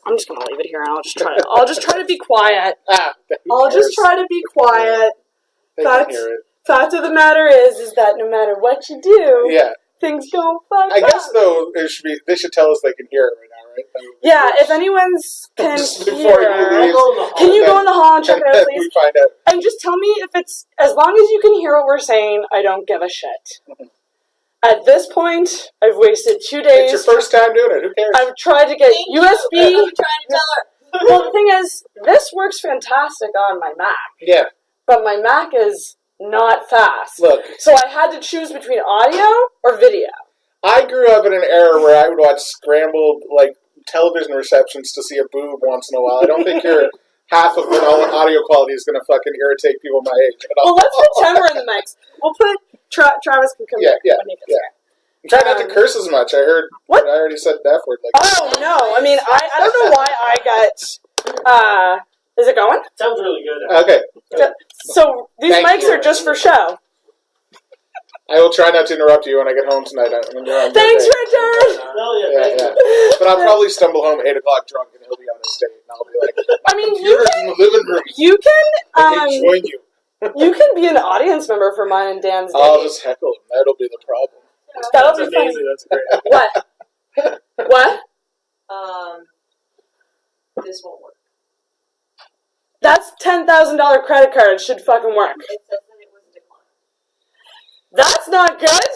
I'm just gonna leave it here, and I'll just try to be quiet. I'll just try to be quiet. Fact of the matter is that no matter what you do, things go fuck up. I guess though they should tell us they can hear it right now, right? Yeah, if anyone's can before hear, you leave, can you go in the hall and check it out, please? We find out. And just tell me if it's as long as you can hear what we're saying. I don't give a shit. At this point, I've wasted 2 days. It's your first time doing it. Who cares? I've tried to get USB. I'm trying to tell her. Well, the thing is, this works fantastic on my Mac. Yeah. But my Mac is not fast. Look. So I had to choose between audio or video. I grew up in an era where I would watch scrambled, television receptions to see a boob once in a while. I don't think half of the audio quality is going to fucking irritate people my age. Well, let's put Trevor in the mix. We'll put Travis can come in when he gets there. I'm trying not to curse as much. I heard. What? I already said the F word. Oh no! I mean, I don't know why I got. Is it going? Sounds really good. Okay. So these mics are just for show. I will try not to interrupt you when I get home tonight. Thanks, Richard. Yeah. But I'll probably stumble home 8 o'clock drunk, and he'll be on his date, and I'll be like, I mean, you in the living room. You can join you. You can be an audience member for mine and Dan's date. I'll just heckle him. That'll be the problem. That'll be amazing. That's great. What? This won't work. That's $10,000 credit card. It should fucking work. It says that it was declined. That's not good.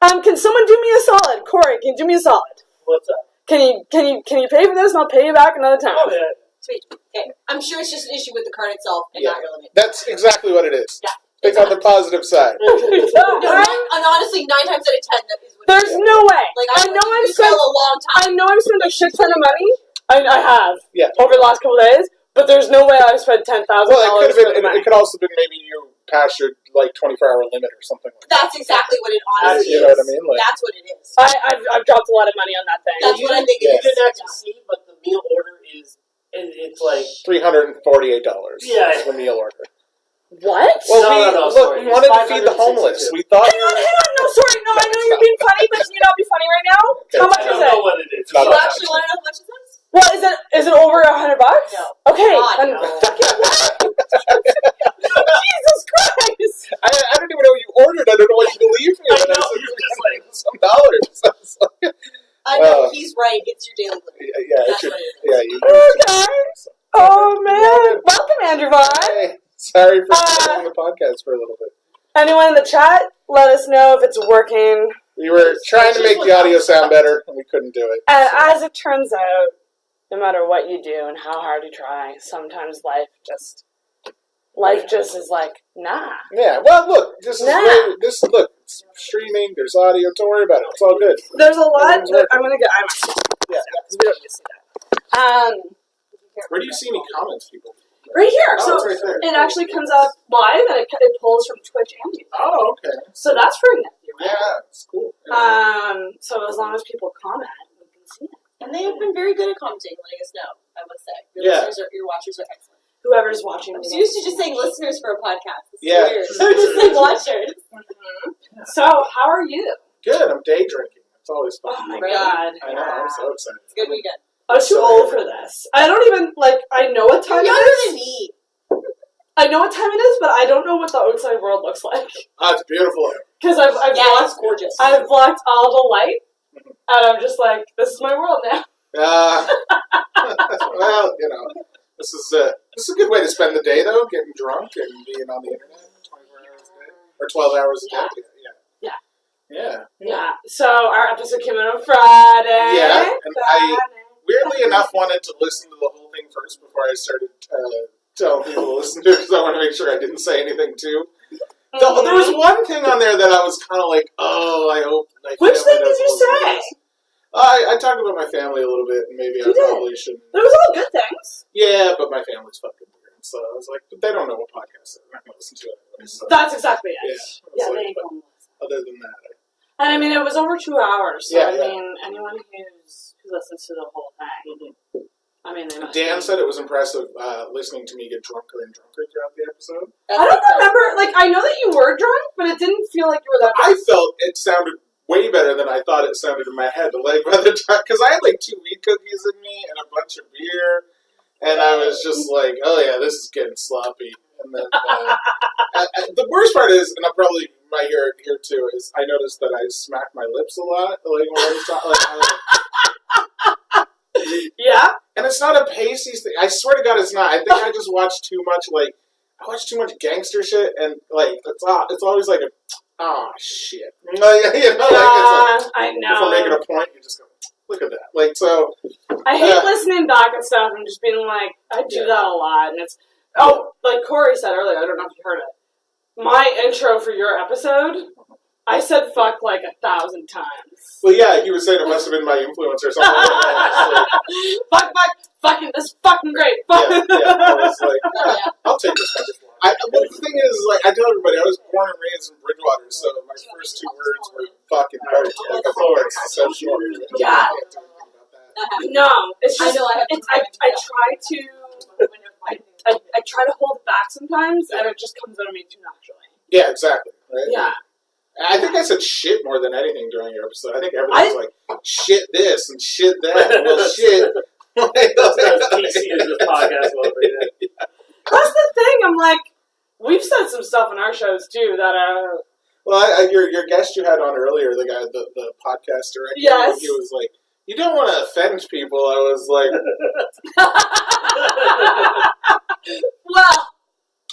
I know. Can someone do me a solid? Corey, can you do me a solid? What's up? Can you pay for this and I'll pay you back another time? Oh, yeah. Sweet. Okay. I'm sure it's just an issue with the card itself and not your limit. That's exactly what it is. Yeah. Think on the positive side. No, and honestly, 9 times out of 10, that is what There's no way. I know I've spent a long time. I know I've spent a shit ton of money. I have. Yeah. Over the last couple of days. But there's no way I've spent $10,000. Well, it could have been. It could also been maybe you passed your 24-hour limit or something like that. That's exactly what it honestly is. You know what I mean? That's what it is. I've dropped a lot of money on that thing. That's what I think it is. You didn't actually see, but the meal order is, it's like $348. Yeah. The meal order. What? Well, we wanted to feed the homeless. We thought. Hang on. No, sorry. No, I know you're being funny, but can you not be funny right now? Okay. How much I is don't it? know what it is. You actually want to know how much it is? Well, is it over $100? No. Okay. God, then no. fucking what? Jesus Christ! I don't even know what you ordered. I don't know what you believe me. I know, you're just like some dollars. I know, he's right. It's your daily limit. Yeah, you Okay. Oh man! Welcome, Andrew Vaughan. Hey, sorry for doing the podcast for a little bit. Anyone in the chat, let us know if it's working. We were trying to make the audio sound better, and we couldn't do it. And as it turns out, no matter what you do and how hard you try, sometimes life just is like, nah. Yeah, well, look, it's streaming, there's audio, don't worry about it, it's all good. There's a lot, I'm going to get, because we don't need to see that. Where do you see any comments, people? Right here. Oh, So it's right there. it actually comes up live, and it pulls from Twitch and YouTube. Oh, okay. So that's pretty nifty, right? Yeah, it's cool. So as long as people comment, we can see it. And they have been very good at commenting, letting us know, I must say. Your watchers are excellent. Whoever's watching. I'm so used to just saying listeners for a podcast. This is Yeah. weird. So just saying watchers. Mm-hmm. So, how are you? Good, I'm day drinking. It's always fun. Oh my Really? god. I know, I'm so excited. It's a good weekend. I was too old for this. I don't even, I know what time You're it younger is. than me. I know what time it is, but I don't know what the outside world looks like. Oh, it's beautiful. Because I've It's gorgeous. I've blocked all the light, and I'm just like, this is my world now. Well, this is a good way to spend the day, though, getting drunk and being on the internet 24 hours a day. Or 12 hours a day. Yeah. So our episode came out on Friday. Yeah, and I weirdly enough wanted to listen to the whole thing first before I started telling people to listen to it, because I want to make sure I didn't say anything too. Mm-hmm. There was one thing on there that I was kind of like, oh, I hope my Which family thing did you doesn't listen to say? this. I talked about my family a little bit, and maybe I probably shouldn't. It was all good things. Yeah, but my family's fucking weird, so I was like, but they don't know what podcast is. They're not going to listen to it anyway. So. That's exactly it. Yeah, they ain't going to listen. Other than that, And I mean, it was over 2 hours, so I mean, anyone who listens to the whole thing, I mean, they must. Dan said it was impressive listening to me get drunker and drunker throughout the episode. I don't remember, I know that you were drunk, but it didn't feel like you were that drunk. I felt it sounded way better than I thought it sounded in my head. By the time, because I had 2 weed cookies in me and a bunch of beer, and I was just like, oh yeah, this is getting sloppy. And then the worst part is, and I probably might hear it here too, is I noticed that I smacked my lips a lot, like when I was talking. Yeah. And it's not a pasty thing. I swear to God, it's not. I think I just watch too much, I watch too much gangster shit, and, it's always like shit. You know, I know. If we're making a point, you just go, look at that. So. I hate listening back and stuff and just being like, I do that a lot, and it's, like Corey said earlier, I don't know if you heard it. My intro for your episode, I said fuck 1,000 times. Well, yeah, he was saying it must have been my influence or something like that. Fuck, fucking, this is fucking great. Fuck. Yeah, I was like, I'll take this one. The thing is, I tell everybody, I was born and raised in Bridgewater, so my first 2 words were fucking both. It's so short. Yeah. No, it's just, I try to hold it back sometimes, and it just comes out of me too naturally. Yeah, exactly. Right? Yeah. I think I said shit more than anything during your episode. I think everything's like, shit this and shit that. And well, shit. That's as PC as this podcast was. That's the thing. I'm like, we've said some stuff in our shows too that are. Well, your guest you had on earlier, the guy, the podcast director. Yes. He was like, you don't want to offend people. I was like,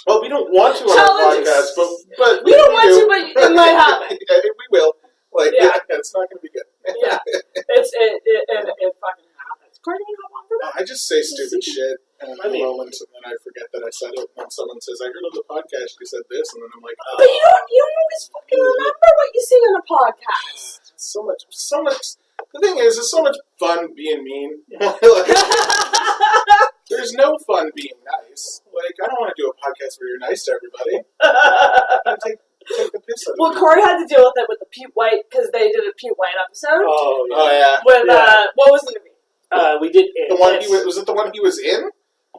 well, we don't want to on our podcast, but we don't want to, but it might happen. We will. It's not going to be good. Yeah, it fucking happens. Corey, do you hop on for that? I just say stupid shit in a moment, and then I forget that I said it. And then someone says, "I heard on the podcast you said this," and then I'm like, But you don't always fucking remember what you say on a podcast. So much. The thing is, it's so much fun being mean. There's no fun being nice. I don't want to do a podcast where you're nice to everybody. Take the piss out of Well, Corey had to deal with it with the Pete White, because they did a Pete White episode. Oh, yeah. Oh, yeah. With, what was the movie? We did the one was it the one he was in?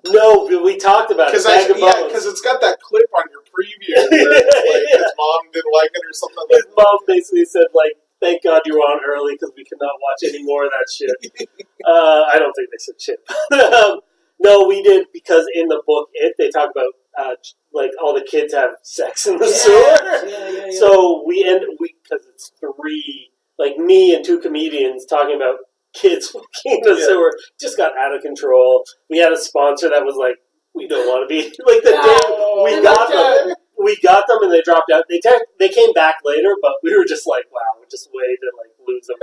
No, we talked about it. Because it's got that clip on your preview where it's his mom didn't like it or something. His mom basically said, thank God you were on early because we cannot watch any more of that shit. I don't think they said shit. No, we did, because in the book, they talk about, all the kids have sex in the sewer. Yeah. So because it's 3, me and 2 comedians talking about kids fucking in the sewer, just got out of control. We had a sponsor that was like, we don't want to be, we got them and they dropped out. They came back later, but we were just like, wow, we're just way to lose them.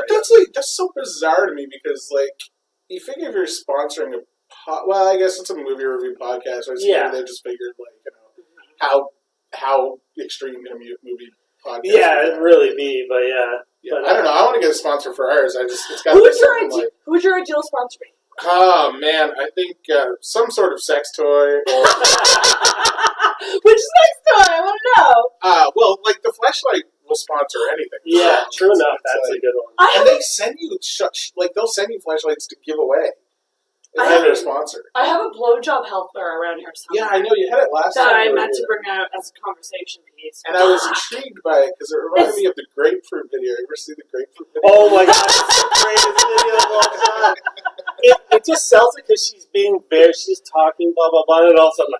That's so bizarre to me, because you figure if you're sponsoring well, I guess it's a movie review podcast, so they just figured how extreme can a movie podcast? Yeah, it'd really be, but yeah. But, I don't know. I want to get a sponsor for ours. It's got. Who's your ideal sponsor? Oh man, I think some sort of sex toy. Or which sex toy? I want to know. Well, the fleshlight will sponsor anything. Yeah, true enough. That's a good one. And they send you they'll send you flashlights to give away. If they're a sponsor. I have a blowjob helper around here somewhere. Yeah, I know. You had it last time. That I meant to bring out as a conversation piece. And I was intrigued by it, because it reminded me of the grapefruit video. You ever see the grapefruit video? Oh my god, it's the greatest video of all time. It just sells it because she's being bare, she's talking, blah, blah, blah, and all of a sudden,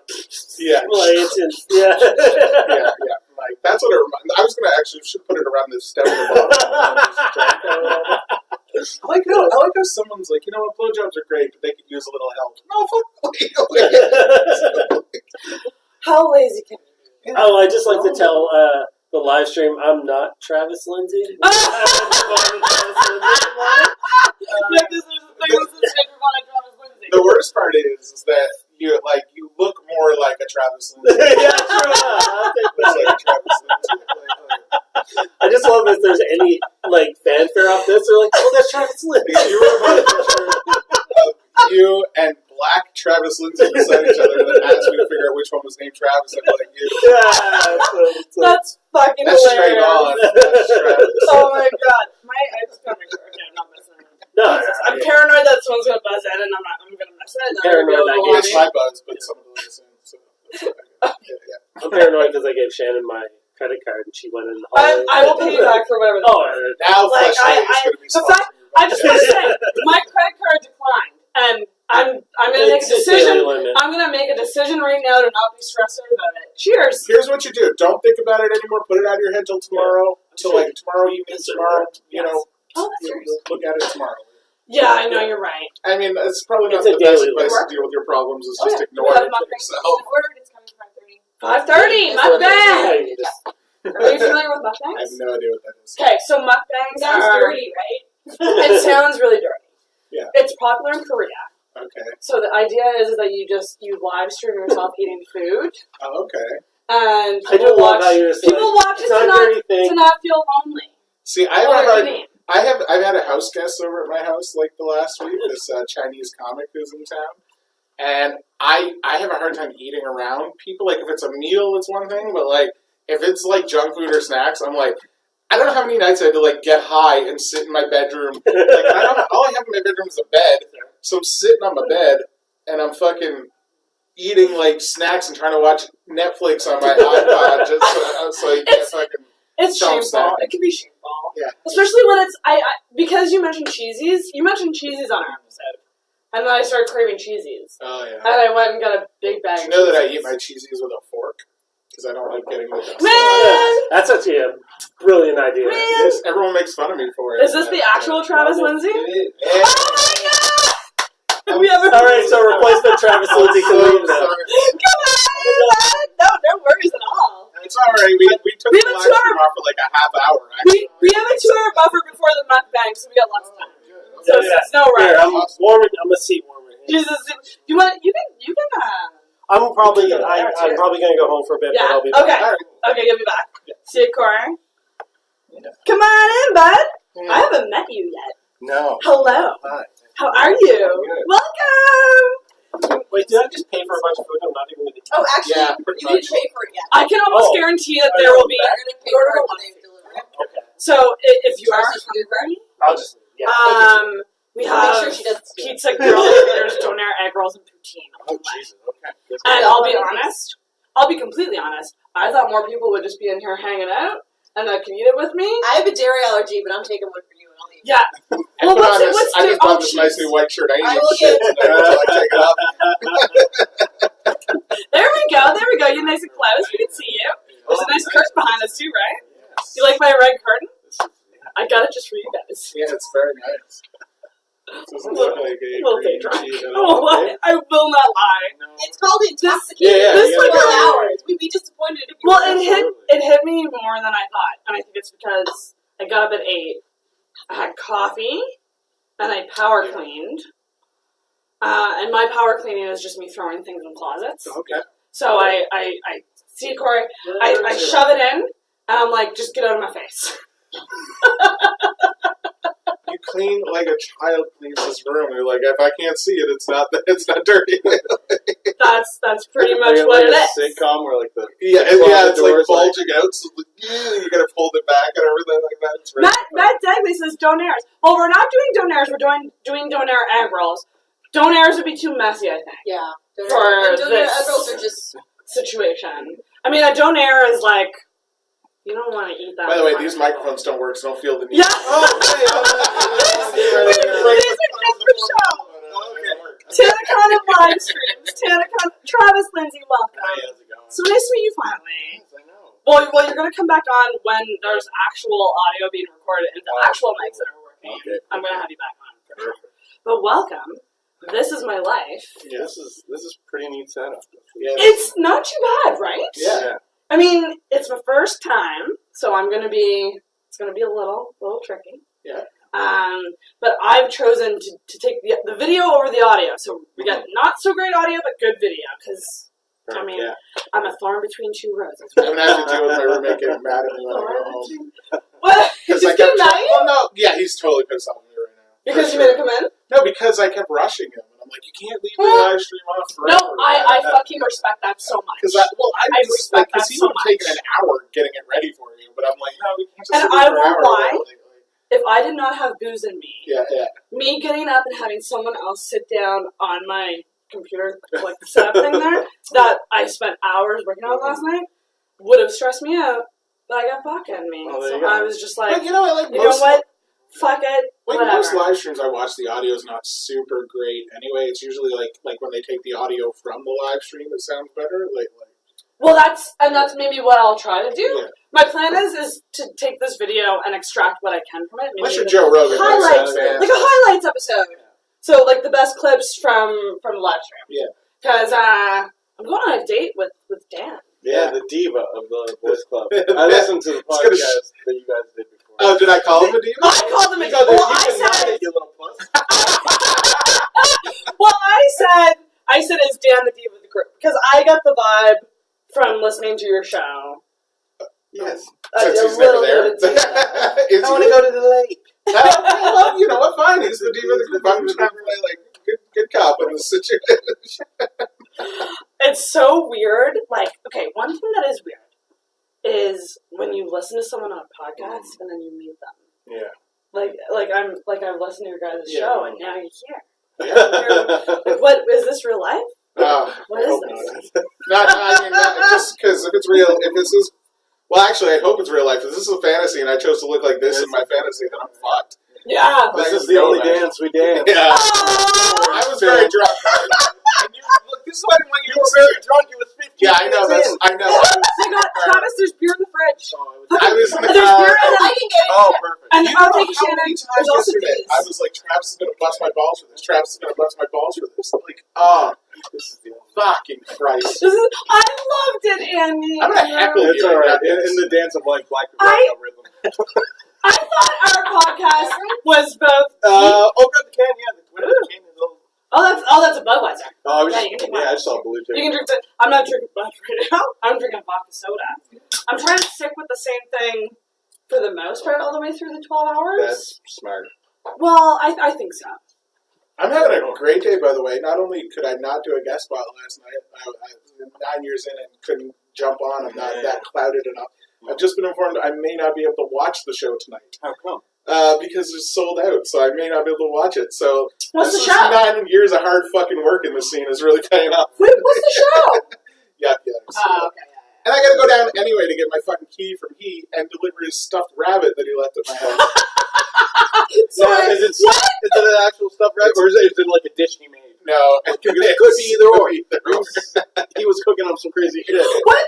yeah. Yeah. Yeah. That's what it reminded me. I was going to actually should put it around the stem of the bottle. I like how someone's like, blowjobs are great, but they could use a little help. No, fuck. How lazy can you be? Oh, I just like to tell the live stream, I'm not Travis Lindsay. The worst part is that you look more like a Travis Lindsay. Yeah, true. Like a Travis Lindsay. I just love if there's any fanfare off this. They're like, oh, that's Travis Lindsay. You were a picture of you and black Travis Lindsay beside each other, and then asked me to figure out which one was named Travis. I'd be like, you. Yeah, that's fucking that's hilarious. Straight on. That's Travis. Oh my god, I just gotta make sure. Okay, I'm not messing around. No, I'm paranoid that someone's gonna buzz in, and I'm gonna mess it. Paranoid that it's my buzz, but someone will listen. So I'm paranoid because I gave Shannon my credit card and she went in the hallway. I will pay you back for whatever. Now Fleshlight is going to be sponsored. I just want to say, my credit card declined, and I'm gonna make a It's a decision. daily limit. I'm gonna make a decision right now to not be stressed out about it. Cheers. Here's what you do. Don't think about it anymore. Put it out of your head till tomorrow. Till like tomorrow evening, tomorrow, you know, Oh, that's yours. you'll look at it tomorrow. Yeah, I know you're right. I mean, it's probably not It's a the best daily advice work. to deal with your problems is Oh, just yeah. ignore We have it for muffins. yourself. I've ordered. It's coming 5:30. 5:30. That's what it Mukbang. is. Yeah, you just- Are you familiar with I have mukbangs? no idea what that is. Okay, so mukbangs Sounds are. dirty, right? It sounds really dirty. Yeah. It's popular in Korea. Okay. So the idea is that you live stream yourself eating food, Oh, okay. and I do people love watch. how you're just People like, watch it it's not a dirty thing. to not feel lonely. See, I Or have a hard. eating. I've had a house guest over at my house like the last week. This Chinese comic who's in town, and I have a hard time eating around people. Like if it's a meal, it's one thing, but like if it's like junk food or snacks, I'm like, I don't know how many nights I had to like get high and sit in my bedroom. Like all I have in my bedroom is a bed, so I'm sitting on my bed and I'm fucking eating like snacks and trying to watch Netflix on my iPod just so you can't fucking. It's Don't shameful. snack. It can be shameful. Yeah. Especially when it's I because you mentioned cheesies. You mentioned cheesies on our episode, and then I started craving cheesies, Oh yeah. and I went and got a big bag. Do you of know that I cheesies. eat my cheesies with a fork? Because I don't like getting the dust. Man! That's actually a brilliant idea. Man! Yes, everyone makes fun of me for it. Is this the actual Travis Lindsay? It is. Oh my god! We have a All right, so replacement Travis Lindsay can leave now. Come on! No worries at all. It's alright. We took We the have a live stream 2 hour off for like a half hour. We have a 2 hour buffer before the mukbang, so we got lots of time. So Yeah. it's no Here, rush. I'm warming. I'm a seat warmer. Jesus, you can. I'm probably You can go there, I'm too. probably gonna go home for a bit, but Yeah. I'll be back. Okay. Alright. Okay, you'll be back. Yeah. See you, Corey. Yeah. Come on in, bud. Yeah. I haven't met you yet. No. Hello. Hi. How are you? Good. Welcome. Wait, did I just pay for a bunch of food? I'm not even gonna eat. Oh, actually, Yeah, pretty you didn't much. pay for it yet. I can almost Oh. guarantee that there will be. You're going to pay Order for it one. when they deliver it. Okay, So if you are Versus food, right? I'll just yeah. we Make have sure she doesn't steal. pizza, grill there's donair, egg rolls, and poutine. Oh Jesus. Okay. Good. And I'll be honest. I'll be completely honest. I thought more people would just be in here hanging out and that can eat it with me. I have a dairy allergy, but I'm taking one for you and I'll eat it. Yeah. I Well, put what's on it? this. What's I just bought this nice cheese. new white shirt. I ain't I eating will shit get- today until I take it off. There we go. There we go. You're nice and close. We can see you. There's a nice curtain behind us too, right? Yes. You like my red curtain? I got it just for you guys. Yeah, it's very nice. It doesn't look like a Little cream bit drunk. cheese at Oh, all. I will not lie. No. It's called intoxicating. Yeah, This you like gotta a- go- hours. We'd be disappointed if you Well, were. it hit me more than I thought, and I think it's because I got up at 8. I had coffee, and I power cleaned. And my power cleaning is just me throwing things in closets. Okay. So I see Corey, I shove it in, and I'm like, just get out of my face. You clean like a child cleans this room. You're like, if I can't see it, it's not dirty. That's pretty much Like what it a is. sitcom where like the it's like doors, like- bulging out. So you gotta hold it back and everything like that. It's really Matt Dagley says donairs. Well, we're not doing donairs. We're doing donair egg rolls. Donairs would be too messy, I think. Yeah. For Donair this- egg rolls are just... Situation. I mean, a donair is like you don't want to eat that. By the way, in these front of microphones don't work, so don't feel the need. people. Yeah. Oh, These are different show. Tanacon and live streams. Tanacon, Travis Lindsay, welcome. How's it going? So nice to meet you finally. I know. Well, you're gonna come back on when there's actual audio being recorded and the actual mics that are working. Okay. I'm gonna have you back on. Perfect. But welcome. This is my life. Yeah. This is pretty neat setup. Yeah. It's not too bad, right? Yeah. I mean, it's my first time, so it's gonna be a little tricky. Yeah. But I've chosen to take the video over the audio, so we got not so great audio, but good video, because, I mean, Yeah. I'm a thorn between two roses. I'm gonna have to deal with my roommate getting mad at me when I go home. What? He's Because I getting kept mad at you? well, no, yeah, he's totally pissed off at me right now. Because For you made sure. him come in? No, because I kept rushing him, and I'm like, you can't leave the live stream off No, forever. I fucking respect that so much. Because I just respect because that he so would have taken an hour getting it ready for you, but I'm like, no, we can't just And sit I there for an won't hour. lie. Like, If I did not have booze in me, yeah. me getting up and having someone else sit down on my computer, like the setup thing there, that I spent hours working on last night, would have stressed me out. But I got vodka in me. Oh, there So you go. I was just like, But you know, I like you know most. what? fuck it. Like whatever. most live streams I watch, the audio is not super great anyway. It's usually like when they take the audio from the live stream, it sounds better. Well, that's maybe what I'll try to do. Yeah. My plan is to take this video and extract what I can from it. Maybe Unless you're Joe Rogan, highlights, fan. like a highlights episode. So like the best clips from the live stream. Yeah. Because I'm going on a date with Dan. Yeah, the diva of the boys club. I listened to the podcast that you guys did before. Oh, did I call him a diva? I called him a diva. Well, I said, you little puss. Well, I said, is Dan the diva of the group? Because I got the vibe from listening to your show. Yes. Since A he's never little there. bit of diva. I want to go to the lake. Well, you know what? Fine. He's the diva of the group. I'm just trying to play like good cop in this situation. It's so weird. Like, okay, one thing that is weird is when you listen to someone on a podcast and then you meet them. Yeah. I've listened to your guys' show and now you're here. Yeah. Like, what is this real life? What is this? Not just because if it's real, if this is, well, actually, I hope it's real life. If this is a fantasy and I chose to look like this in my fantasy, then I'm fucked. Yeah. This is the only dance we dance. Yeah. I was very drunk. And you, look, this is why I didn't want you to were very drunk. It was 15 Yeah, I know. minutes in. I know. I got Travis. There's beer in the fridge. I was in the There's car. beer in I can get it. Oh, perfect. And You I'll know take a how Shannon. many times There's also yesterday these. I was like, Travis is going to bust my balls for this. Travis is going to bust my balls for this. Like, This is the fucking Christ. I loved it, Andy. I'm going to heckle It's you. alright. In the dance of like black rhythm. I thought our podcast was both. Grab the can. Yeah, the Twitter can. Oh, that's a Budweiser. Oh, I was Yeah, you can take mine. I saw blue too. You can drink it. I'm not drinking Bud right now. I'm drinking vodka soda. I'm trying to stick with the same thing for the most part all the way through the 12 hours. That's smart. Well, I think so. I'm having a great day, by the way. Not only could I not do a guest spot last night, I was 9 years in and couldn't jump on. I'm not that clouded enough. I've just been informed I may not be able to watch the show tonight. How come? Because it's sold out, so I may not be able to watch it. So What's this the show? 9 years of hard fucking work in the scene is really paying off. Wait, what's the show? Yeah. Oh, okay. And I gotta go down anyway to get my fucking key from he and deliver his stuffed rabbit that he left at my house. Sorry, Is it an actual stuffed rabbit, or is it like a dish he made? No, It could be either or. He was cooking up some crazy shit. What?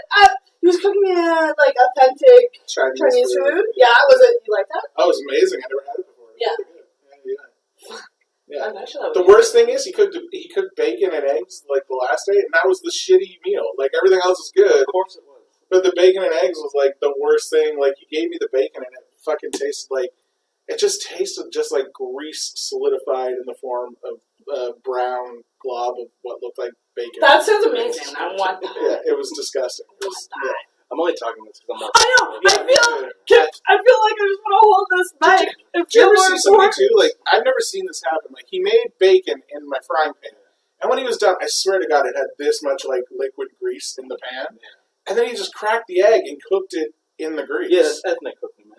He was cooking me like authentic Chinese food. Yeah, was it? You like that? Oh, it was amazing. I never had it before. Yeah. Yeah. Actually, The worst thing is he cooked bacon and eggs like the last day, and that was the shitty meal. Like everything else was good, Of course it was. but the bacon and eggs was like the worst thing. Like he gave me the bacon, and it fucking tasted like it just tasted just like grease solidified in the form of a brown glob of what looked like bacon. That sounds amazing. I want that. Yeah, it was disgusting. It was, I'm only talking this because I'm not. I know. I feel like I just want to hold this mic. Did you ever see something too? Like I've never seen this happen. Like he made bacon in my frying pan, and when he was done, I swear to God, it had this much like liquid grease in the pan, and then he just cracked the egg and cooked it in the grease. Yeah, that's ethnic cooking, man.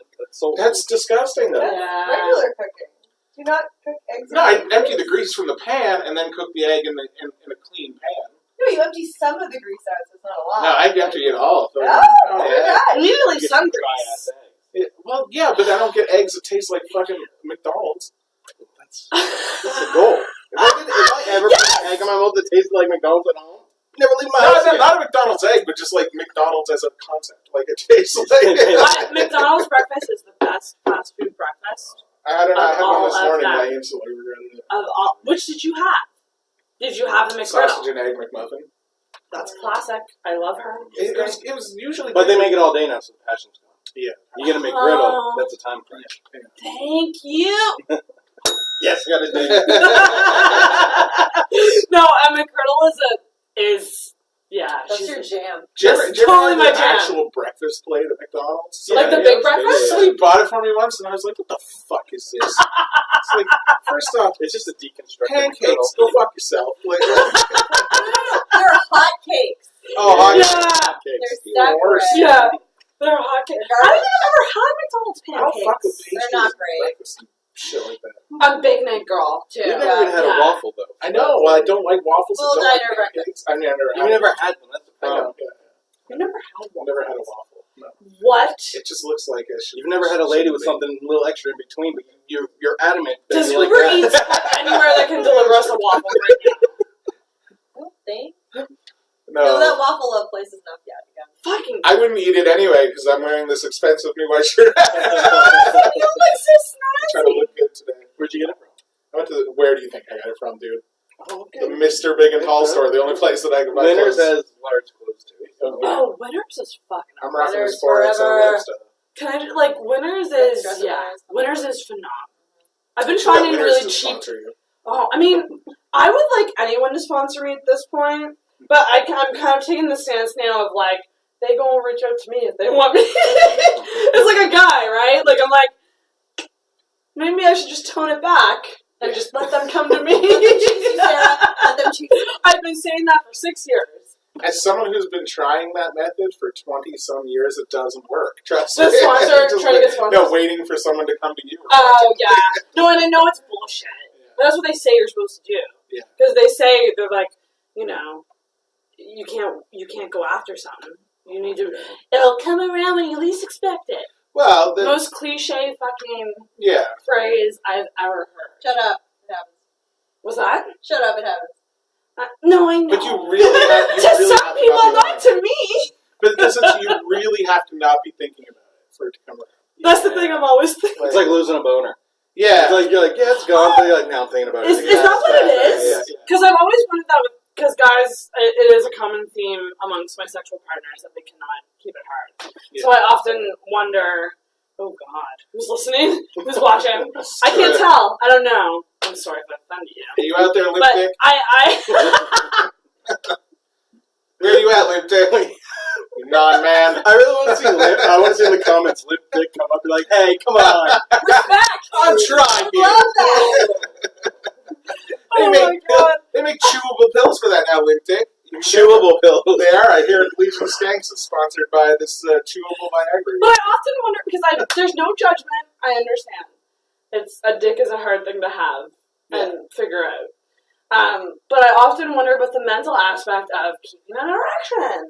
That's disgusting, though. Yeah. Regular cooking. Do you not cook eggs? No, I empty the grease from the pan and then cook the egg in a clean pan. No, you empty some of the grease out, so it's not a lot. No, I empty it all. So Oh, Usually Get some dry grease. ass egg. Well, yeah, but I don't get eggs that taste like fucking McDonald's. That's the goal. If I ever put an egg in my mouth that tasted like McDonald's at home, never leave my house. No, not a McDonald's egg, but just like McDonald's as a concept. Like it tastes like. McDonald's breakfast is the best fast food breakfast I don't know. I had one this Of all of morning, that. but I instantly regretted it. of all. Which did you have? Did you have the Sausage McGriddle? and egg McMuffin. That's classic. I love her. It was usually. But they make it all day now, so the passion's gone. Yeah. You get a McGriddle, that's a time crunch. Thank you. Yes, I got a day. No, a McGriddle is That's she's your jam. Did you ever totally have my the jam. actual breakfast plate at McDonald's? Like the big breakfast? Somebody bought it for me once, and I was like, "What the fuck is this?" It's like, first off, It's just a deconstructed pancakes. McGriddle. Go fuck yourself. Like, No, they're hot cakes. oh, hot Yeah. pancakes. They're Even worse. separate. Yeah. They're hot cakes. I don't think I've ever had McDonald's I don't fuck with pancakes. pastries. They're not and great. breakfast and shit like that. I'm a big night girl too. You've never even had Yeah. a waffle, though. I know. Well, I don't like waffles. Full I don't diner like pancakes. I've never You've never had one. That's the I know. problem. Yeah. I've never had I've one. never had a waffle. No. What? It just looks like a. You've never had a lady with something a little extra in between, but you're adamant. That Does you like Uber that. Eats have anywhere that can deliver us a waffle right now? I don't think. No, No, that Waffle Love place is not yet. Yeah. Fucking. I wouldn't eat it anyway because I'm wearing this expensive new white shirt. You look so Trying to snazzy. look good today. Where'd you get it from? I went to where do you think I got it from, dude? Oh, The Mr. Big and Tall store, the only place that I can buy Winners clothes. has large clothes too. Oh, Winners is fucking. I'm rocking Winners this Forex forever. lifestyle. Can I like Winners is Dress yeah. Winners. Winners is phenomenal. I've been trying Winners really to cheap. sponsor you. Oh, I mean, I would like anyone to sponsor me at this point, but I'm kind of taking the stance now of like they gonna reach out to me if they want me. It's like a guy, right? Like I'm like maybe I should just tone it back and just let them come to me. Sarah, let them choose. I've been saying that for 6 years. As someone who's been trying that method for 20-some years, it doesn't work. Trust The me. sponsor, Just trying to get sponsors? No, waiting for someone to come to you. Oh yeah, no, and I know it's bullshit. But that's what they say you're supposed to do. Yeah. Because they say they're like, you know, you can't go after something. You need to. It'll come around when you least expect it. Well, Most cliche fucking yeah. phrase I've ever heard. Shut up. It happens. Was that? Shut up. It happens. No, I know. But you really have to you really some have people, not be not to me. But because you really have to not be thinking about it for it to come around. That's the thing I'm always thinking. It's like losing a boner. Yeah. It's like you're like, yeah, it's gone, but you're like, now I'm thinking about it. Is again. that what it is? Yeah. Because I've always wondered that because guys, it is a common theme amongst my sexual partners that they cannot keep it hard. Yeah. So I often wonder, oh God, who's listening? Who's watching? I can't tell. I don't know. I'm sorry if I offended you. Are you out there, Lip But Dick? I Where are you at, Lip Dick? You non-man. I really want to see Lip. I want to see in the comments Lip Dick come up and be like, hey, come on. I'm trying, dude. Love that. Oh my God. They make chewable pills for that now, Lip Dick. Chewable pills. They are. I hear Legion Skanks is sponsored by this chewable Viagra. But I often wonder because there's no judgment. I understand. It's a dick is a hard thing to have and figure out. But I often wonder about the mental aspect of keeping an erection.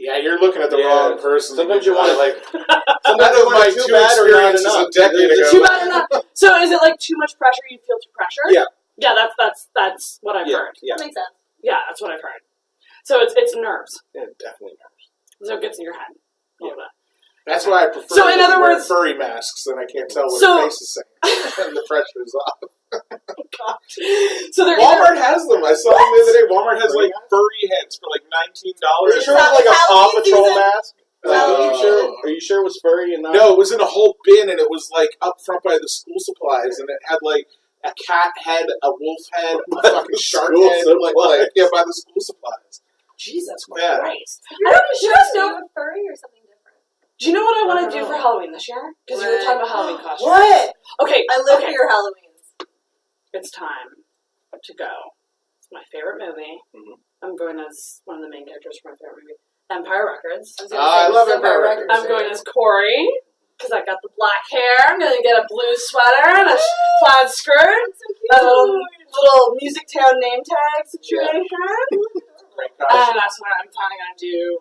Yeah, you're looking at the wrong person. Sometimes you want to like. None Sometimes of my too two bad or not experiences enough. a decade ago. Too bad or not. So is it like too much pressure? You feel too pressured? Yeah. Yeah, that's what I've heard. Yeah, That makes sense. Yeah, that's what I've heard. So it's nerves. yeah, definitely nerves. So it gets in your head. A little bit. That's why I prefer So in to other wear words- furry masks, and I can't tell what So- her face is saying. And the pressure is off. So they're Walmart has them. I saw them the other day. Walmart has like furry heads for like $19. Are you sure it that was like a Halloween Paw Patrol season? mask? Halloween Are you sure it was furry and not? No, it was in a whole bin, and it was like up front by the school supplies, and it had like a cat head, a wolf head, a fucking shark School head, supplies. yeah, by the school supplies. Jesus Yeah. Christ. I don't. Do you guys know? a furry or something different? Do you know what I want to I do don't for know. Halloween this year? Because you were talking about Halloween costumes. What? Okay. I live okay. for your Halloweens. It's time to go. It's my favorite movie. Mhm. I'm going as one of the main characters for my favorite movie, Empire Records. I love Empire Records. I'm going as Corey because I got the black hair. I'm going to get a blue sweater and a plaid skirt. A little music town name tag situation. Great And costume. that's what I'm planning on do.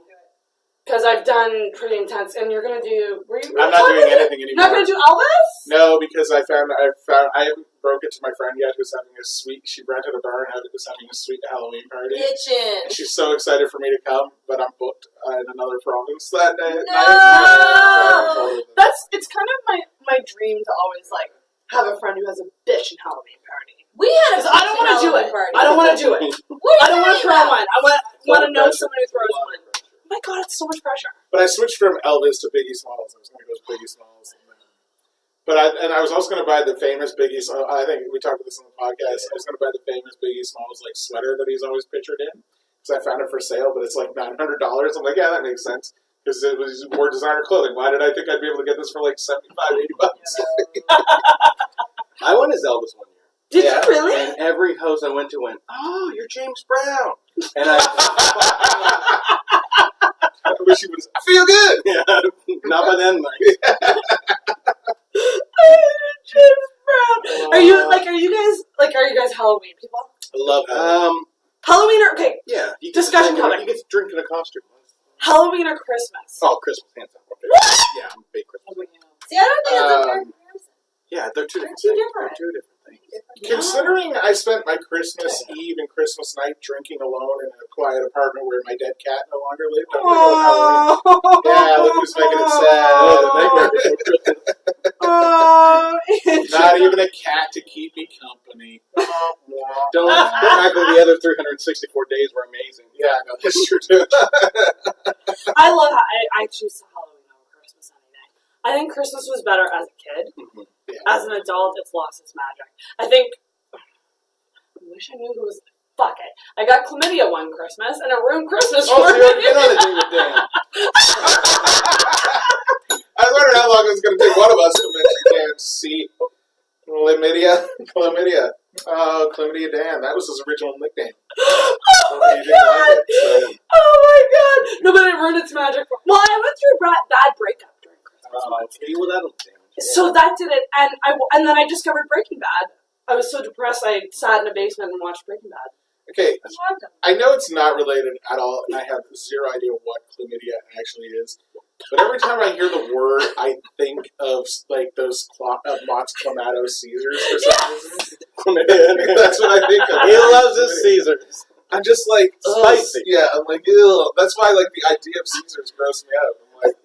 Because I've done pretty intense, and you're gonna do. I'm not doing anything You're not anymore. gonna do Elvis? No, because I haven't broke it to my friend yet who's having a sweet. She rented a bar and was having a sweet Halloween party. Itchin'. And she's so excited for me to come, but I'm booked in another province that day. No! It's kind of my dream to always like have a friend who has a bitchin' Halloween party. We had a Because I don't want to do it. Party. I don't want to do it. What I are don't you want to talking throw about? one. I want to know somebody who throws one. Oh my god, it's so much pressure. But I switched from Elvis to Biggie Smalls. I was going to go with Biggie Smalls. But I was also going to buy the famous Biggie Smalls. I think we talked about this on the podcast. I was going to buy the famous Biggie Smalls like sweater that he's always pictured in. Because I found it for sale, but it's like $900. I'm like, yeah, that makes sense. Because it was more designer clothing. Why did I think I'd be able to get this for like $75, $80? I went as Elvis one year. Did Yeah. you really? And every host I went to went, oh, you're James Brown. And I I wish he was. I feel good! yeah, not by then, Mike. James Brown. Are you guys Halloween people? I love that. Halloween or okay? Yeah. You Discussion get topic. You get to drink in a costume. Halloween or Christmas? Oh, Christmas, hands down. Okay. Yeah, I'm a big Christmas. See, I don't think that's a fair comparison. Yeah, they're two different They're things. different. They're two different things. Considering I spent my Christmas Eve and Christmas night drinking alone in a quiet apartment where my dead cat no longer lived, I'm going to go with Halloween. Yeah, look who's making it sad. Not even a cat to keep me company. Don't act like the other 364 days were amazing. Yeah, no, that's true too. I love I choose Halloween over Christmas any day. I think Christmas was better as a kid. Mm-hmm. Yeah. As an adult, it's lost its magic. I think. I wish I knew who was. Fuck it. I got chlamydia one Christmas and a room Christmas Oh, so for you already been on a date with Dan. I was wondering how long it was going to take one of us to mention Dan's C. Chlamydia. Chlamydia Dan. That was his original nickname. Oh my He didn't god! like it, so. Oh my god! No, but it ruined its magic. Well, I went through a bad breakup during Christmas. Well, that'll damage. So that did it, and then I discovered Breaking Bad. I was so depressed, I sat in a basement and watched Breaking Bad. Okay, That's what I've done. I know it's not related at all, and I have zero idea what chlamydia actually is. But every time I hear the word, I think of like those Mott's Clamato Caesars for some reason. That's what I think of. He loves his Caesars. I'm just like Spicy. Yeah, I'm like, ew. That's why like the idea of Caesars gross me out. I'm like,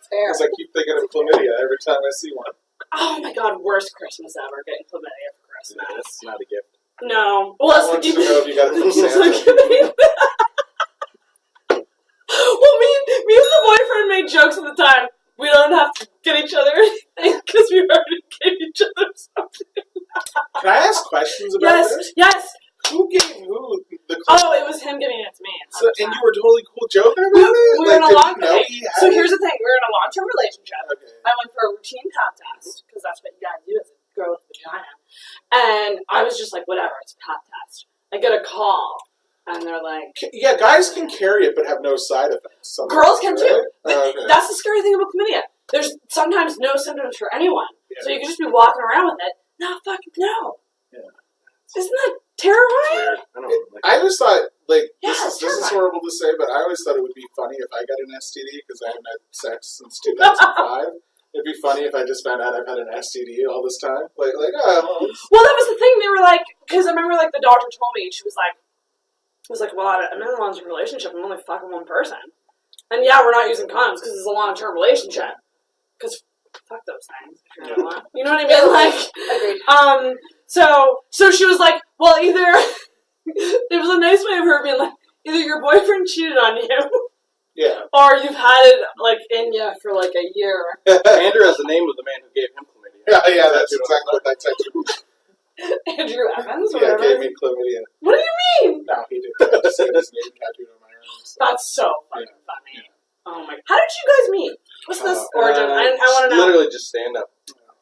Fair. because I keep thinking of chlamydia every time I see one. Oh my god, worst Christmas ever, getting chlamydia for Christmas. That's not a gift. No. I Well, want to know if you got it from it's Santa. Well, me and the boyfriend made jokes at the time. We don't have to get each other anything because we already gave each other something. Can I ask questions about this? Yes. Who gave who the Oh, it was him giving it to me. So, and you were totally cool joking about it? We were in a did long. you know Okay, he had so it? here's the thing: we were in a long-term relationship. Okay. I went for a routine pap test because that's what you gotta do as a girl with a vagina. And I was just like, whatever, it's a pap test. I get a call, and they're like, Yeah, guys can carry it but have no side effects. Sometimes, girls can too. right? Okay. That's the scary thing about chlamydia. There's sometimes no symptoms for anyone, Yeah. so you can just be walking around with it. No, fucking no. Yeah. Isn't that terrifying? Weird. I don't know. I always thought, like, Yeah, this it's is terrifying. horrible to say, but I always thought it would be funny if I got an STD because I haven't had sex since 2005. It'd be funny if I just found out I've had an STD all this time. Oh, Well, that was the thing. They were like, because I remember, like, the doctor told me, she was like, well, I'm in a long-term relationship. I'm only fucking one person. And yeah, we're not using condoms because it's a long-term relationship. Because fuck those things. You know what I mean? Like, Agreed. so she was like, well, either, it was a nice way of her being like, either your boyfriend cheated on you, yeah. or you've had it, like, in you for, like, a year. Andrew has the name of the man who gave him chlamydia. Yeah, that's exactly what that text Andrew Evans? Yeah, Whatever. gave me chlamydia. What do you mean? No, he didn't. I just had his name tattooed on my arm. So. That's so fucking funny. Oh my! How did you guys meet? What's this origin? I want to know. Literally just stand up.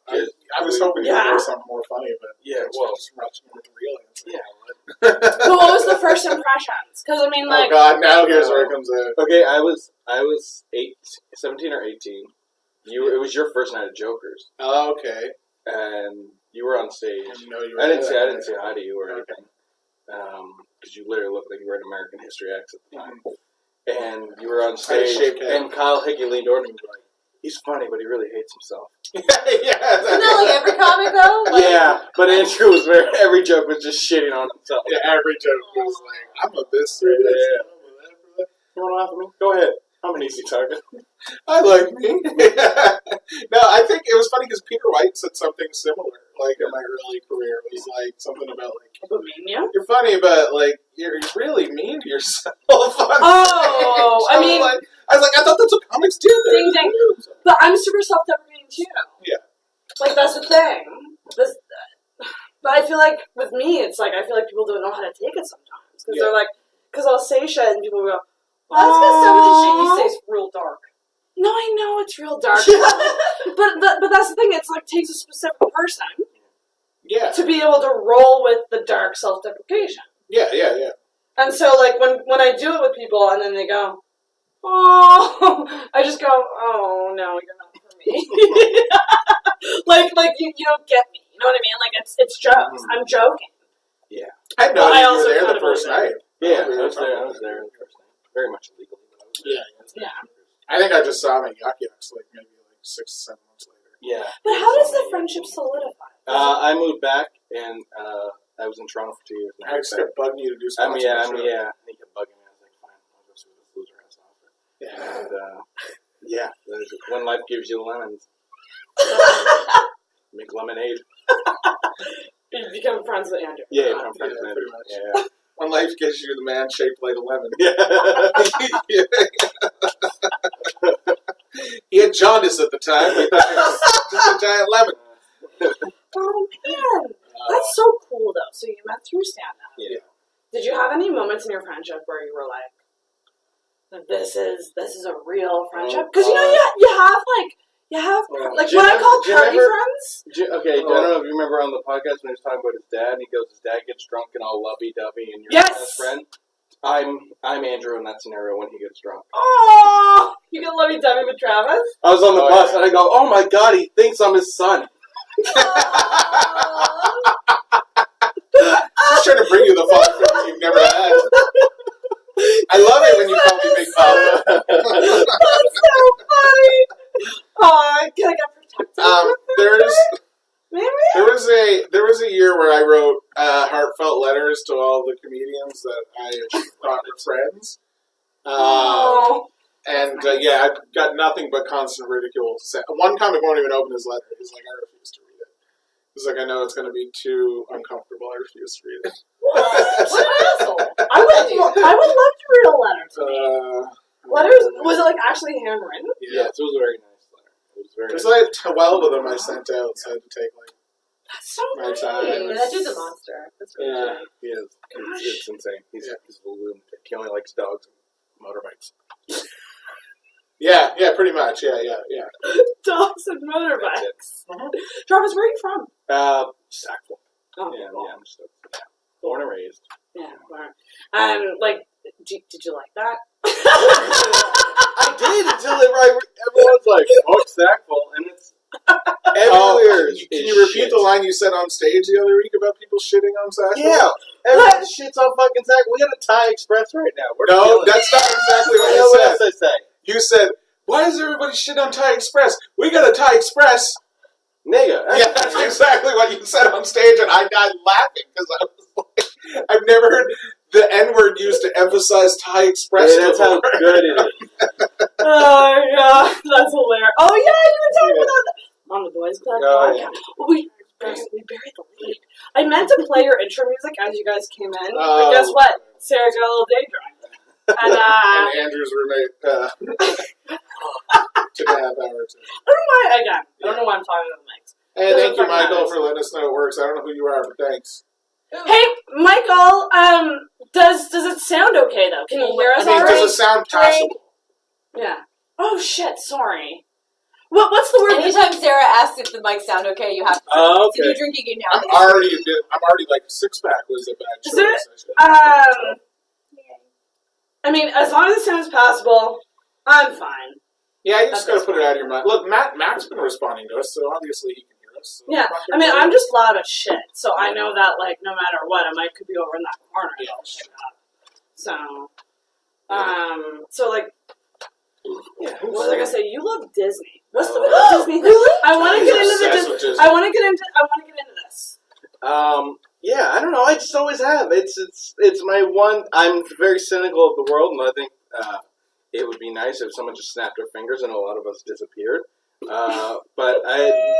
I was hoping you would Yeah. do something more funny, but Yeah, it's well. just rushing with the real answer. Yeah. But what was the first impressions? Because I mean, Oh like, God! Now here's where it comes in. Okay, I was 17 or 18. It was your first night at Joker's, Oh, okay. and you were on stage. I didn't know you were I didn't there. say hi to you or anything, because you literally looked like you were an American History X at the time. And you were on I had a stage, shaved head. and Kyle Hickey leaned over and was like, "He's funny, but he really hates himself." Isn't that like every comic though? Like, Yeah, but Andrew was every joke was just shitting on himself. Yeah, every joke was like, I'm a this or this. Yeah. I'm a that or that. You want to laugh at me? Go ahead. I'm an easy target. I like me. No, I think it was funny because Peter White said something similar, like in my early career. It was like something about like, Romania? you're funny, but like you're really mean to yourself. Oh, I mean, like, I was like, I thought that's what comics do. Ding, ding. But I'm super self-deprecating too. Yeah. Like that's the thing. But I feel like with me, it's like I feel like people don't know how to take it sometimes because they're like, because I'll say shit and people will go, Well, that's because some of the shit you "Aw." say is real dark. No, I know it's real dark. but that's the thing. It's like takes a specific person Yeah. to be able to roll with the dark self-deprecation. Yeah. And so, like, when I do it with people and then they go, oh, I just go, oh, no, you're not for me. like you don't get me. You know what I mean? Like, it's jokes. Mm-hmm. I'm joking. I know Well, I you also were there kind the of first believe night. Yeah, I was there the first night. Very much illegally. But I was there. Yeah. Yeah. I think I just saw him at Yuck Yucks maybe 6 or 7 months later. Yeah. But how does the friendship solidify? I moved back and I was in Toronto for 2 years. I just kept bugging you to do I something. mean, yeah. And he kept bugging me. I was like, fine, I'll go see what this loser has to offer. Yeah. And yeah, when life gives you lemons, make lemonade. You become friends with Andrew. Yeah, I'm friends with pretty Andrew. much. Yeah. When life gives you the man shaped like a lemon. He had jaundice at the time. He thought it was just a giant lemon. Oh man, that's so cool though. So you met through stand-up. Yeah. Did you have any moments in your friendship where you were like, "This is a real friendship"? Because you have like Do you what I remember- call do you party remember- friends. Okay, I don't know if you remember on the podcast when he was talking about his dad, and he goes, his dad gets drunk and all lovey-dovey, and you're Yes! his best friend. I'm Andrew in that scenario when he gets drunk. Oh, you get lovey-dovey with Travis. I was on the bus and I go, oh my god, he thinks I'm his son. Just trying to bring you the father figure you've never had. I love it when you call me Big Papa. That's so funny. Oh, can I get protected? There was a year where I wrote heartfelt letters to all the comedians that I thought were friends. Yeah, I've got nothing but constant ridicule to say. One comic won't even open his letter. He's like, I refuse to read it. He's like, I know it's going to be too uncomfortable. I refuse to read it. What an asshole. I would love to read a letter to me. Letters? Was it like actually handwritten? Yeah, it was a very nice letter. It was very There's nice. like 12 of them I sent out, so I had to take That's so my nice. time. Yeah, that dude's a monster. That's really Yeah, funny. he is. It's insane. He's a lunatic. He only likes dogs and motorbikes. Yeah, pretty much. Yeah. Dogs and motorbikes. Travis, where are you from? Sackville. Oh, Yeah, cool. I'm just born and raised. Yeah. Did you like that? I did until everyone's like, oh, Sackville, and it's everywhere. Can you repeat the line you said on stage the other week about people shitting on Sackville? Yeah, everyone shits on fucking Sackville. We got a Thai Express right now. No, that's not exactly what you What said. else I say? You said, why does everybody shit on Thai Express? We got a Thai Express. Nigga. Yeah, that's exactly what you said on stage, and I died laughing because I was like, I've never heard the N-word used to emphasize Thai Express. Yeah, that's how good it is. Oh, yeah. That's hilarious. Oh, yeah, you were talking about that on the Boys Club podcast. Yeah. We buried the lead. I meant to play your intro music as you guys came in, but Oh. guess what? Sarah got a little day drunk. And, And Andrew's roommate took a half hour or two. I don't know why I'm talking to the mics. Hey, thank you, Doesn't fucking Michael, matter. for letting us know it works. I don't know who you are, but thanks. Hey, Michael, does it sound okay, though? Can you hear us I mean, all right? does it sound passable? Yeah. Oh, shit, sorry. What's the word? Anytime Sarah asks if the mics sound okay, you have to. Oh, It's a new okay. drinking game I'm now. already like 6-pack was a bad Is choice. it? I mean, as long as it sounds passable, I'm fine. Yeah, you just That's gotta put it out of your mind. Look, Matt's been responding to us, so obviously he can hear us. So Yeah, I mean, I'm just loud as shit, so I know that, like, no matter what, I might could be over in that corner. And I'll pick up. So, like, what was I gonna say? You love Disney. What's the Disney thing? Really? I want to He's get into obsessed the with Disney. I want to get into this. Yeah, I don't know. I just always have. It's my one. I'm very cynical of the world, and I think it would be nice if someone just snapped their fingers and a lot of us disappeared. But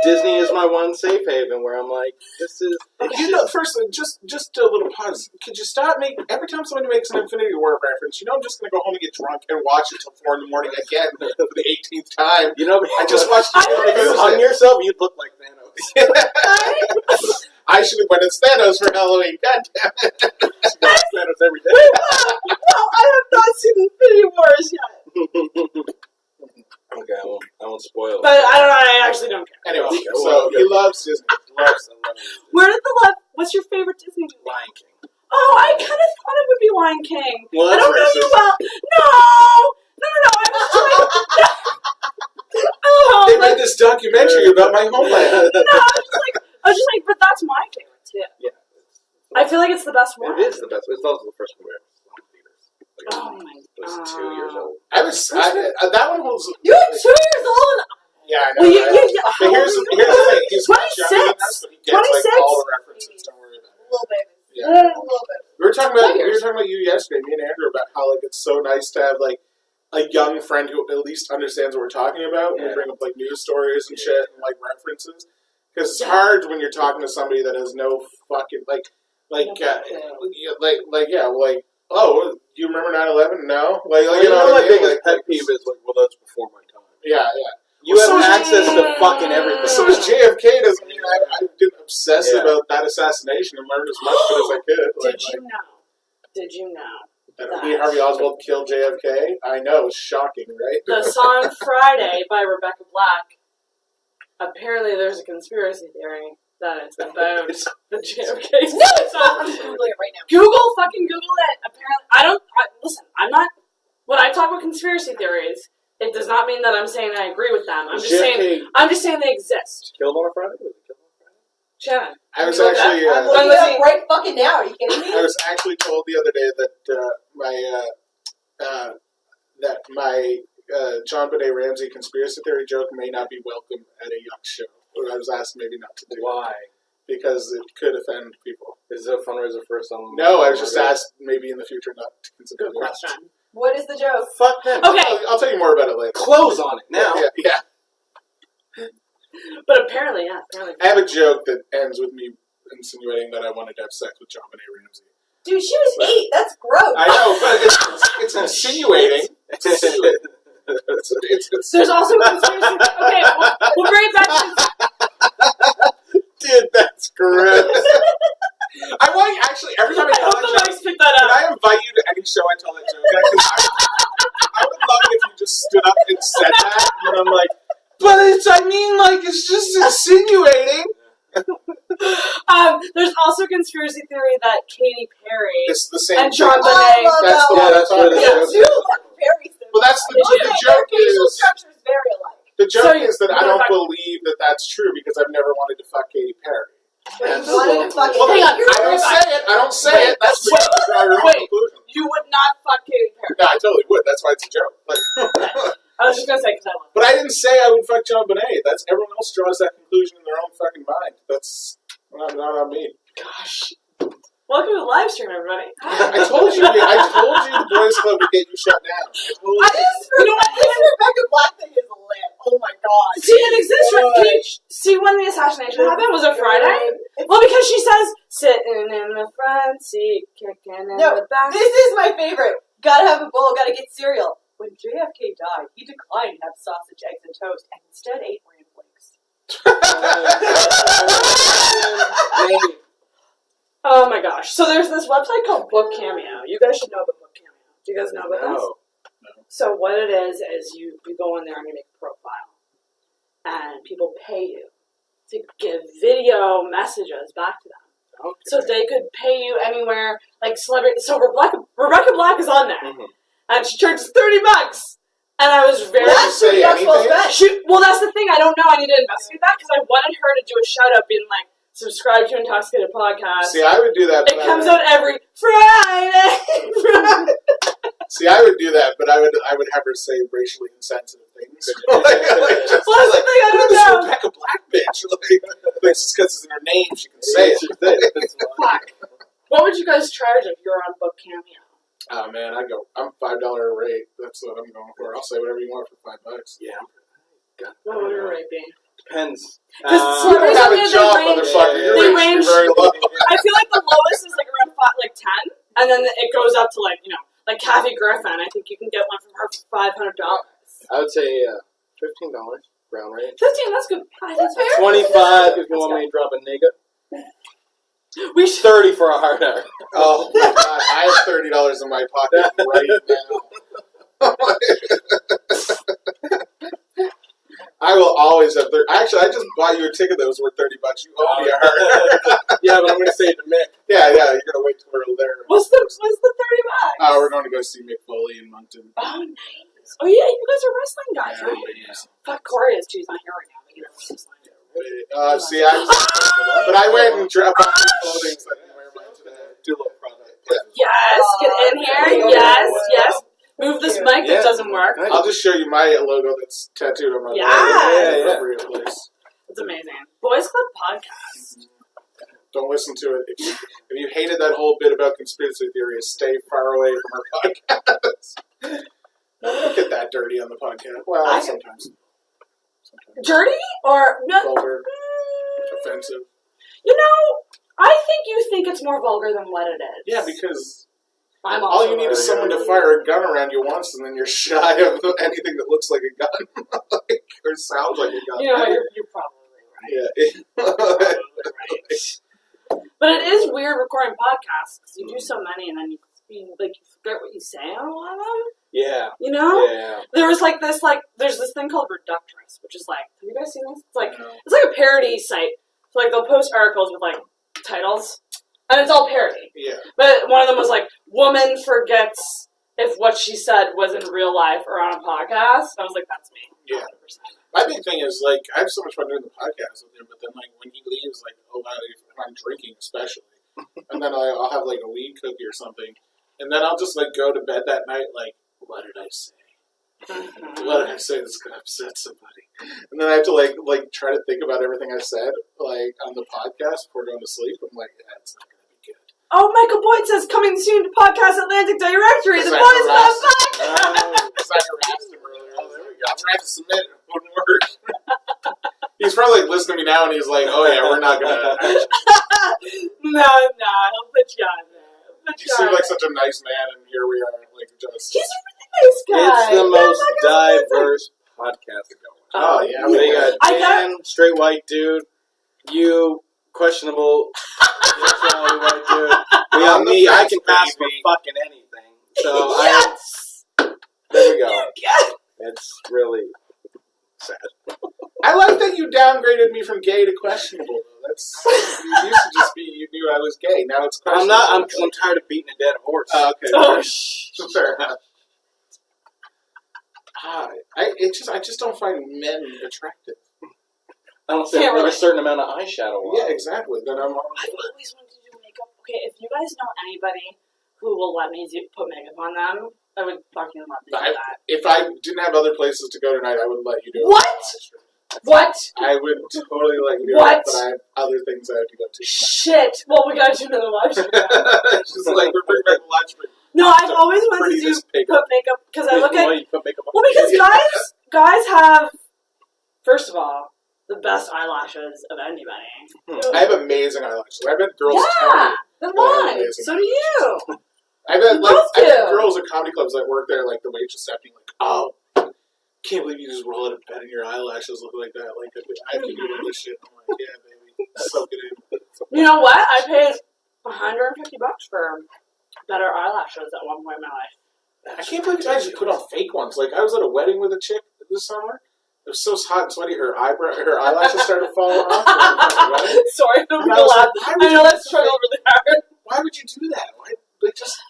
Disney is my one safe haven where I'm like, this is. You know, first, just a little pause. Could you stop every time somebody makes an Infinity War reference, I'm just going to go home and get drunk and watch it till 4 a.m. again for the 18th time. You know, I just watched If you hung yourself, you'd look like Thanos. I should have went as Thanos for Halloween. God damn it. Thanos every day. No, I have not seen Infinity Wars yet. Okay, I won't spoil it. But I don't know. I actually don't care. Anyway, Okay, so he loves Disney. I love it. Where did the love? What's your favorite Disney movie? Lion King. Oh, I kind of thought it would be Lion King. Well, I that's don't know you racist. well. No. I was like, oh, They like, made this documentary about my homeland. no, I was just like, but that's my favorite too. Yeah. I feel like it's the best one. It is the best. It's also the first one where it's on theaters. ago. Oh my I was god. 2 years old. That one holds. You were 2 years old. Yeah, I know. Well, Right? But here's the thing. He's much younger than us, but he gets like 26. all the references. Don't worry about it. A little bit. Yeah. A little bit. We were talking about you yesterday, me and Andrew, about how like it's so nice to have like a young friend who at least understands what we're talking about. And we bring up like news stories and shit and like references, because it's hard when you're talking to somebody that has no fucking oh, you remember 9/11? No, like Well, you know my what I mean? biggest pet peeve is like, well, that's before my time. Yeah. You have access to fucking everything. So is JFK. Doesn't mean I didn't obsess about that assassination and learned as much of it as I could. Did you know that Lee Harvey Oswald killed JFK? I know, it's shocking, right? the song Friday by Rebecca Black, apparently there's a conspiracy theory that it's about the JFK. No, it's not. I'm Googling it right now. Google it. Apparently, listen, I'm not, when I talk about conspiracy theories, it does not mean that I'm saying I agree with them. I'm just saying they exist. Killed on a Friday? Was it killed on a Friday? Shannon. I was actually... I'm looking it up right fucking now. Are you kidding me? I was actually told the other day that my John Benet Ramsey conspiracy theory joke may not be welcome at a Yuck show. I was asked maybe not to do. Why? Because it could offend people. Is it a fundraiser for someone? No, I was just asked maybe in the future not to consider. Good question. What is the joke? Fuck them. Okay. I'll tell you more about it later. Close on it now. Yeah. But apparently. I have a joke that ends with me insinuating that I wanted to have sex with John Benet Ramsey. Dude, she was 8. That's gross. I know, but it's insinuating. It's insinuating. There's also a conspiracy. Okay, we'll bring it back to... Dude, that's gross. I want actually every time I tell that joke, pick that can up. I invite you to any show I tell that joke? I would love it if you just stood up and said that, and I'm like, but it's just insinuating. There's also a conspiracy theory that Katy Perry It's the same. and John joke. Benet. That's the one I'm talking They about. do look very similar. Well, that's the joke Facial is. structure is very alike. The joke is that I what don't if believe that that's true because I've never wanted to fuck Katy Perry. But you wanted to fucking... Well, hang on. I don't say it. I don't say it. That's the joke. Draw your own conclusion. You would not fuck Katy Perry. No, I totally would. That's why it's a joke. I was just gonna say because I love But I didn't say I would fuck John Benet. That's everyone else draws that conclusion in their own fucking mind. That's not on me. Gosh. Welcome to the live stream, everybody. I told you the boys club would get you shut down. You know what? This Rebecca Black thing is lit. Oh my god. See, it exists. Can you see when the assassination happened? Was it Friday? Well, because she says, sitting in the front seat, kicking in the back. This is my favorite. Gotta have a bowl, gotta get cereal. When JFK died, he declined to have sausage, eggs, and toast, and instead ate bran flakes. Oh my gosh. So there's this website called Book Cameo. You guys should know about Book Cameo. Do you guys know about this? No. So what it is you go in there and you make a profile. And people pay you to give video messages back to them. Okay. So they could pay you anywhere, like celebrity. So Rebecca Black is on there. Mm-hmm. And she charges $30. And I was very... Well, that's say anything? Well, that's the thing. I don't know. I need to investigate that because I wanted her to do a shout-out being like, subscribe to Intoxicated Podcast. See, I would do that. It comes out every Friday. See, I would do that, but I would have her say racially insensitive things. Well, that's the thing. I don't This know. Rebecca Black bitch. Just because it's in her name, she can say it. Black. What would you guys charge if you were on Book Cameo? Oh man, I'm $5 rate. That's what I'm going for. I'll say whatever you want for $5. Yeah. What would your rate be? Depends. Because You don't have a job, motherfucker. Your they rate's range. very low. I feel like the lowest is like around 10, and then it goes up to like Kathy Griffin. I think you can get one from her for $500. I would say $15 round rate. 15. That's good. That's fair. 25 if you want me to drop a nigga. We should. 30 for a hard R. Oh my god, I have $30 in my pocket right now. I will always have 30. Actually, I just bought you a ticket that was worth $30. You owe me a heart. Yeah, but I'm going to say it to Mick. Yeah, you're gonna wait till we're there. What's the $30? We're going to go see Mick Foley in Moncton. Oh, nice. Oh yeah, you guys are wrestling guys, Yeah, right? yeah. Fuck, Corey is too. He's not here right now. But you know, he's just like, but I went and bought new clothing so I can wear mine today. Do a little product. yes, get in here. Yes. mic that doesn't work. I'll just show you my logo that's tattooed on my leg. Yeah. Appropriate place. It's amazing. Boys Club Podcast. Don't listen to it. If you hated that whole bit about conspiracy theories, stay far away from our podcast. No, we don't get that dirty on the podcast. Well, sometimes. Dirty or Vulgar. Offensive. You know, I think you think it's more vulgar than what it is. Yeah, because all you need is someone to fire a gun around you once, and then you're shy of anything that looks like a gun or sounds like a gun. You know, you're probably right. Yeah. Probably right. But it is weird recording podcasts because you do so many, and then you forget what you say on a lot of them. Yeah. You know? Yeah. There was there's this thing called Reductress, which is have you guys seen this? It's like a parody site. So they'll post articles with titles, and it's all parody. Yeah. But one of them was woman forgets if what she said was in real life or on a podcast. I was like, that's me. Yeah. 100%. My big thing is, I have so much fun doing the podcast with him, but then, when he leaves, if I'm drinking especially, and then I'll have, a weed cookie or something, and then I'll just, go to bed that night, what did I say? Mm-hmm. What did I say that's going to upset somebody? And then I have to, try to think about everything I said, on the podcast before going to sleep. I'm like, yeah, it's not going to be good. Oh, Michael Boyd says, coming soon to Podcast Atlantic Directory. The Boys Club Podcast. Because I harassed him earlier. Oh, there we go. I'm going to have to submit it. It wouldn't work. He's probably listening to me now, and he's like, oh, yeah, we're not going to... No, he'll put you on there. You seem like such a nice man, and here we are, just... He's a really nice guy. It's the most diverse podcast going. Oh, yeah. We got Dan, straight white dude, you, questionable, sexuality white dude. We got me, I can pass for fucking anything. So yes! There we go. It's really sad. I like that you downgraded me from gay to questionable, though. That's... It used to just be you knew I was gay. Now it's questionable. I'm tired of beating a dead horse. Okay. Oh, fair enough. I just don't find men attractive. I don't say a certain amount of eyeshadow on. Yeah, exactly. Then I've always wanted to do makeup. Okay, if you guys know anybody who will let me put makeup on them, I would fucking love to do that. If I didn't have other places to go tonight, I would let you do it. What? I would totally let you do it, but I have other things I have to go to. Shit. Well, we gotta do another live stream. It's just we're bringing back the live stream. No, I've always wanted to put makeup because I look at... Why you put makeup on? Well, because guys have, first of all, the best eyelashes of anybody. I have amazing eyelashes. I've had girls tell me. They're mine. So do you. I've had girls at comedy clubs that work there, the waitress staff being oh, can't believe you just roll out of bed and your eyelashes look like that. I can do all this shit. I'm like, yeah, baby. Soak it in. You know what? I paid $150 for better eyelashes at one point in my life. I can't believe you guys put on fake ones. I was at a wedding with a chick this summer. It was so hot and sweaty, her eyelashes started falling off. Sorry, I don't know laugh. I know that's struggle really hard. Why would you do that? Why,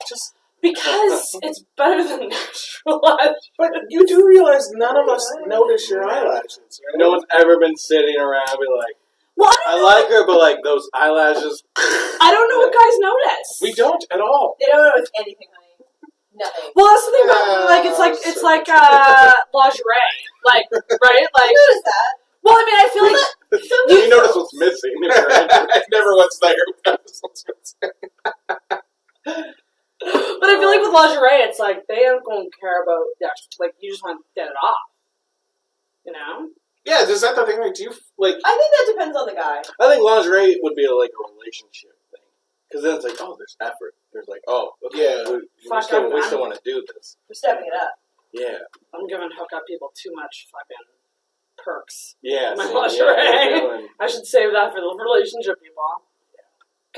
just because it's better than natural lashes. But you do realize none of us notice your eyelashes, right? No one's ever been sitting around and be like, well, I like her, but those eyelashes. I don't know what guys notice. We don't at all. They don't notice anything, honey. Nothing. Well, that's the thing about it's like lingerie, right? I noticed that. Well, I mean, I feel like you notice what's missing. I never what's there. But I feel like with lingerie, it's they don't going to care about the actual, you just want to get it off. You know? Yeah, is that the thing? Do you I think that depends on the guy. I think lingerie would be a relationship thing, because then it's there's effort. There's okay, yeah, we still want to do this. We're stepping it up. Yeah, I'm giving hookup people too much fucking perks. Yeah, my lingerie. I should save that for the relationship people.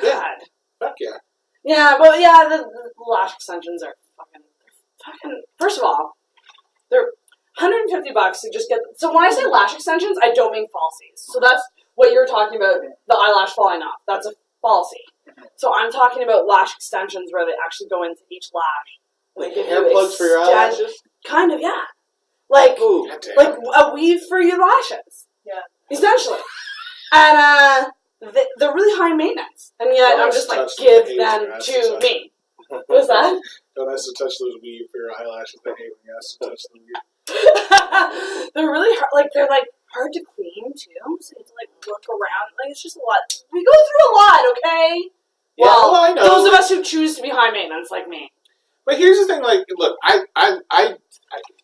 God. Yeah. Fuck yeah. Yeah, but yeah, the lash extensions are fucking. First of all, they're $150 to just get. So when I say lash extensions, I don't mean falsies. So that's what you're talking about. The eyelash falling off. That's a falsie. So I'm talking about lash extensions where they actually go into each lash. Like hair plugs for your eyelashes. Kind of, yeah. Like a weave for your lashes. Yeah. Essentially. And they're really high maintenance. And yet I'm just give them to me. What's that? Don't ask to touch those weave for your eyelashes. They hate when you ask to touch the weave. They're really hard. Like they're like hard to clean too. So you have to like look around. Like it's just a lot. We go through a lot, okay? Yeah, well, I know. Those of us who choose to be high maintenance, like me. But here's the thing. Like, look,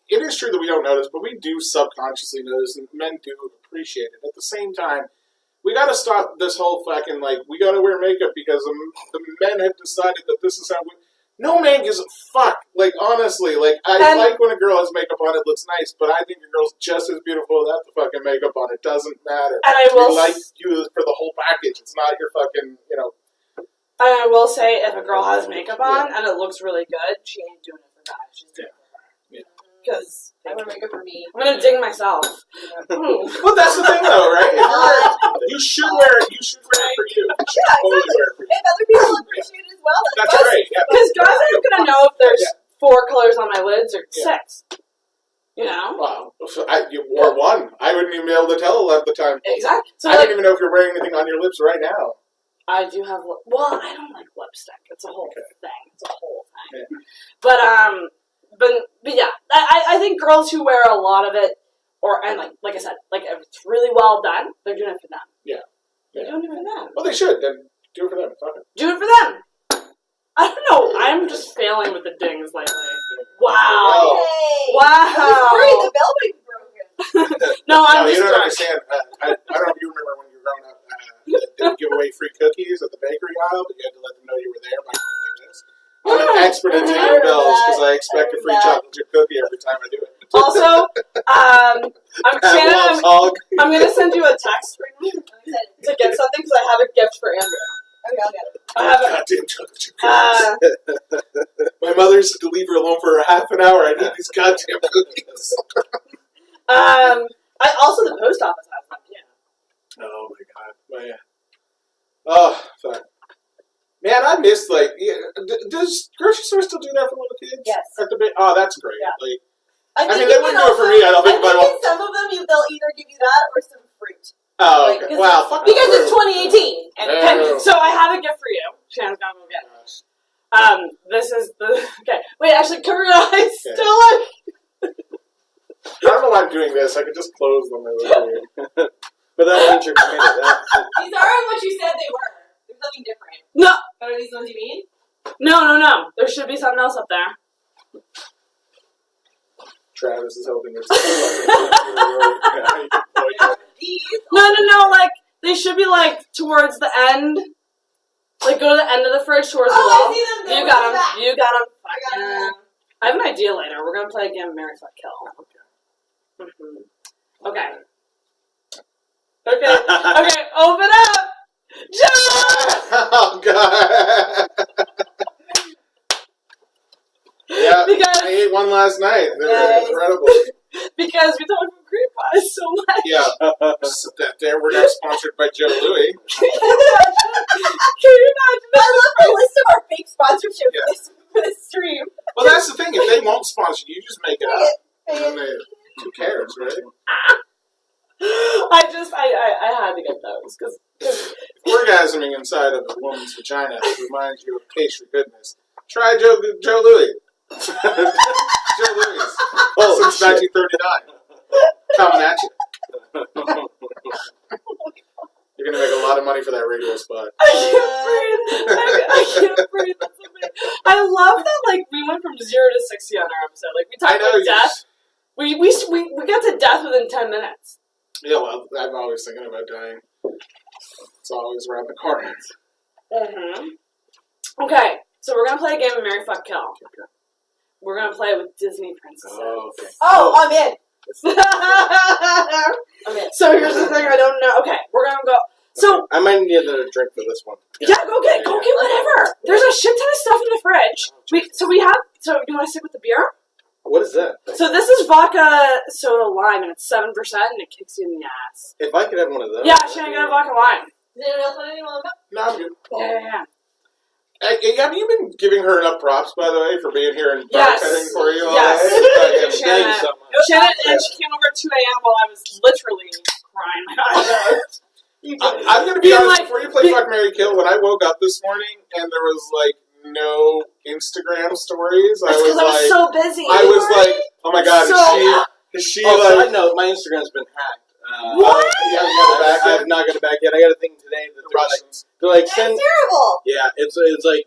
it is true that we don't notice, but we do subconsciously notice, and men do appreciate it. At the same time, we got to stop this whole fucking we got to wear makeup because the men have decided that this is how we. No man gives a fuck. Like, honestly, I like when a girl has makeup on, it looks nice, but I think a girl's just as beautiful without the fucking makeup on. It doesn't matter. And I will like you for the whole package. It's not your fucking, And I will say, if a girl has makeup on and it looks really good, she ain't doing it for guys. She's doing it for her. Yeah. Because I wear makeup for me. I'm gonna ding myself. Well, that's the thing, though, right? You should wear it. You should wear it for you. Yeah, exactly. If other people appreciate it as well, that's great. Because guys aren't gonna know if there's 4 colors on my lids or 6. You know? Well, you wore one. I wouldn't even be able to tell a lot of the time. Exactly. So I don't even know if you're wearing anything on your lips right now. I do have. Well, I don't like lipstick. It's a whole thing. It's a whole thing. Yeah. But yeah, I think girls who wear a lot of it, and like I said, like if it's really well done, they're doing it for them. Yeah. They're doing it for them. Well, they should. Then do it for them. Fuck it. Do it for them. I don't know. I'm just failing with the dings lately. Wow. Yay. Wow. I was worried the bell might be broken. No, I'm you just don't drunk. understand. I don't know if you remember when you were growing up. They would give away free cookies at the bakery aisle, but you had to let them know you were there by going like this. I'm an expert at taking bells because I expect a free chocolate chip cookie every time I do it. Also, Shannon, I'm going to send you a text right now to get something because I have a gift for Andrew. Okay, I'll get it. I have a goddamn chocolate chip cookies. My mother said to leave her alone for a half an hour. I need these goddamn cookies. Also, the post office has them, yeah. Oh my god. Oh, fuck. Man, I missed, does grocery stores still do that for little kids? Yes. Oh, that's great. Yeah. I mean, they wouldn't do it for me. I don't think I think in some of them, they'll either give you that or some fruit. Oh, okay. Wow. Because it's 2018. And so I have a gift for you. Shannon's gonna go get it. This is the... Okay. Wait, actually, cover your eyes. Yeah. Still like... I don't know why I'm doing this. I could just close them. But that means you're committed. These aren't what you said they were. There's something different. No. What are these ones you mean? No. There should be something else up there. Travis is hoping there's No, like, they should be, like, towards the end. Like, go to the end of the fridge towards the wall. I see them. You got them. I got them. I have an idea later. We're going to play a game of Marry, Fuck, Kill. Okay. Okay, open up! John! Oh, God. Yeah, I ate one last night. They were incredible. Because we talk about cream pies so much. Yeah. There, we're now sponsored by Joe Louis. Can you imagine? I love the list of our fake sponsorships for this stream. Well, that's the thing. If they won't sponsor you, just make it up. Who cares, right? I had to get those because orgasming inside of a woman's vagina reminds you of taste for goodness. Try Joe Louis. Joe Louis. Since 1939. Coming at you. You're going to make a lot of money for that radio spot. I can't breathe. That's amazing. I love that, like, we went from 0 to 60 on our episode. Like, we talked about death. We got to death within 10 minutes. Yeah, well, I'm always thinking about dying. It's always around the corner. Okay, so we're going to play a game of Marry, Fuck, Kill. Okay. We're going to play it with Disney princesses. Oh, okay. Oh, I'm in. So here's the thing I don't know. Okay, we're going to go. So I might need a drink for this one. Yeah, go get whatever. There's a shit ton of stuff in the fridge. So you want to stick with the beer? What is that? So this is vodka soda lime, and it's 7%, and it kicks you in the ass. If I could have one of those. Yeah, Shannon, get a vodka lime. Does anyone else want any more? No, I'm good. Yeah. Have you been giving her enough props, by the way, for being here and bartending for you all Yes. day? Thank you so much. Shannon, and she came over at 2 a.m. while I was literally crying my eyes out. I'm going to be honest, before you play Fuck, Marry, Kill, when I woke up this morning and there was, no Instagram stories. That's because I was so busy. I was like, oh my god, is she side note, my Instagram's been hacked. What? You haven't got it back yet? I've not got it back yet. I got a thing today that they're like That's send. terrible. Yeah, it's like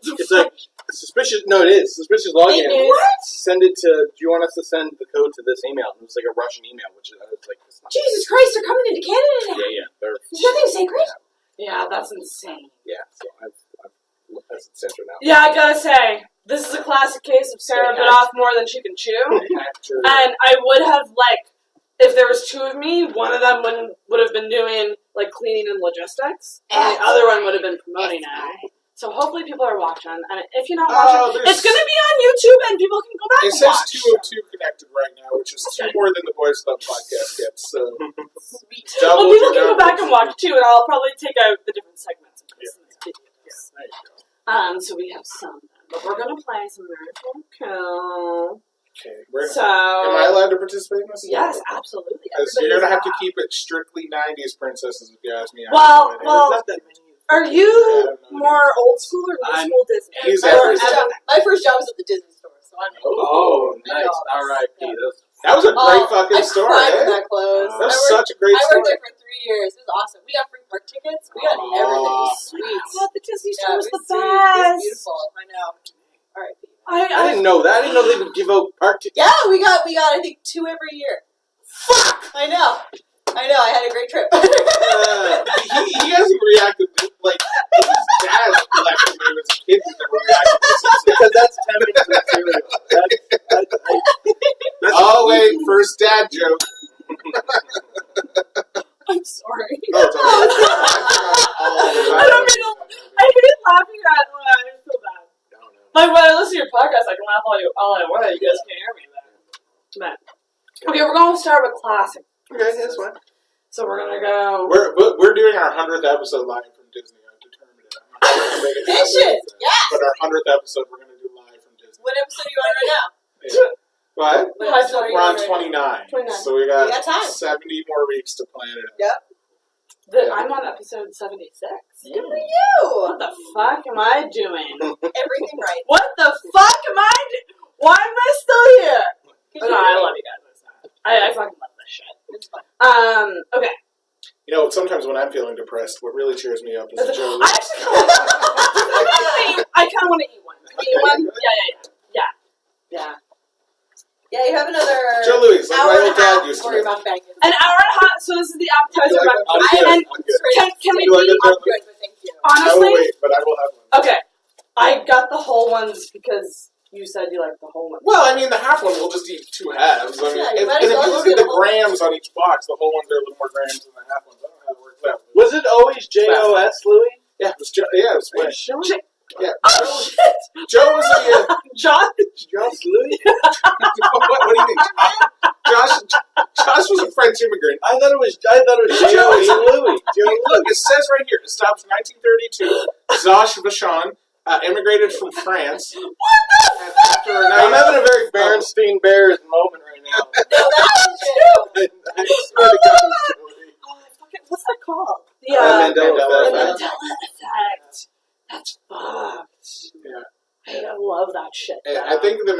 suspicious. No, it is suspicious login. What? Send it to. Do you want us to send the code to this email? And it was like a Russian email, which is like it's not Jesus Christ, they're coming into Canada now. Yeah, they're There's nothing sacred. Yeah, that's insane. yeah. So I've that's the censor now. Yeah, I gotta say, this is a classic case of Sarah bit off more than she can chew. And I would have, like, if there was two of me, one of them would have been doing, like, cleaning and logistics, and the other one would have been promoting it. So hopefully people are watching, and if you're not watching, it's going to be on YouTube, and people can go back and watch. It says 2 of 2 connected right now, which is 2 more than the Boys Club podcast gets, so... Sweet. Well, people can go back and watch, too, and I'll probably take out the different segments of this videos. There you go. So we have some, but we're going to play some very cool. Okay. So... Am I allowed to participate in this? Yes, absolutely. Because you're going to have to keep it strictly 90s princesses, if you ask me. Well, There's not that many. are you more old school or new school Disney? He's My first job was at the Disney store, so I know. Oh, I nice. know. R.I.P. That was a great fucking story, I cried eh? when that closed. That was such a great I story. worked there for 3 years. It was awesome. We got free park tickets. We got everything. It was sweet. Oh, the Disney Yeah, store was it the was sweet. It best. was beautiful. I know. All right. I didn't know that. I didn't know they would give out park tickets. Yeah, we got I think 2 every year. Fuck! I know. I had a great trip. He hasn't reacted like his dad left him when he was a kid. He never reacted to this. Because that's 10 minutes material. Oh wait, first dad joke. I'm sorry. Oh, it's all right. I don't mean to, I hate laughing at it. I feel bad. Like when I listen to your podcast, I can laugh all I want. You guys can't hear me then. Okay, we're going to start with classic. Okay, that's fine. So we're going to go... We're doing our 100th episode live from Disney. I've determined it. I'm not going to make it Bitches! Yes! But our 100th episode we're going to do live from Disney. What episode are you on right now? Yeah. What? What episode are you We're on right 29. So we got time. 70 more weeks to plan it out. Yep. I'm on episode 76. Good for you! What the fuck am I doing? Everything right. What the fuck am I doing? Why am I still here? No, I love you guys. I fucking love this shit. It's fun. Okay. You know, sometimes when I'm feeling depressed, what really cheers me up is a Joe I kind of want to eat one. Can we eat one? Yeah. Yeah, you have another Joe Louis, like hour my and old a half dad used to before your make. mouth bang is. An hour and a half. So this is the appetizer. You like that? And I'm good. can we You like eat? that, I'm good, but thank you. I will Honestly, wait, but I will have one. okay. I got the whole ones because you said you liked the whole ones. Well, I mean, the half one we'll just eat 2 halves. I mean, Yeah, you and might if as well you just look at get the a whole- grams on each box, the whole ones are a little more grams than the half ones. I don't know how it works out. Was it always JOS, Louis? Yeah, it was it was Are you Spanish. sure? Yeah. Oh shit! Joe was a John. Josh Louis? what do you think? Josh was a French immigrant. I thought it was Joey Louis. Look, it says right here, established in 1932. Josh Vaughan immigrated from France. After a I'm night, having a very Berenstein Bears moment right now. No, that's legit. I swear to God, it was Joey. What's that called? The Mandela Mandela effect. effect. That's fucked. Yeah. I love that shit. I think the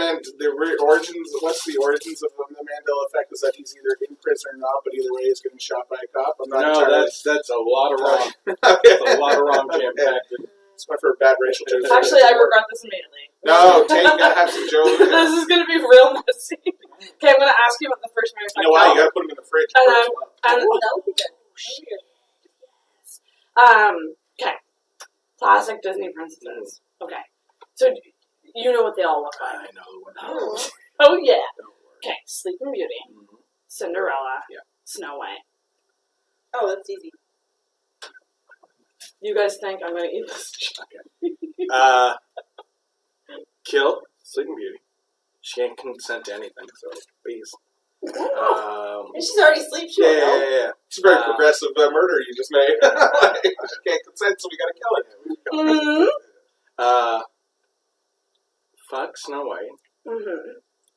origins. What's the origins of the Mandela effect? Is that he's either in prison or not, but either way, he's getting shot by a cop. I'm not No, entirely. that's a lot of wrong. Okay. That's a lot of wrong jam packed. It's my favorite bad racial joke. Actually, I regret this immediately. No, Tate, you gotta have some Joe. This is gonna be real messy. Okay, I'm gonna ask you about the first Mary. You know why? You gotta put them in the fridge. And Ooh, that would be good. Okay. Classic Disney princesses. Okay. So you know what they all look like. I know what. Oh yeah. Okay. Sleeping Beauty, Cinderella, Snow White. Oh, that's easy. You guys think I'm gonna eat this? Kill Sleeping Beauty. She can't consent to anything, so please. And she's already asleep. She won't know. Yeah. It's a very progressive murder you just made. Like, she can't consent, so we gotta kill her. Mm-hmm. Fuck Snow White. Mm-hmm.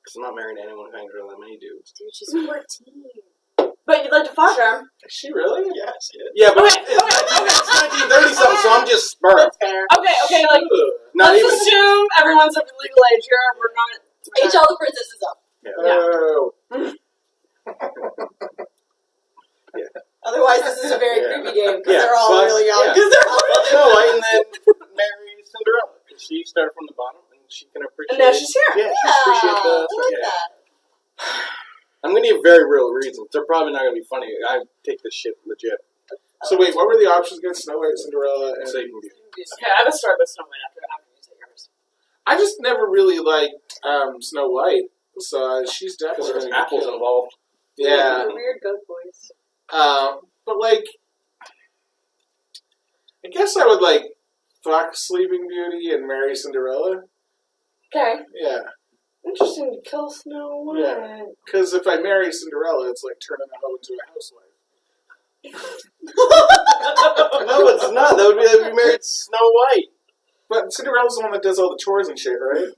Because I'm not married to anyone who hangs around that many dudes. Dude, she's 14. But you'd like to fuck her. Is she really? Yeah, she is. Yeah, but Okay, it's 1930 something, so I'm just sperm. That's fair. Okay, like No, Not Let's even. assume everyone's of legal age here. We're not. Age all the princesses up. Oh. Otherwise, this is a very Yeah. creepy game because Yeah, they're all but- really young. yeah. Because they're all Fuck Snow White and then marry Cinderella. Because she started from the bottom and she can appreciate. And now she's here. Yeah, she appreciate I the. like yeah. that. I'm gonna give very real reasons. They're probably not gonna be funny. I take this shit legit. So wait, what were the options again? Snow White, Cinderella, and Sleeping Beauty. Okay, I have a start with Snow White after you say yours. I just never really liked Snow White, so she's Because definitely there's gonna get apples killed. involved. Yeah, The weird goat boys. but like, I guess I would like fuck Sleeping Beauty and marry Cinderella. Okay. Yeah, Interesting to kill Snow White. Yeah. Because if I marry Cinderella, it's like turning a hoe into a housewife. No, it's not. That would be like we married Snow White. But Cinderella's the one that does all the chores and shit, right?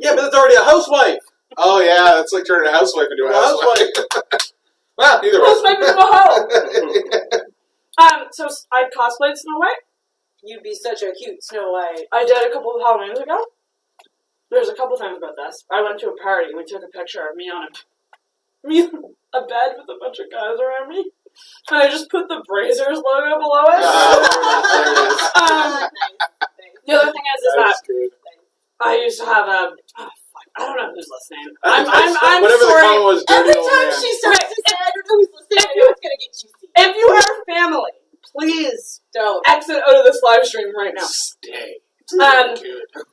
Yeah, but it's already a housewife. Oh yeah, it's like turning a housewife into a housewife. Well, either way. Housewife into a hoe. So I cosplayed Snow White. You'd be such a cute Snow White. I did a couple of Halloweens ago. There's a couple things about this. I went to a party and we took a picture of me on a bed with a bunch of guys around me. And I just put the Brazers logo below it. The other thing is that good. I used to have a... Oh, fuck. I don't know who's listening. I'm whatever sorry. the comment was, dirty Every old time man. she starts to say, I don't know who's listening, I know it's going to get juicy. If you are family, please Don't. exit out of this live stream right now. Stay. Good.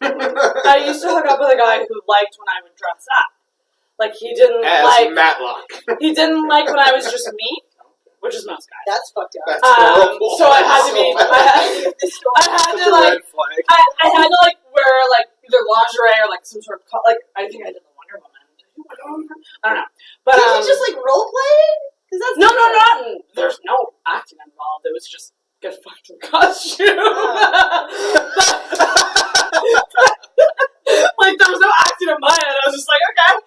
I used to hook up with a guy who liked when I would dress up. Like, he didn't As like... Matlock. He didn't like when I was just me, which is most guys. That's fucked up. That's horrible. So I had to be... This story. I had That's to, a like... red flag. I had to, like, wear, like, either lingerie or, like, some sort of... Like, I think I did the Wonder Woman. I don't know. But, Did you just like role playing? Because that's No, not... There's no acting involved. It was just get fucked in costume. Like, there was no acting in my head. I was just like, okay,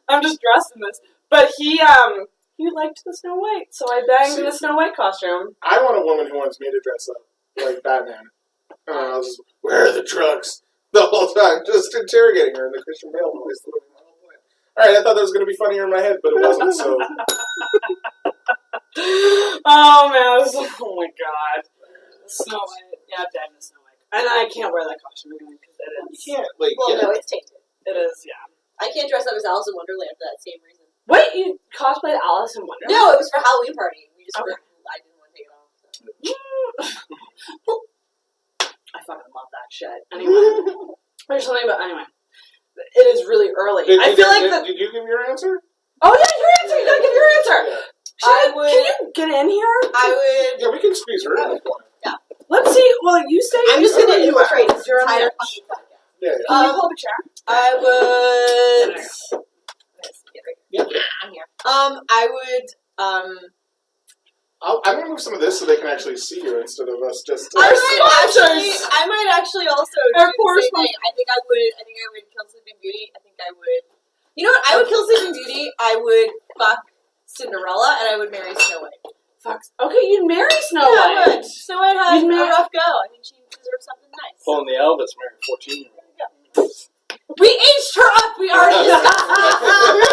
I'm just dressed in this. But he liked the Snow White, so I banged in the Snow White costume. I want a woman who wants me to dress up like Batman. Where are the drugs? The whole time, just interrogating her in the Christian Bale voice. Alright, I thought that was going to be funnier in my head, but it wasn't, so... Oh man, oh my god. Snow White. Yeah, I've banged the Snow White. And I can't wear that costume again because it is. You can't, like, Well, yeah. no, it's tainted. It is, yeah. I can't dress up as Alice in Wonderland for that same reason. Wait, you cosplayed Alice in Wonderland? No, it was for Halloween party. We just Okay. I didn't want to take it off. So. I fucking love that shit. Anyway. There's something about, anyway. It is really early. I feel like Did you give your answer? Oh yeah, your answer. You gotta give your answer. Yeah. I would. Can you get in here? I would. Yeah, we can squeeze her in. Let's see. Well, you stay. I'm just going to infiltrate this You're on the entire edge. fucking podcast. Yeah, yeah. Can you pull up a chair? I would. Yeah. I'm here. I would. I'm going to move some of this so they can actually see you instead of us just... Our I might actually also do Our the same thing. I think I would kill Sleeping Beauty. I think I would. You know what? I would kill Sleeping Beauty. I would fuck Cinderella, and I would marry Snow White. Fuck. Okay, you'd marry Snow Yeah, White. I would. Snow White had You'd a marry- rough go. I think she deserves something nice. Pulling the Elvis, married 14-year-old. We aged her up. We already discussed this.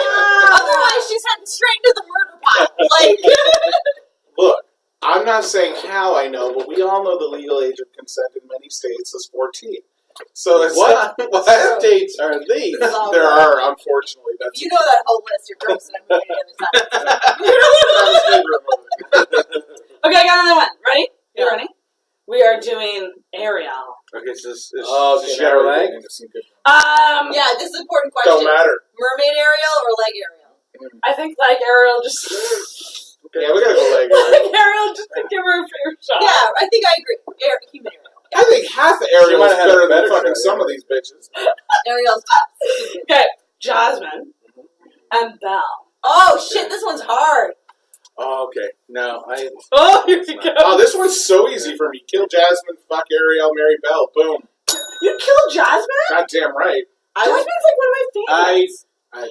Otherwise, she's heading straight into the murder pile. Like, Look, I'm not saying how I know, but we all know the legal age of consent in many states is 14. So it's What not... states are these? There are, unfortunately. That's you know that whole list. You're gross, and I'm going to the other side. Okay, I got another one. Ready? You Yeah. ready? We are doing Ariel. Okay, so this is okay, share now we're leg. getting into some good- Yeah, this is an important question. Don't matter. Mermaid Ariel or leg Ariel? I think like Ariel just Yeah, we gotta go leg. like Ariel just to give her a fair shot. Yeah, I think I agree. Human Ariel. I think half of She Ariel might is have had a better than better fucking shot, some yeah. of these bitches. Ariel's Okay, Jasmine and Belle. Oh shit, this one's hard. Oh, okay. No, I. Oh, here we go. Oh, this one's so easy for me. Kill Jasmine, fuck Ariel, marry Belle. Boom. You killed Jasmine? Goddamn right. Jasmine's like one of my favorites. I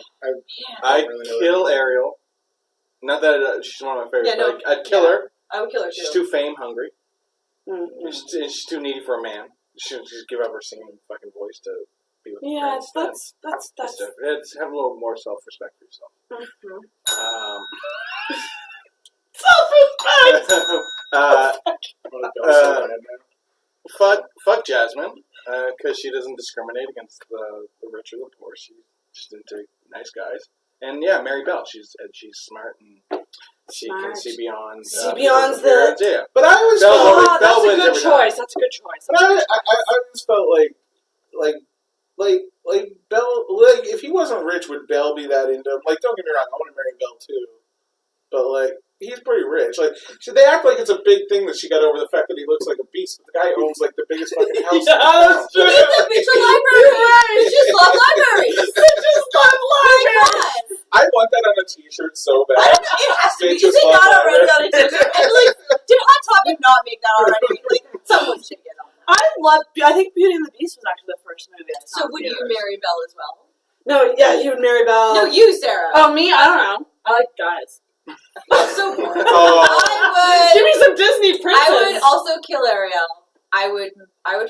don't really know kill that. Ariel. Not that she's one of my favorites. Yeah, no. but I'd kill her. I would kill her too. She's too fame hungry. Mm-hmm. She's too needy for a man. She'll just give up her singing fucking voice to be with Yeah, friends. that's. It's have a little more self-respect for yourself. Mm-hmm. Self-respect. Fuck Jasmine, because she doesn't discriminate against the rich or the poor. She's just into nice guys. And yeah, Mary Bell. She's smart and she can see beyond. See beyond the. Yeah. But I always Bell felt always- like, Bell That's a wins good every choice. That's a good choice. but I always felt like Bell, like if he wasn't rich, would Bell be that into him? Like, don't get me wrong, I want to marry Bell too, but like he's pretty rich. Like, they act like it's a big thing that she got over the fact that he looks like a beast. But the guy owns like the biggest fucking house. Yeah, that's true. It's a bitch of library. It's just love libraries. It's just love library. I want that on a T-shirt so bad. I don't know. It has to be. Bitch Is just it love not already library. on a t-shirt? And like, did Hot Topic not make that already? Like, someone should get on that. I think Beauty and the Beast was actually the first movie I saw. So would you marry Belle as well? No, yeah, he would marry Belle. No, you, Sarah. Oh, me? I don't know. I like guys. So Oh. Give me some Disney princess. I would also kill Ariel. I would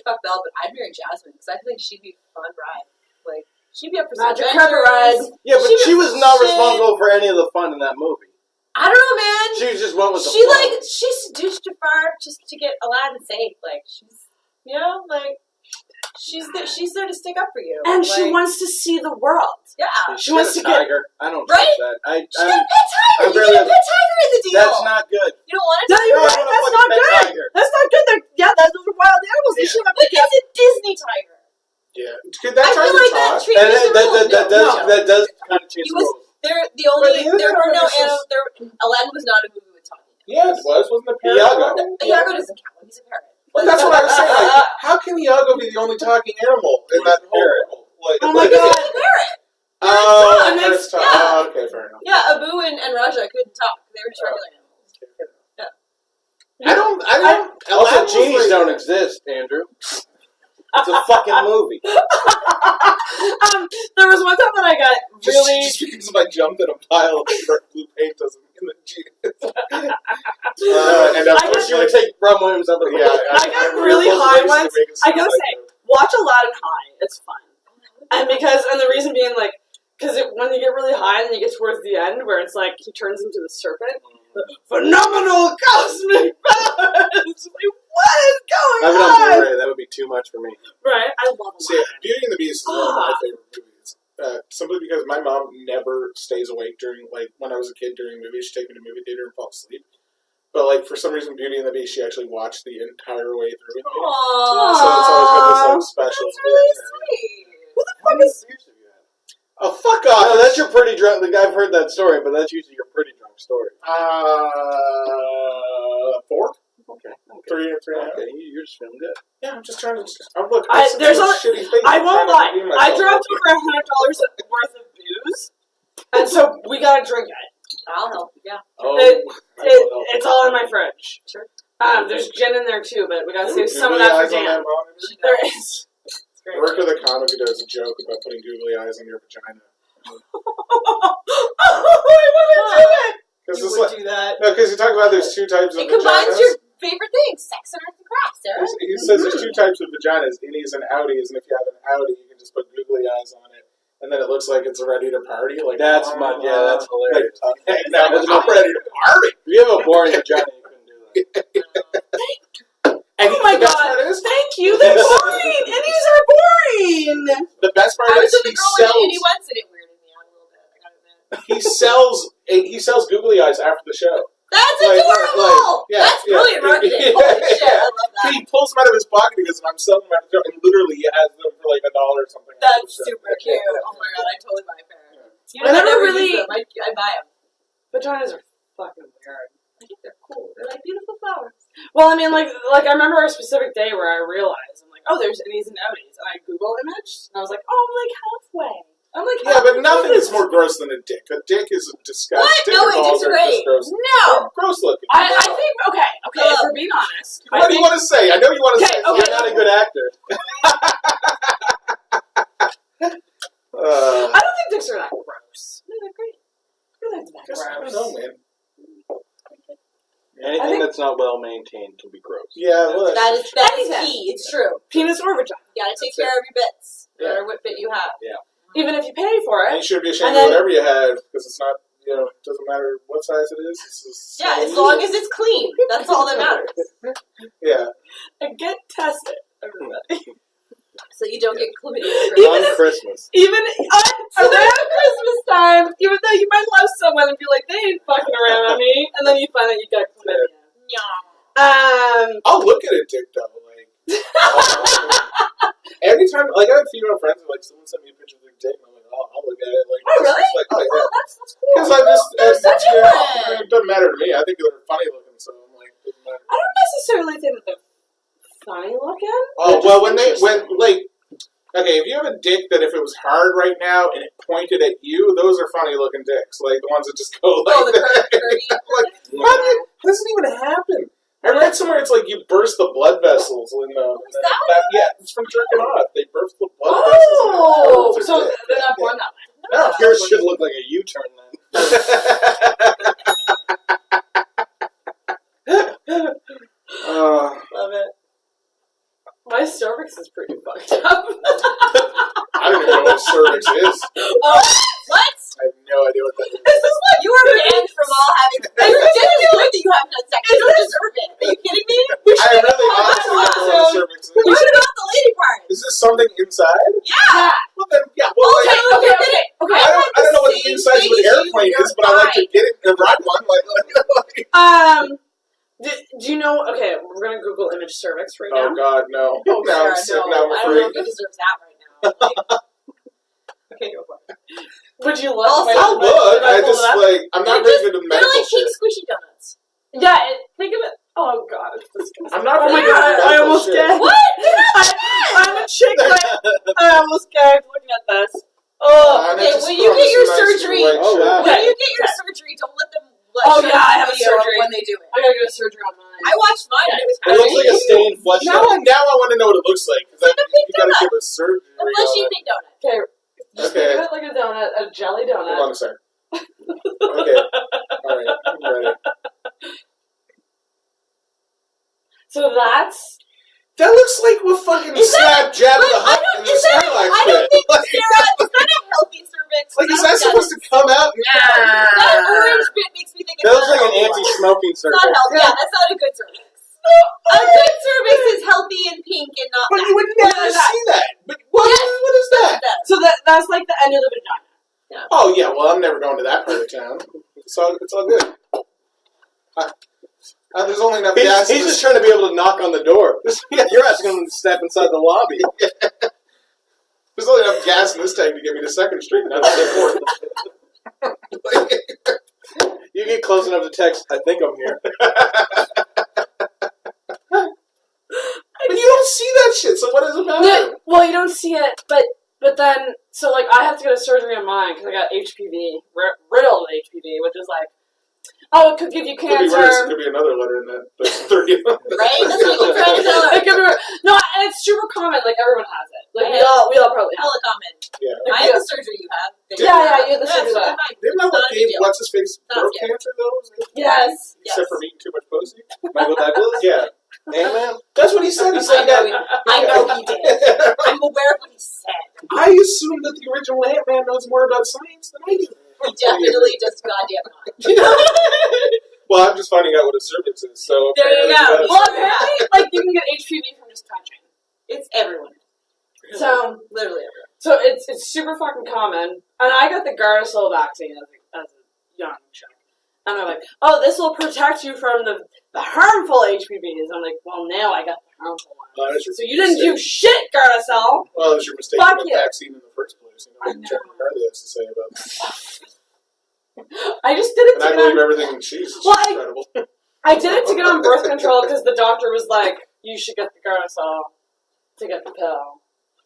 fuck Belle, but I'd marry Jasmine because I think she'd be a fun ride. Like, she'd be up for some Magic carpet ride. adventures. Yeah, but she was was not shit. responsible for any of the fun in that movie. I don't know, man. She just went with the She flow. she seduced Jafar just to get Aladdin saved. Like, she's, you know, like, she's there to stick up for you. And like, she wants to see the world. yeah. She wants was a to get- tiger. I don't Right? trust that. She had a pet tiger. I'm You really- get a pet tiger in the deal. That's not good. You don't want it? No, you're No, I right. want a That's fucking not pet good. tiger. That's not good. Those are wild animals. They Yeah. should have But it's a Disney tiger. Yeah, could that I try feel to like that talk? treats And the rules. that does kind of change He the was rules. there were no animals. Aladdin was not a movie with talking. Yeah, it was. Wasn't the parrot? Iago. Iago doesn't count. He's a parrot. Well, that's what I was saying. Like, how can Iago be the only talking animal in that whole Parrot. world? Like, Oh my like, God. He's a parrot. Oh, It makes- parrots talk. yeah. Oh, okay, fair enough. Yeah, Abu and Raja couldn't talk. They were just regular animals. I don't. Also, Aladdin was genies like- don't exist, Andrew. It's a fucking movie. There was one time that I got really. Just because if I jumped in a pile of blue paint doesn't mean that genius. And of I course just- You would take Ron Williams up. Yeah, I got really high once. I gotta say, watch Aladdin high. It's fun. And the reason being, like, because when you get really high and you get towards the end where it's like he turns into the serpent, phenomenal cosmic powers. Like, what is going I have it on on? Blu-ray. That would be too much for me. Right? I love See, Aladdin. Beauty and the Beast is one of my favorite movies. Simply because my mom never stays awake during, like, when I was a kid during movies. She'd take me to movie theater and fall asleep. But, like, for some reason, Beauty and the Beast, she actually watched the entire way through with me. Aww. So it's always been this, like, special. That's really sweet. How many beers have you had? Oh, fuck off! No, that's your pretty drunk. Like, I've heard that story, but that's usually your pretty drunk story. 4? Okay. 3 or 3 and a half. Okay, you're just feeling good. Yeah, I'm just trying to. Look, There's a- shitty thing. I I'm won't trying lie. to redeem I myself. dropped over $100 worth of booze, and so we gotta drink it. I'll help. Yeah. Oh, It's all in my fridge. Sure. There's gin in there too, but we gotta save some of that for Dan. There is. I work with a comic who does a joke about putting googly eyes on your vagina. I want to do it. Because You it's would like, do that. no, because he talks about there's 2 types of It combines vaginas. your favorite things, sex and arts and crafts, Sarah. He says there's 2 types of vaginas, innies and outies, and if you have an outie, you can just put googly eyes on it, and then it looks like it's ready to party. Like That's hilarious. Like, now I'm ready to party. If you have a boring vagina, you couldn't do that. And Oh my the best god! part is, Thank you. They're boring. Indies are boring. the best part I was is with a girl in Indy once and it weirded me out a little bit. I gotta admit. he sells googly eyes after the show. That's Like, adorable! yeah, That's yeah. brilliant marketing. Yeah, Holy shit, yeah. I love that. He pulls them out of his pocket. He goes, "I'm selling them at the show," and literally he has them for like $1 or something. after That's the show. super cute. Oh my god, I totally buy a pair. Yeah. You know, I never use really- them. I buy them. Vaginas are fucking weird. I think they're cool. They're like beautiful flowers. Well, I mean, like I remember a specific day where I realized I'm like, oh, there's innies and outies, and I Google image, and I was like, oh, I'm like halfway. I'm like, Yeah, but halfway nothing through is this. more gross than a dick. A dick is a disgust. What? Dick No, and wait, balls it's are great. just gross. No! They're gross looking. I think okay. If we're being honest, What do you want to say? I know you want to Okay, say. okay. You're not a good actor. I don't think dicks are that gross. No, they're great. I don't think I they're that don't gross. know, man. Anything that's not well maintained can be gross. Yeah, well, That is Anything. key. It's true. Penis or vagina. You gotta take care of your bits, no matter what bit you have. Even if you pay for and you it. should be ashamed And then- of whatever you have because it's not, it doesn't matter what size it is. It's just Yeah, as long as it's clean. That's all that matters. Yeah. And get tested, everybody. So you don't get chlamydia. On Christmas. Even around Christmas time, even though you might love someone and be like, they ain't fucking around on me, and then you find out you got chlamydia. I'll look at it, dick, though. Like, every time, like, I have female friends, and, like, someone sent me a picture of their dick, and I'm like, I'll look at it. Like, Oh, really? It's like, oh, yeah. That's cool. Because I just, such a friend. it doesn't matter to me. I think they're funny looking, so I'm like, it doesn't matter. I don't necessarily think that they're funny looking. Oh, well, okay, if you have a dick that if it was hard right now and it pointed at you, those are funny looking dicks. Like the ones that just go like Oh, the that. curvy. Like, how doesn't even happen? I read somewhere it's like you burst the blood vessels in the. Yeah, it's from jerking off. They burst the blood Oh, vessels. so they're not born that way. No, Yours should look like a U-turn then. Love it. My cervix is pretty fucked up. I don't even know what cervix is. Oh, what? I have no idea what that is. This is like you were banned from all having sex. It is good that you haven't had sex. You don't deserve it. Are you kidding me? I really honestly don't know what cervix is. You should have got the lady part. Is this something inside? Yeah. Well, then, yeah. Well, Okay, like, okay. I don't know what the insides of an airplane is, but I like to get it and ride one. Do you know? Okay, we're gonna Google image cervix right now. Oh God, no! Oh, Now I'm Sarah, sick. no. Now I'm I don't know afraid. if he deserves that right now. Okay, go for it. Would you look? Also, I'll look. I just like I'm not very good with They're medical like pink shit. squishy donuts. Yeah, think of it. Oh God, it's disgusting. I'm not. Oh my very good God, with I medical almost shit. gagged. What? They're not bad. I'm a chick. I almost gagged looking at this. Oh. And Okay, it just when you throws get your some nice surgery, white Oh, shit. wow. when you get your surgery, don't let them. Oh, yeah, I have a video of surgery. when they do it. I gotta get a surgery on mine. I watched mine. And it was It looks like a stained flesh. Now I want to know what it looks like because Like a pink you gotta donut. give a surgery. a fleshy on it. pink donut. Okay. Just Okay. think of it like a donut, a jelly donut. Hold on a second. Okay. All right. I'm ready. So that's. That looks like a fucking Is that- slap jab of the But I Hutt don't. in the Is that? Skyline I don't pit. think Like, Sarah. It's not a healthy cervix. like, is I that don't supposed to come out? That orange bit makes me think it's That looks not like an healthy. anti-smoking It's not circle. healthy. Yeah, that's not a good cervix. A good cervix is healthy and pink and not But fat. you would never see that. But what? Yes. What is that? So that's like the end of the vagina. Oh yeah. Well, I'm never going to that part of town. It's all good. There's only enough gas. He's just trying to be able to knock on the door. You're asking him to step inside the lobby. There's only enough gas in this tank to get me to 2nd Street. Not to Fourth. You get close enough to text, I think I'm here. But you don't see that shit. So what does it matter? Yeah, well, you don't see it, but then so like I have to get a surgery on mine because I got HPV, riddled with HPV, which is like, oh, it could give you Could be cancer. worse. It could be another letter in that. There's 30 of them. Right? That's what you're trying to tell her. It could be worse. No, and it's super common. Like everyone has it. Like we all probably have. Hella common. Yeah. I have the surgery you have. Yeah, you have the Yeah, surgery. so that. fine. Didn't that It's what not a big gave deal. what's his face Not throat scary. cancer though? Yes. Except for eating too much pussy. Michael Douglas? Yeah. Ant-Man? That's what he said. He I said know, that. I know he did. I'm aware of what he said. I assume that the original Ant-Man knows more about science than I do. He definitely just goddamn not. Well, I'm just finding out what a cervix is. So There you apparently go. Well, apparently, like you can get HPV from just touching. It's everyone. So Literally everyone. So it's super fucking common, and I got the Gardasil vaccine as a young chick, and they're like, "Oh, this will protect you from the harmful HPVs." I'm like, "Well, now I got the harmful one." Well, that's your So you didn't do shit, Gardasil. Well, it was your mistake Fuck with you. the vaccine in the first place. You know I what Chuck know. McCarthy has to say about that. I just did it And to I get believe on. everything she's Well, incredible. I did it to get on birth control because the doctor was like, "You should get the Gardasil to get the pill."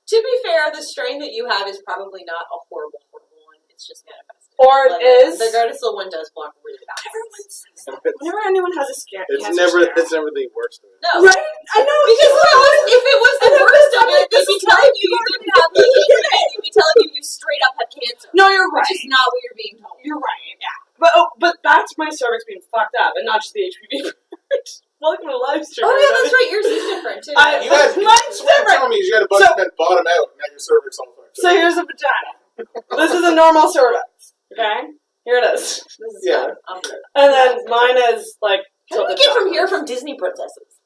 To be fair, the strain that you have is probably not a horrible one. It's just manifested. Or Like, it is. The Gardasil one does block really bad. Everyone says that. Whenever anyone has a scare, It's cancer never scare. the worst of it. No. Right? I know. Because if it was the And then worst I'm of like, it, they'd be telling you you didn't have the they'd be telling you straight up had cancer. No, you're right. Which is not what you're being told. You're right. Yeah. But back to my cervix being fucked up, and not just the HPV. welcome to Livestream. Oh yeah, that's right. Yours is different too. You had, Mine's so what you're different. telling me is you had a bunch of men bottom out, and now your cervix all fucked up. So here's a vagina. This is a normal cervix. Okay? Here it is. This is Yeah. fun. And then mine is like. How do we get from here from Disney princesses?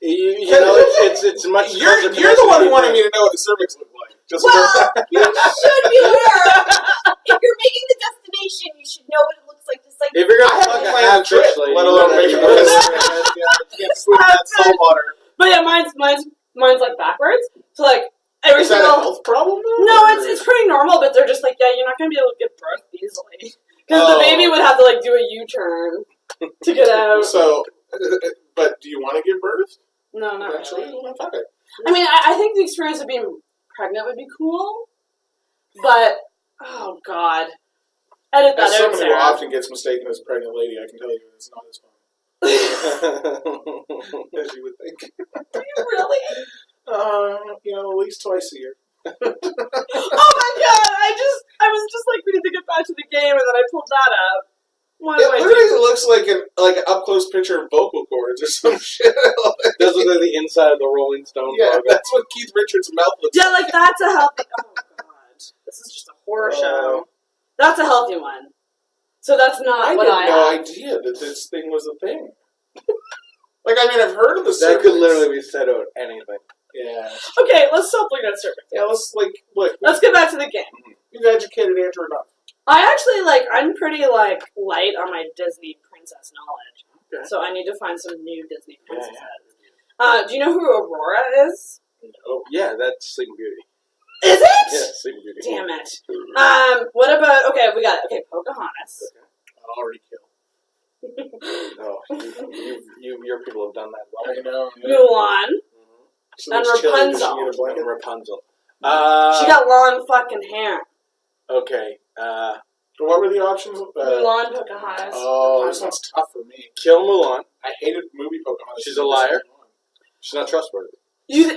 You know, it's much. You're the one who wanted me to know what the cervix looked like. Just Well, you should be aware. If you're making the destination, you should know what it looks like. Just like If you're I gonna haven't fuck a planned a half trip, fish lady, let alone make a can't swim in that salt water. But yeah, mine's like backwards. So like every Is that a single. health problem? Though, No, or- it's pretty normal, but they're just like, yeah, you're not gonna be able to give birth easily because Oh. the baby would have to like do a U-turn to get out. So, but do you want to give birth? No, not Actually, really. well, fuck it. I mean, I think the experience of being pregnant would be cool, but oh god, edit that As out, someone who Sarah. often gets mistaken as a pregnant lady, I can tell you it's not as fun as you would think. Really? At least twice a year. Oh my god! I was just like, we need to get back to the game, and then I pulled that up. Why It do I literally do? looks like an up close picture of vocal cords or some shit. Does look like the inside of the Rolling Stones Yeah, logo. that's what Keith Richards' mouth looks Yeah, like. like that's a healthy. Oh god, this is just a horror show. That's a healthy one. So that's not I what had I no have. idea that this thing was a thing. I've heard of the That cervix. could literally be said about anything. Yeah. Okay, let's stop looking at cervix. Yeah, look, Let's get back to the game. you've educated Andrew enough. I actually I'm pretty light on my Disney princess knowledge. Okay. So I need to find some new Disney princesses. Yeah. Do you know who Aurora is? Oh, yeah, that's Sleeping Beauty. Is it? Yeah, Sleeping Beauty. Damn it. What about we got it. Okay, Pocahontas. I'll already kill. Oh, your people have done that well. I know. Mulan. She And looks chilly. Does Rapunzel. she need a blanket? Rapunzel. She got long fucking hair. Okay. So what were the options? Mulan, Pocahontas. Oh, this Rapunzel. one's tough for me. Kill Mulan. I hated the movie Pocahontas. She's a liar. She's not trustworthy.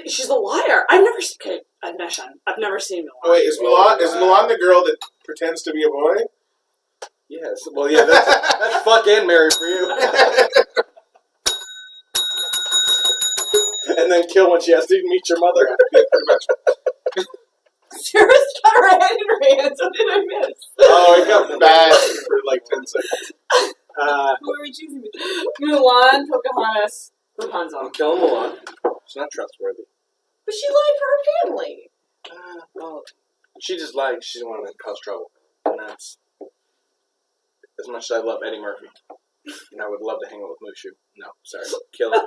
She's a liar. I've never seen. Okay, admission. I've never seen Mulan. Oh wait, is Mulan the girl that pretends to be a boy? Yes. Well, yeah, that's fuck and marry for you. And then kill when she has to meet your mother. Yeah, pretty much. Sarah's got her head in her hands. What did I miss? Oh, it got bad for like 10 seconds. Who are we choosing? Mulan, Pocahontas, Rapunzel. I'm killing Mulan. She's not trustworthy. But she lied for her family. Well, she just lied. She didn't want to cause trouble. And that's... As much as I love Eddie Murphy. And I would love to hang out with Mushu. No, sorry. Kill him.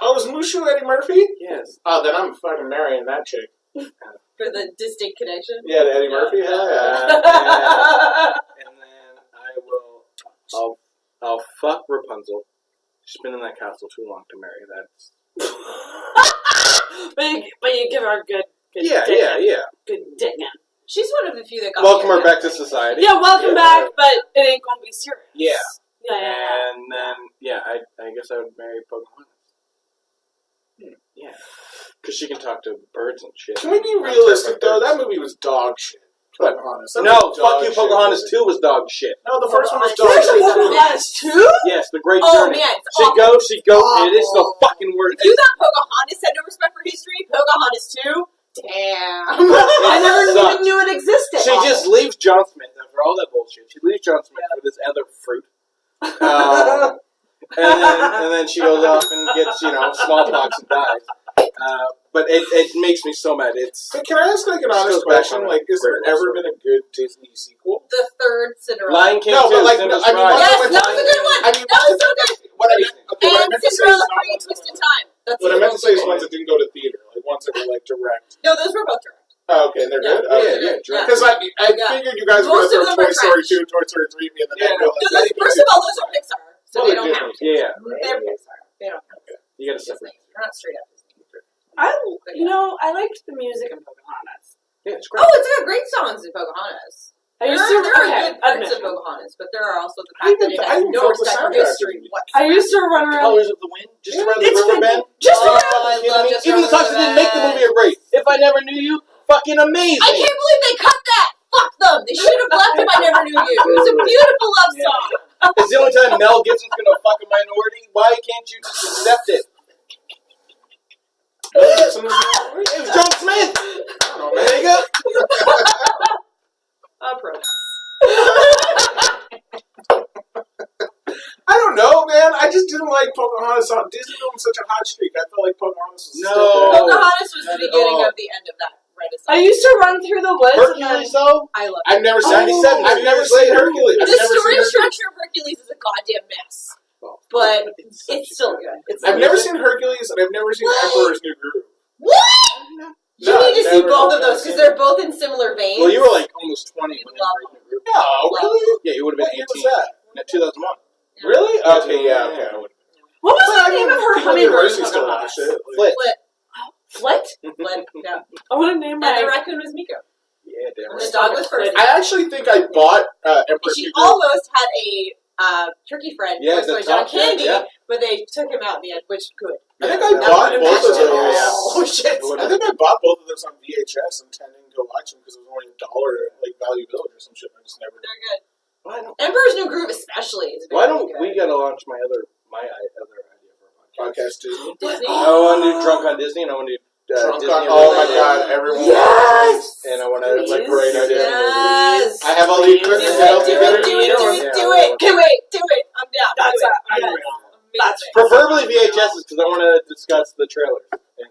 Oh, is Mushu Eddie Murphy? Yes. Oh, then I'm fucking marrying that chick. For the distinct connection. Yeah, to Eddie Murphy? Hell yeah. And then I will... I'll fuck Rapunzel. She's been in that castle too long to marry. That's... but you give her a good Yeah. good digging. She's one of the few that got Welcome her married. back to society. Yeah, welcome back, but it ain't gonna be serious. Yeah. Yeah. And then, I guess I would marry Pocahontas. Yeah. Because she can talk to birds and shit. Can we be realistic, though? That movie was dog shit. Pocahontas. That No, was dog fuck you, shit. Pocahontas 2 was dog shit. No, the first one was dog There's a shit. Pocahontas too? Yes, the Great Oh Journey. man, it's awful. She goes, it is the fucking word. If you thought Pocahontas had no respect for history, Pocahontas too? Damn. I never sucks. even knew it existed. She just leaves John Smith after all that bullshit. She leaves John Smith with this other fruit. And then she goes off and gets, smallpox and dies. But it makes me so mad. It's Hey, can I ask an honest question? Is there ever been a good Disney sequel? The third Cinderella. Lion King No, 2, but Simba's I mean, Pride. Yes, that was a good one. I mean, That was so good. What I meant to say is And Cinderella not 3 ones that Twisted were- Time. That's What I the meant to say is one. ones that didn't go to theater, like ones that were like direct. No, those were both direct. Oh, okay, and they're good. Yeah, Okay. yeah, direct. Because I Yeah. figured you guys were Most going to of throw them Toy are Story trash. 2, Toy Story 3, and then Yeah, they'd go No, like, those, first of all, those are Pixar, so Oh, they they're don't count. Disney. Yeah. They're Pixar. They don't count. You gotta separate. They're not straight up Disney. I liked the music in Pocahontas. Yeah, it's great. Oh, it's got great songs in Pocahontas. I used to There are okay, good parts of admission. Pocahontas, but there are also the I fact that even- it I has even no felt the respect for soundtrack history to be- I used to run around. Colors of the Wind, just around the It's river bend. just Oh, around. I love Just Even the Around songs that didn't make the movie are great. If I Never Knew You, fucking amazing. I can't believe they cut that! Fuck them! They should have left If I Never Knew You. It was a beautiful love song. It's the only time Mel Gibson's gonna fuck a minority. Why can't you just accept it? It was John Smith. I don't know, man. There you go. I don't know, man. I just didn't like Pocahontas. Disney was on such a hot streak. I felt like Pocahontas was No. still there. Pocahontas was the Not at beginning all. of the end of that Renaissance. I used to run through the woods. Hercules, though. I love I've it. never seen 97, I've never seen Hercules. I've The never story seen Hercules. structure of Hercules is a goddamn mess. But it's still good. I've never seen Hercules, and I've never seen Emperor's New Groove. What? You No, need to see never- both of never those seen because they're both in similar veins. Well, you were like almost 20 when Love you were in the group. No, really? Yeah, you would have What been year 18. was that? No, 2001. Really? Okay, yeah, okay. I would. What was the name of her People in hummingbird? university still watch it. Flit. Flit? Flip, yeah. I want to name And the my. raccoon was Miko. Yeah, damn And the right. dog was first. I actually think I bought And Emperor's she New Groove. almost had a turkey friend, Yeah, voiced the by John top, yeah, Candy, yeah. but they took him out in the end, which good. I think I Yeah, bought that both of would've those. matched it. Oh shit! I think I bought both of those on VHS, intending to go watch them because it was only $1 at like Value Village or some shit. I just never did. They're good. Why don't, Emperor's New Groove especially is very why don't good. we gotta launch my other idea for a podcast? Podcast Disney. Disney? I want to do Drunk on Disney, and I want to do Drunk Disney. on, and oh my Disney. god! Everyone. Yes! And I want to. It's a great idea. Yes! I have all the equipment. Do to help it, you do get it, do it, do it, Yeah, do I it, want do it, do it. I'm down. That's do it. unreal. That's Preferably VHSs because I want to discuss the trailers. And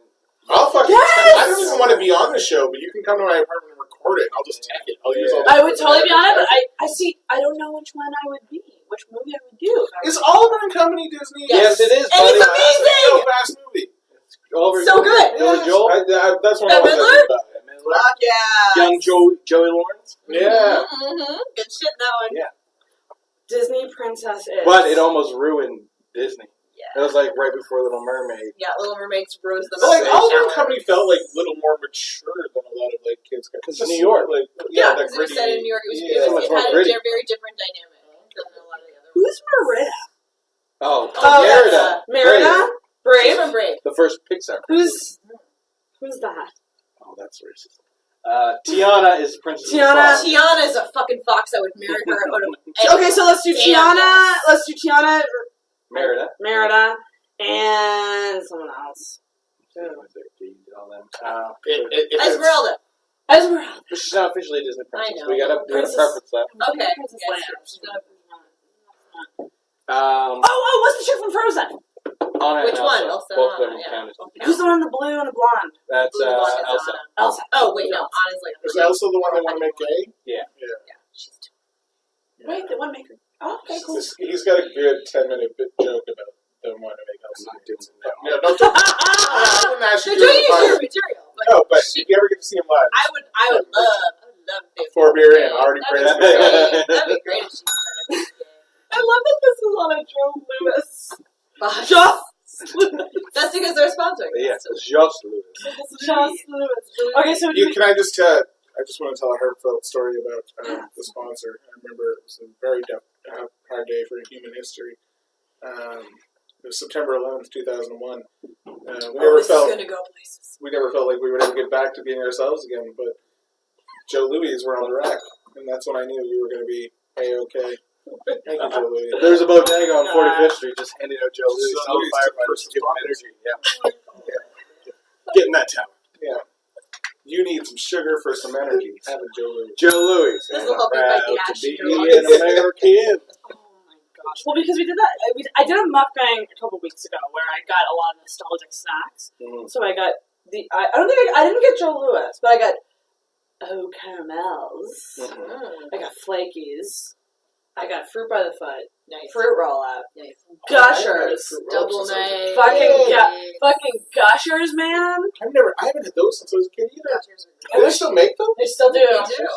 I'll fucking. Yes! I don't even want to be on the show, but you can come to my apartment and record it. I'll just take it. I'll use all. I would totally be on it, but I see. I don't know which one I would be. Which movie I would do. Is Oliver and Company Disney? yes, it is. And buddy. it's amazing! So fast movie. Oliver So good. Billy Joel. That's what I And was Midler? thinking about. Fuck yeah. Young Joey Lawrence. Yeah. Mm-hmm. Good shit, that one. Yeah. Disney Princess is. But it almost ruined Disney. Yeah. It was like right before Little Mermaid. Yeah, Little Mermaid rose the But like most. Oliver and Company felt like a little more mature than a lot of like kids. Because New York. like Yeah, the because it was set in New York. It, was, Yeah. it, was, So it much had more a gritty. very different dynamic than a lot of the other ones. Who's Merida? Oh, Oh, Merida. Merida? She's Brave? from Brave. The first Pixar. Who's that? Oh, that's racist. Tiana is Princess Tiana. of the Frog. Tiana is a fucking fox. I would marry her out of Okay, so let's do Damn, Tiana. yes. Let's do Tiana, Merida. Merida, and someone else. All them. If it's- Esmeralda. Esmeralda. But she's not officially a Disney princess. I know. We gotta Princess- preference that. Okay. Princess Yeah, Leia. sure. She's not- Oh, what's the chick from Frozen? Anna Which and one? Elsa. Elsa, Both of them yeah. count as Who's the one in the blue and the blonde? That's Blue one is Elsa. Anna. Elsa. Oh, wait, no. Anna's like Is Elsa the one they want to make gay? Yeah. She's too. Wait, the one maker. Oh, okay, cool. He's got a good 10-minute joke about them wanting to make Elsa. I'm not doing it. Yeah, don't do it. I wouldn't ask They're you to do doing it. your material. But No, but if you ever get to see him live, I would love it. Four beer in, already That'd be praised great. myself. That'd be great if she started being gay. I love that this is on a Joe Lewis. But Just that's because they're sponsoring. Yeah, us. it's just Lewis. Just Lewis. Okay, so can I just I just want to tell a heartfelt story about the sponsor. I remember it was a very hard day for human history. It was September 11th, 2001. This is gonna go places. We never felt like we would ever get back to being ourselves again, but Joe Louis were on the rack, and that's when I knew we were going to be A-okay. Thank you, Joe Louis. There's a bodega on 45th Street just handing out Joe Louis. Joe All the Louis firefighters took give him first energy. Yeah. Get in that tower. Yeah. You need some sugar for some energy. Have a Joe Louis. Joe Louis. This will help you fight the Proud to action. be an American. Oh my gosh. Well, because we did that. I did a mukbang a couple weeks ago where I got a lot of nostalgic snacks. Mhm. So I got I don't think I didn't get Joe Louis, but I got caramels. Mhm. I got flakies. I got fruit by the foot. Nice. Fruit roll up. Nice. Gushers. Double night. Fucking gushers, man. I haven't had those since I was a kid either. Do they still make them? They still do. They do.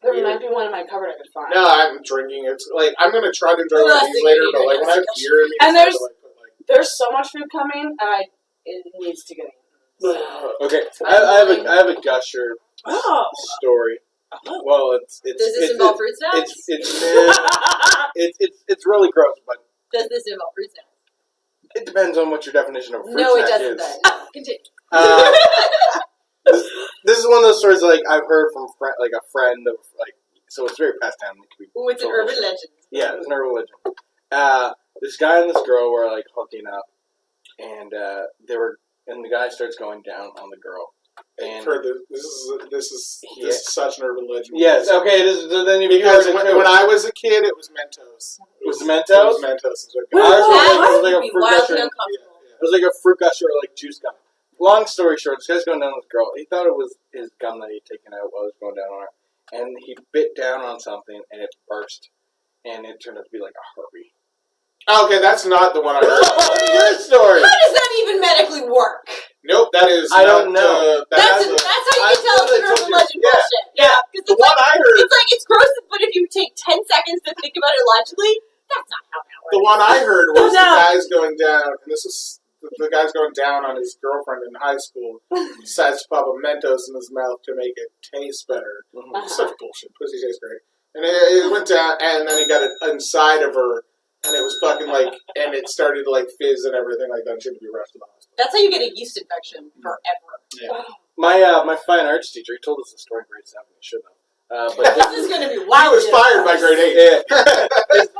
There might be one in my cupboard I could find. No, I'm drinking. It's like I'm gonna try to enjoy The one of last these thing later, you but need like when I have is beer in me, And it's hard to, like, put, There's so much food coming, and it needs to get eaten. Okay, I have a gusher Oh. story. Well, it's Does this involve fruit snacks? It's really gross, but Does this involve fruit snacks? it depends on what your definition of fruit No, it snack doesn't. is. Then. Continue. This is one of those stories like I've heard from a friend of like, so it's very passed down. It could be Oh, it's an total urban shit. legend. Yeah, it's an urban legend. This guy and this girl were like hooking up, and the guy starts going down on the girl. And this is such an urban legend. Yes, okay. Then you because when I was a kid, it was Mentos. It was Mentos. It was Mentos. It was like a fruit gusher or like juice gum. Long story short, this guy's going down on this girl. He thought it was his gum that he'd taken out while he was going down on her, and he bit down on something and it burst, and it turned out to be like a Harvey. Okay, that's not the one I heard. Your story. How does that even medically work? Nope, that is. I don't know. That's how you can tell it's an urban legend bullshit. Yeah, the one I heard. It's like it's gross, but if you take 10 seconds to think about it logically, that's not how that works. The one I heard was the guy's going down, and this is the guy's going down on his girlfriend in high school. He decides to pop a Mentos in his mouth to make it taste better. Such bullshit. Pussy tastes great. And it went down, and then he got it inside of her. And it was fucking like, and it started to like fizz and everything like that. And she had to be rushed to the hospital. That's how you get a yeast infection forever. Yeah. My fine arts teacher, he told us the story in grade 7. He should have. But this is going to be I wild. was fired by grade 8. Yeah.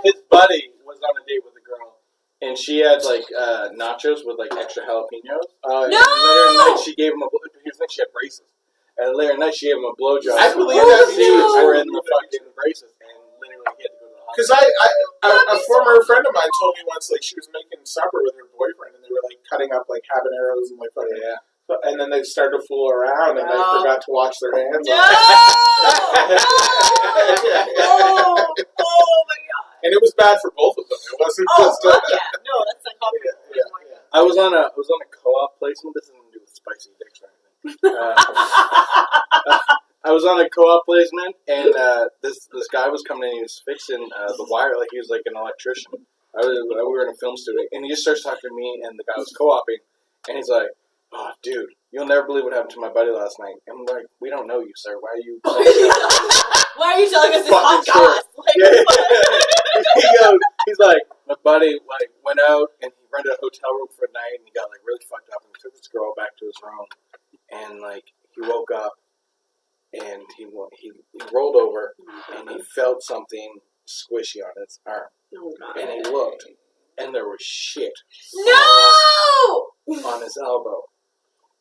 his buddy was on a date with a girl, and she had like nachos with like extra jalapenos. No! And later in the night, she gave him she had braces. And later in the night, she gave him a blowjob. I believe that seeds were in the fucking braces, and literally he had to go to the hospital. Because a former friend of mine told me once, like, she was making supper with her boyfriend, and they were, like, cutting up, like, habaneros and, like, fucking... Yeah. And then they started to fool around, and they forgot to wash their hands. No! Oh my god. And it was bad for both of them. It wasn't just... fuck yeah. No, that's like... I was on a co-op placement. This isn't to do with spicy dicks or anything. I was on a co-op placement, and this guy was coming in. He was fixing the wire, like he was like an electrician. We were in a film studio, and he just starts talking to me, and the guy was co-oping, and he's like, "Oh, dude, you'll never believe what happened to my buddy last night." And I'm like, "We don't know you, sir. Why are you? Why are you telling us this hot goss?" He's like, my buddy like went out and he rented a hotel room for a night, and he got like really fucked up, and he took this girl back to his room, and like he woke up. And he rolled over, and he felt something squishy on his arm. Oh, God. And he looked, and there was shit. No! On his elbow.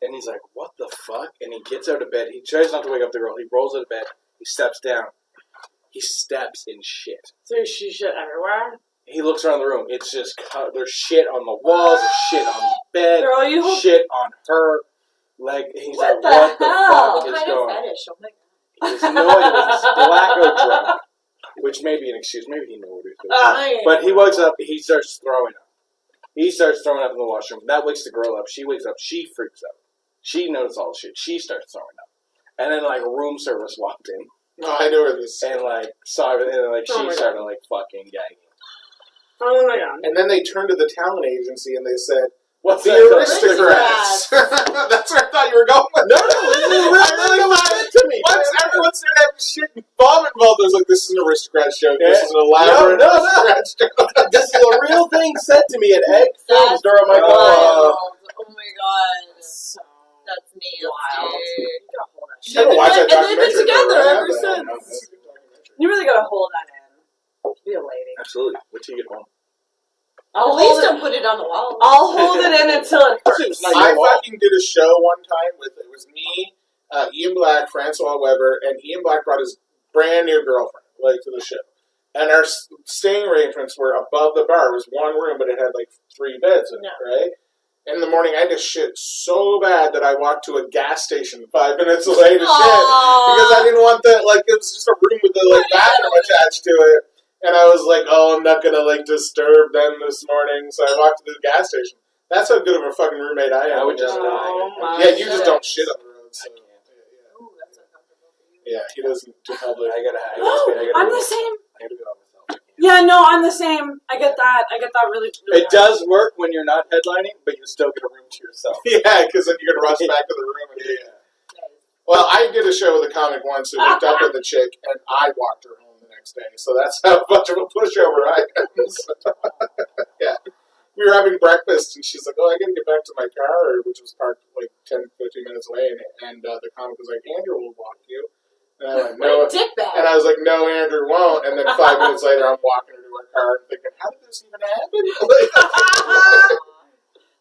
And he's like, what the fuck? And he gets out of bed. He tries not to wake up the girl. He rolls out of bed. He steps down. He steps in shit. So there's shit everywhere? He looks around the room. It's just, there's shit on the walls, there's shit on the bed, Girl, shit on her. Like, he's what like, the what hell? the fuck What is kind of going on? fetish? Oh my god. He has no idea. He's blackout drunk, which may be an excuse. Maybe he knew what he was doing. But he wakes up. He starts throwing up. He starts throwing up in the washroom. That wakes the girl up. She wakes up. She freaks out. She notices all the shit. She starts throwing up. And then, like, room service walked in. Oh, I know where this. And, like, saw it. And, like, she started, like, fucking gagging. Oh my god. And then they turned to the talent agency and they said, "What's the that? aristocrats?" That's where I thought you were going with. No, this is to me. Once everyone started having shit and vomit involved, I was like, "This is an aristocrat show. This is an elaborate aristocrat show." This is a real thing said to me at Egg Films during my wild. Oh my god. That's nasty. You gotta watch that And they've been documentary. together though, ever right? since. You really gotta hold that in. Be a lady. Absolutely. Wait till you get home. At least don't put it on the wall. I'll hold it in until it hurts. I fucking did a show one time with, it was me, Ian Black, Francois Weber, and Ian Black brought his brand new girlfriend, like, to the show. And our staying arrangements were above the bar. It was one room, but it had, like, 3 beds in it, right? In the morning, I had to shit so bad that I walked to a gas station 5 minutes away to shit. Because I didn't want that, like, it was just a room with a, like, bathroom attached to it. And I was like, oh, I'm not going to, like, disturb them this morning. So I walked to the gas station. That's how good of a fucking roommate I am. I would just yeah, you just don't shit on the road. So. Ooh, that's uncomfortable for you. Yeah, he doesn't do public. I'm the same. I gotta go on myself. Yeah, no, I'm the same. I get that really, really It does work when you're not headlining, but you still get a room to yourself. Yeah, because then you're going to rush back to the room. And Well, I did a show with a comic once who hooked up with a chick, and I walked her home the next day. So that's how much of a pushover I am. Yeah. We were having breakfast, and she's like, oh, I got to get back to my car, which was parked like 10, 15 minutes away. And the comic was like, Andrew will walk you. And I went, What no. a dickbag. And I was like, no, Andrew won't. And then 5 minutes later, I'm walking her to her car and thinking, how did this even happen?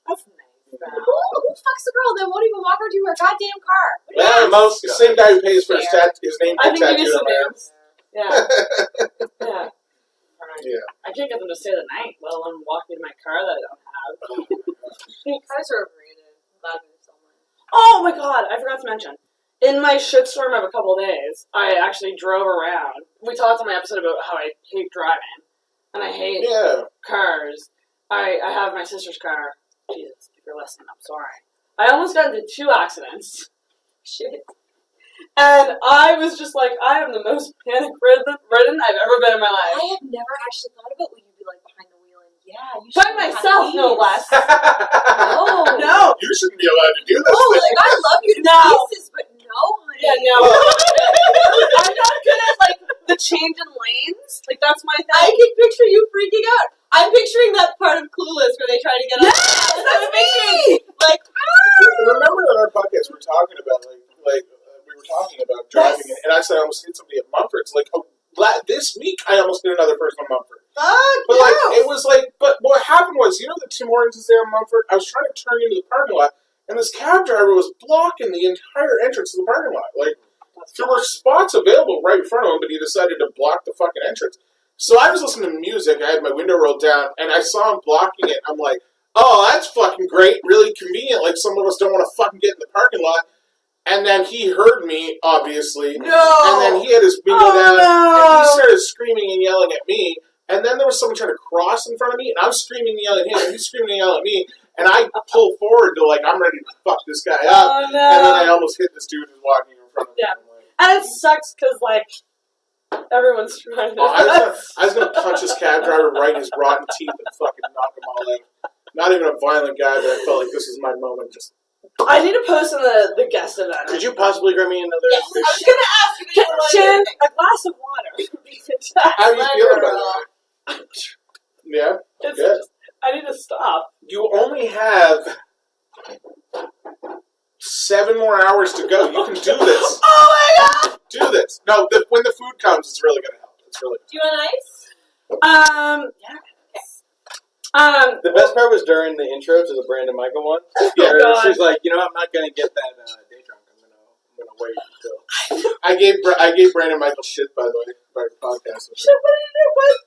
That's nice. Who fucks a girl that won't even walk her to her goddamn car? What do you Well, ask? most the same guy who pays for his name I think tattooed maybe on some my arm. names. Yeah. Yeah. Right. Yeah. I can't get them to stay the night, let alone walking in my car that I don't have. Cars are overrated. I'm glad we sold mine. Oh my god, I forgot to mention. In my shitstorm of a couple of days, I actually drove around. We talked on my episode about how I hate driving. And I hate cars. I have my sister's car. Jesus, if you're listening, I'm sorry. I almost got into 2 accidents. Shit. And I was just like, I am the most panic-ridden I've ever been in my life. I have never actually thought about when you'd be like behind the wheel and you should By myself, no less. No. No. You shouldn't be allowed to do this. No, like I love you to pieces, but no, honey. Yeah, no. I'm not good at, the change in lanes. That's my thing. I can picture you freaking out. I'm picturing that part of Clueless where they try to get up. Yes, that's me! Remember on our podcast we were talking about driving, and I said I almost hit somebody at Mumford. It's this week I almost hit another person on Mumford. But it was but what happened was, the Tim Hortons is there on Mumford. I was trying to turn into the parking lot, and this cab driver was blocking the entire entrance to the parking lot. There were spots available right in front of him, but he decided to block the fucking entrance. So I was listening to music, I had my window rolled down, and I saw him blocking it. I'm like, oh, that's fucking great, really convenient, some of us don't want to fucking get in the parking lot. And then he heard me, obviously. No! And then he had his window down, and he started screaming and yelling at me. And then there was someone trying to cross in front of me, and I'm screaming and yelling at him, and he's screaming and yelling at me. And I pull forward to, I'm ready to fuck this guy up. Oh, no. And then I almost hit this dude who's walking in front of me. Yeah. And it sucks because, everyone's trying to... I was gonna punch this cab driver right in his rotten teeth and fucking knock him all out. Not even a violent guy, but I felt like this was my moment. I need to post on the guest event. Could you possibly grab me another? Yes, I was going to ask you. Shannon, a glass of water. How do you feel about it? Yeah? It's Good. just, I need to stop. You only have 7 more hours to go. You can do this. Oh my god! Do this. No, when the food comes, it's really going to help. It's really. Do you want ice? Yeah. The best part was during the intro to the Brandon Michael one. Yeah, she's like, I'm not gonna get that day drunk. I'm gonna wait until. I gave Brandon Michael shit, by the way, by the podcast. Shit, what did you do?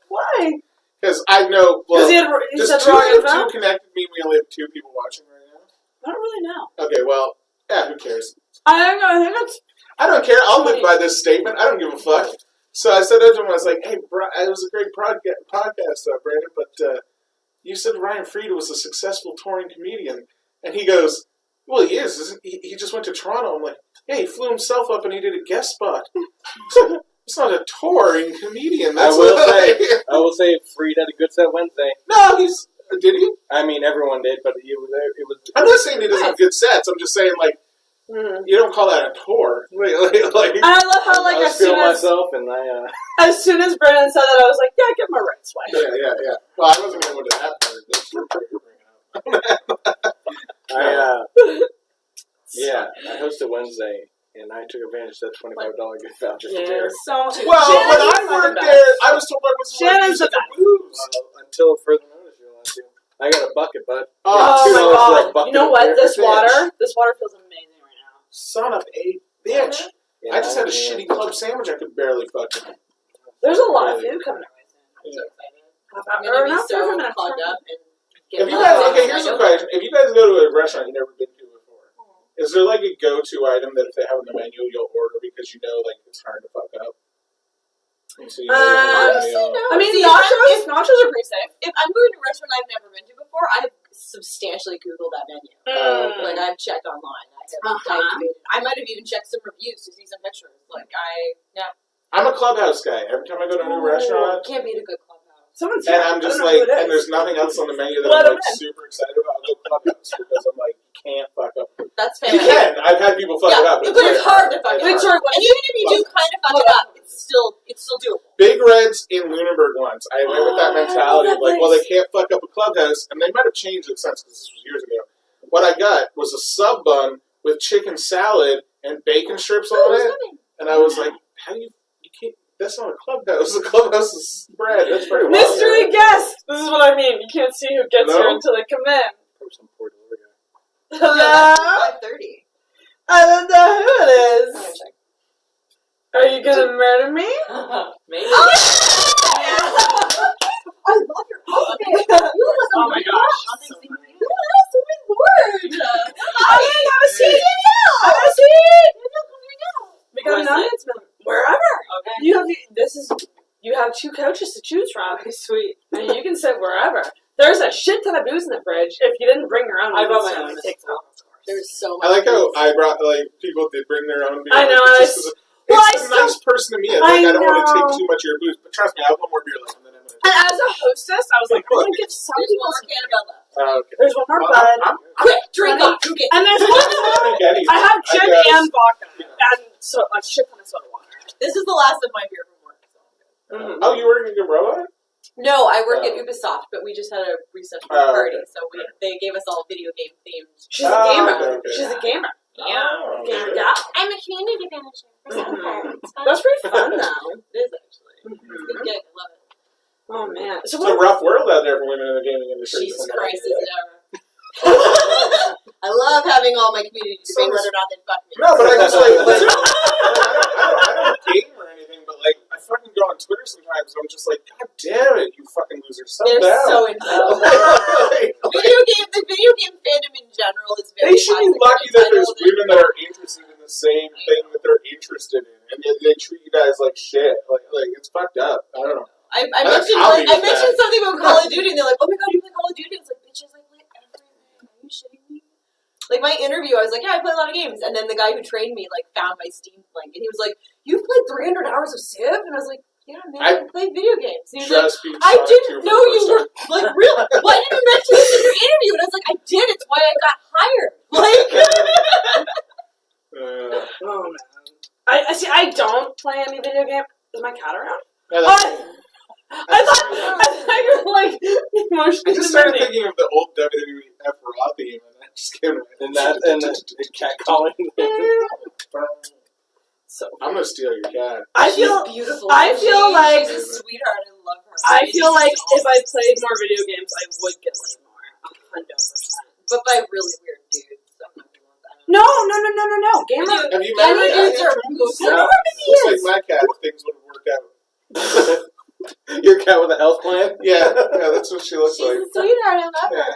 Why? Because I know. Well, he said two wrong out of info? 2 connected me. We only have 2 people watching right now. I don't really know. Okay, well, yeah, who cares? I think it's... I don't care. I'll live by this statement. I don't give a fuck. So I said to him, I was like, hey, it was a great podcast, Brandon, but you said Ryan Frieda was a successful touring comedian. And he goes, well, he is, isn't he? He just went to Toronto. I'm like, yeah, he flew himself up and he did a guest spot. It's not a touring comedian. I will say Frieda had a good set Wednesday. No, did he? I mean, everyone did, but it was. I'm not saying he doesn't have good sets. I'm just saying, you don't call that a tour. And I love how, I was feeling myself, and as soon as Brandon said that, I was like, yeah, get my rents way. Yeah. Well, I wasn't going to go to that part. That's what you're bringing up. I hosted Wednesday, and I took advantage of that $25 gift voucher for beer. So well, when I worked there, I was told I was Shannon's the booze. Until further notice, you're allowed to. I got a bucket, bud. Oh my $2 for a god! bucket You know of what? beer. This water feels amazing right now. Son of a bitch. Yeah, I just had a shitty club sandwich I could barely fucking. There's a lot of food coming our way soon. I'm so excited. Half I'm hour, going to be not so 30 minutes. clogged up and get If you guys, here's a question. If you guys go to a restaurant you've never been to before, is there a go-to item that if they have on the menu you'll order because you know it's hard to fuck up? So you honestly, no. I mean, See, nachos are pretty safe. If I'm going to a restaurant I've never been to before, I've substantially Googled that menu. I've checked online. I might have even checked some reviews to see some pictures. I'm a clubhouse guy. Every time I go to a new restaurant, Can't beat a good clubhouse. Someone's and I'm just and there's nothing else on the menu that I'm super excited about. I'll go clubhouse because I'm like, you can't fuck up. That's fair. You can. I've had people fuck it up. But it's hard to fuck it up. And even if you do kind of fuck it up, it's still doable. Big Reds in Lunenburg once. I went with that mentality of they can't fuck up a clubhouse, and they might have changed it since because this was years ago. What I got was a sub bun with chicken salad and bacon strips on it, And I was like, how do you can't, that's not a clubhouse. The clubhouse is spread. That's very well. Mystery guest! This is what I mean. You can't see who gets here until they come in. Some poor little guy. Hello? 5:30. I don't know who it is. Are you gonna murder me? Maybe. Oh, I love your outfit. You look like oh my gosh. Yes, oh my lord. Have a seat. Have a seat. We got an announcement. Wherever. Okay. You have 2 couches to choose from. Sweet. And you can sit wherever. There's a shit ton of booze in the fridge. If you didn't bring your own, I brought my so own. it takes out. There's so much. I like how booze. I brought, people did bring their own beer. I know. It's a nice person to me. I don't want to take too much of your booze, but trust me, I have one more beer left, and then I'm going to. And as a hostess, I was like, I'm gonna give some There's people. one more Canabella. Okay. There's one more bud. Quick, drink up. Drink it. And there's one more. I have gin and vodka, and so a shit ton of soda water. This is the last of my beer from work. Mm-hmm. Oh, you were in Garoa? No, I work at Ubisoft, but we just had a recent party, so they gave us all video game themed. She's a gamer. Okay. She's a gamer. Oh, Gamer okay. gal. I'm a community manager. That's pretty fun though. It is actually. It's good gig. I love it. Oh man. It's a rough world out there for women in the gaming industry. Jesus Christ, is it ever? I love having all my community debate whether or not they fuck me. No, but I just I don't game or anything, but I fucking go on Twitter sometimes and I'm just like, God damn it, you fucking losers. They're so entitled. The video game fandom in general is very. They should be lucky that there's women that are interested in the same thing that they're interested in, and yet they treat you guys like shit. Like it's fucked up. I don't know. I mentioned something about Call of Duty, and they're like, "Oh my god, you play Call of Duty?" I was like, "Bitches, I play everything. Are you shitting me?" Like my interview, I was like, "Yeah, I play a lot of games," and then the guy who trained me found my Steam link, and he was like, "You've played 300 hours of Civ?" And I was like, "Yeah, man, I play video games." And he was like, "I didn't know you were real. Why didn't you mention this in your interview?" And I was like, "I did. It's why I got hired." Oh man. I see. I don't play any video game. Is my cat around? I thought you were emotionally. I just started thinking of the old WWF Raw theme, and that just came. And the cat calling. So I'm gonna steal your cat. She's beautiful. I feel like she's a sweetheart. I love her. I feel like if I played more video games, I would get laid more. 100%. But by really weird dudes. I'm not gonna want that. No. Gamer. Have you met her? dudes are Looks like my cat. If things would have worked out. Your cat with a health plan? Yeah, that's what she looks She's like. a sweetheart. I love her.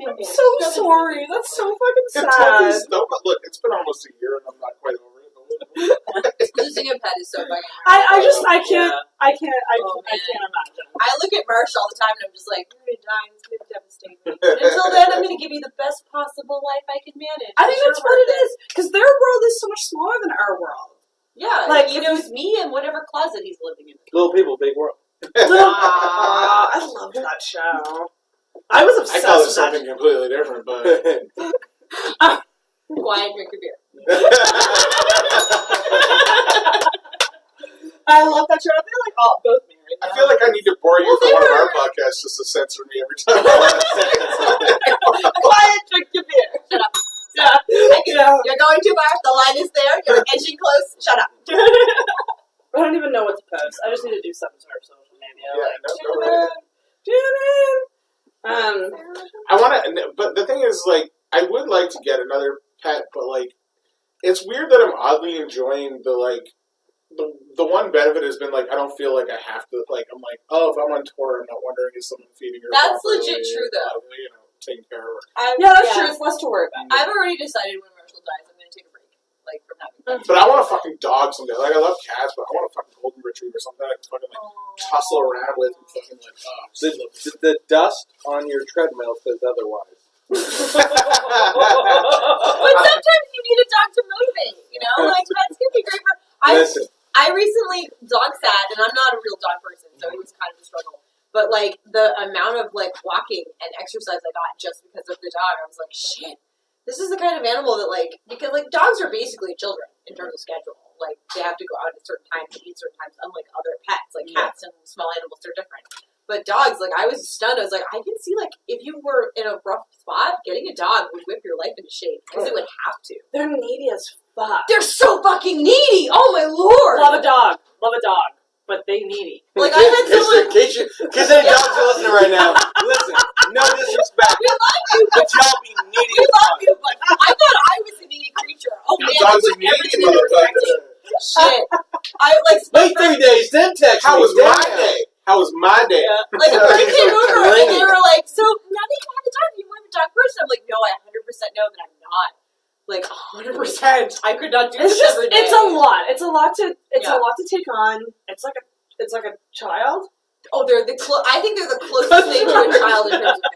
I'm so sorry. That's so fucking sad. Look, it's been almost a year, and I'm not quite over it. Losing a pet is so fucking I can't Oh, imagine. I look at Marsh all the time and I'm just like, I'm gonna die, it's gonna devastate me. But until then, I'm gonna give you the best possible life I can manage. I think that's what it is. Because their world is so much smaller than our world. Yeah, he knows me and whatever closet he's living in. Little people, big world. I loved that show. I was obsessed I call it with something completely different, but Quiet, drink your beer. I love that show. I feel like both married. I feel like I need to bore you for one of our podcasts just to censor me every time. Quiet, drink your beer. Shut up. Yeah. You're going too far. The line is there. You're edging close. Shut up. I don't even know what to post. I just need to do something to our social media. I want to, but the thing is, I would like to get another pet, but it's weird that I'm oddly enjoying the one benefit has been I don't feel like I have to I'm like, oh, if I'm on tour, I'm not wondering is someone feeding her. That's properly, legit true though. Taking care of her. That's true. It's less to worry about. I've already decided when Marshall dies, I'm going to take a break, from having pets. But I want a fucking dog someday. I love cats, but I want a fucking golden retriever or something that I can fucking tussle around with and fucking The dust on your treadmill says otherwise. But sometimes you need a dog to motivate, pets can be great for... I recently dog sat, and I'm not a real dog person, so it was kind of a struggle. But, the amount of, walking and exercise I got just because of the dog, I was like, shit. This is the kind of animal that, because, dogs are basically children in terms of schedule. They have to go out at certain times and eat certain times, unlike other pets. Cats and small animals are different. But dogs, I was stunned. I was like, I can see, if you were in a rough spot, getting a dog would whip your life into shape. Because it would have to. They're needy as fuck. They're so fucking needy. Oh my lord. Love a dog, but they needy. Like I had someone. In case any dogs are listening right now, listen. No disrespect, We love you, but y'all be needy. we love you, but I thought I was a needy creature. Oh man, I Dogs put are needy, everything in perspective. Shit. I like. Wait 3 days, then text How me. was my day? How was my day? Like a friend came over and they were like, "So now that you have a dog, you want a dog person?" I'm like, "No, I 100% know that I'm not." Like 100%, I could not do It's this just, every day. it's a lot. It's a lot to take on. It's like a child. Oh, they're the I think they're the closest thing to a child in terms of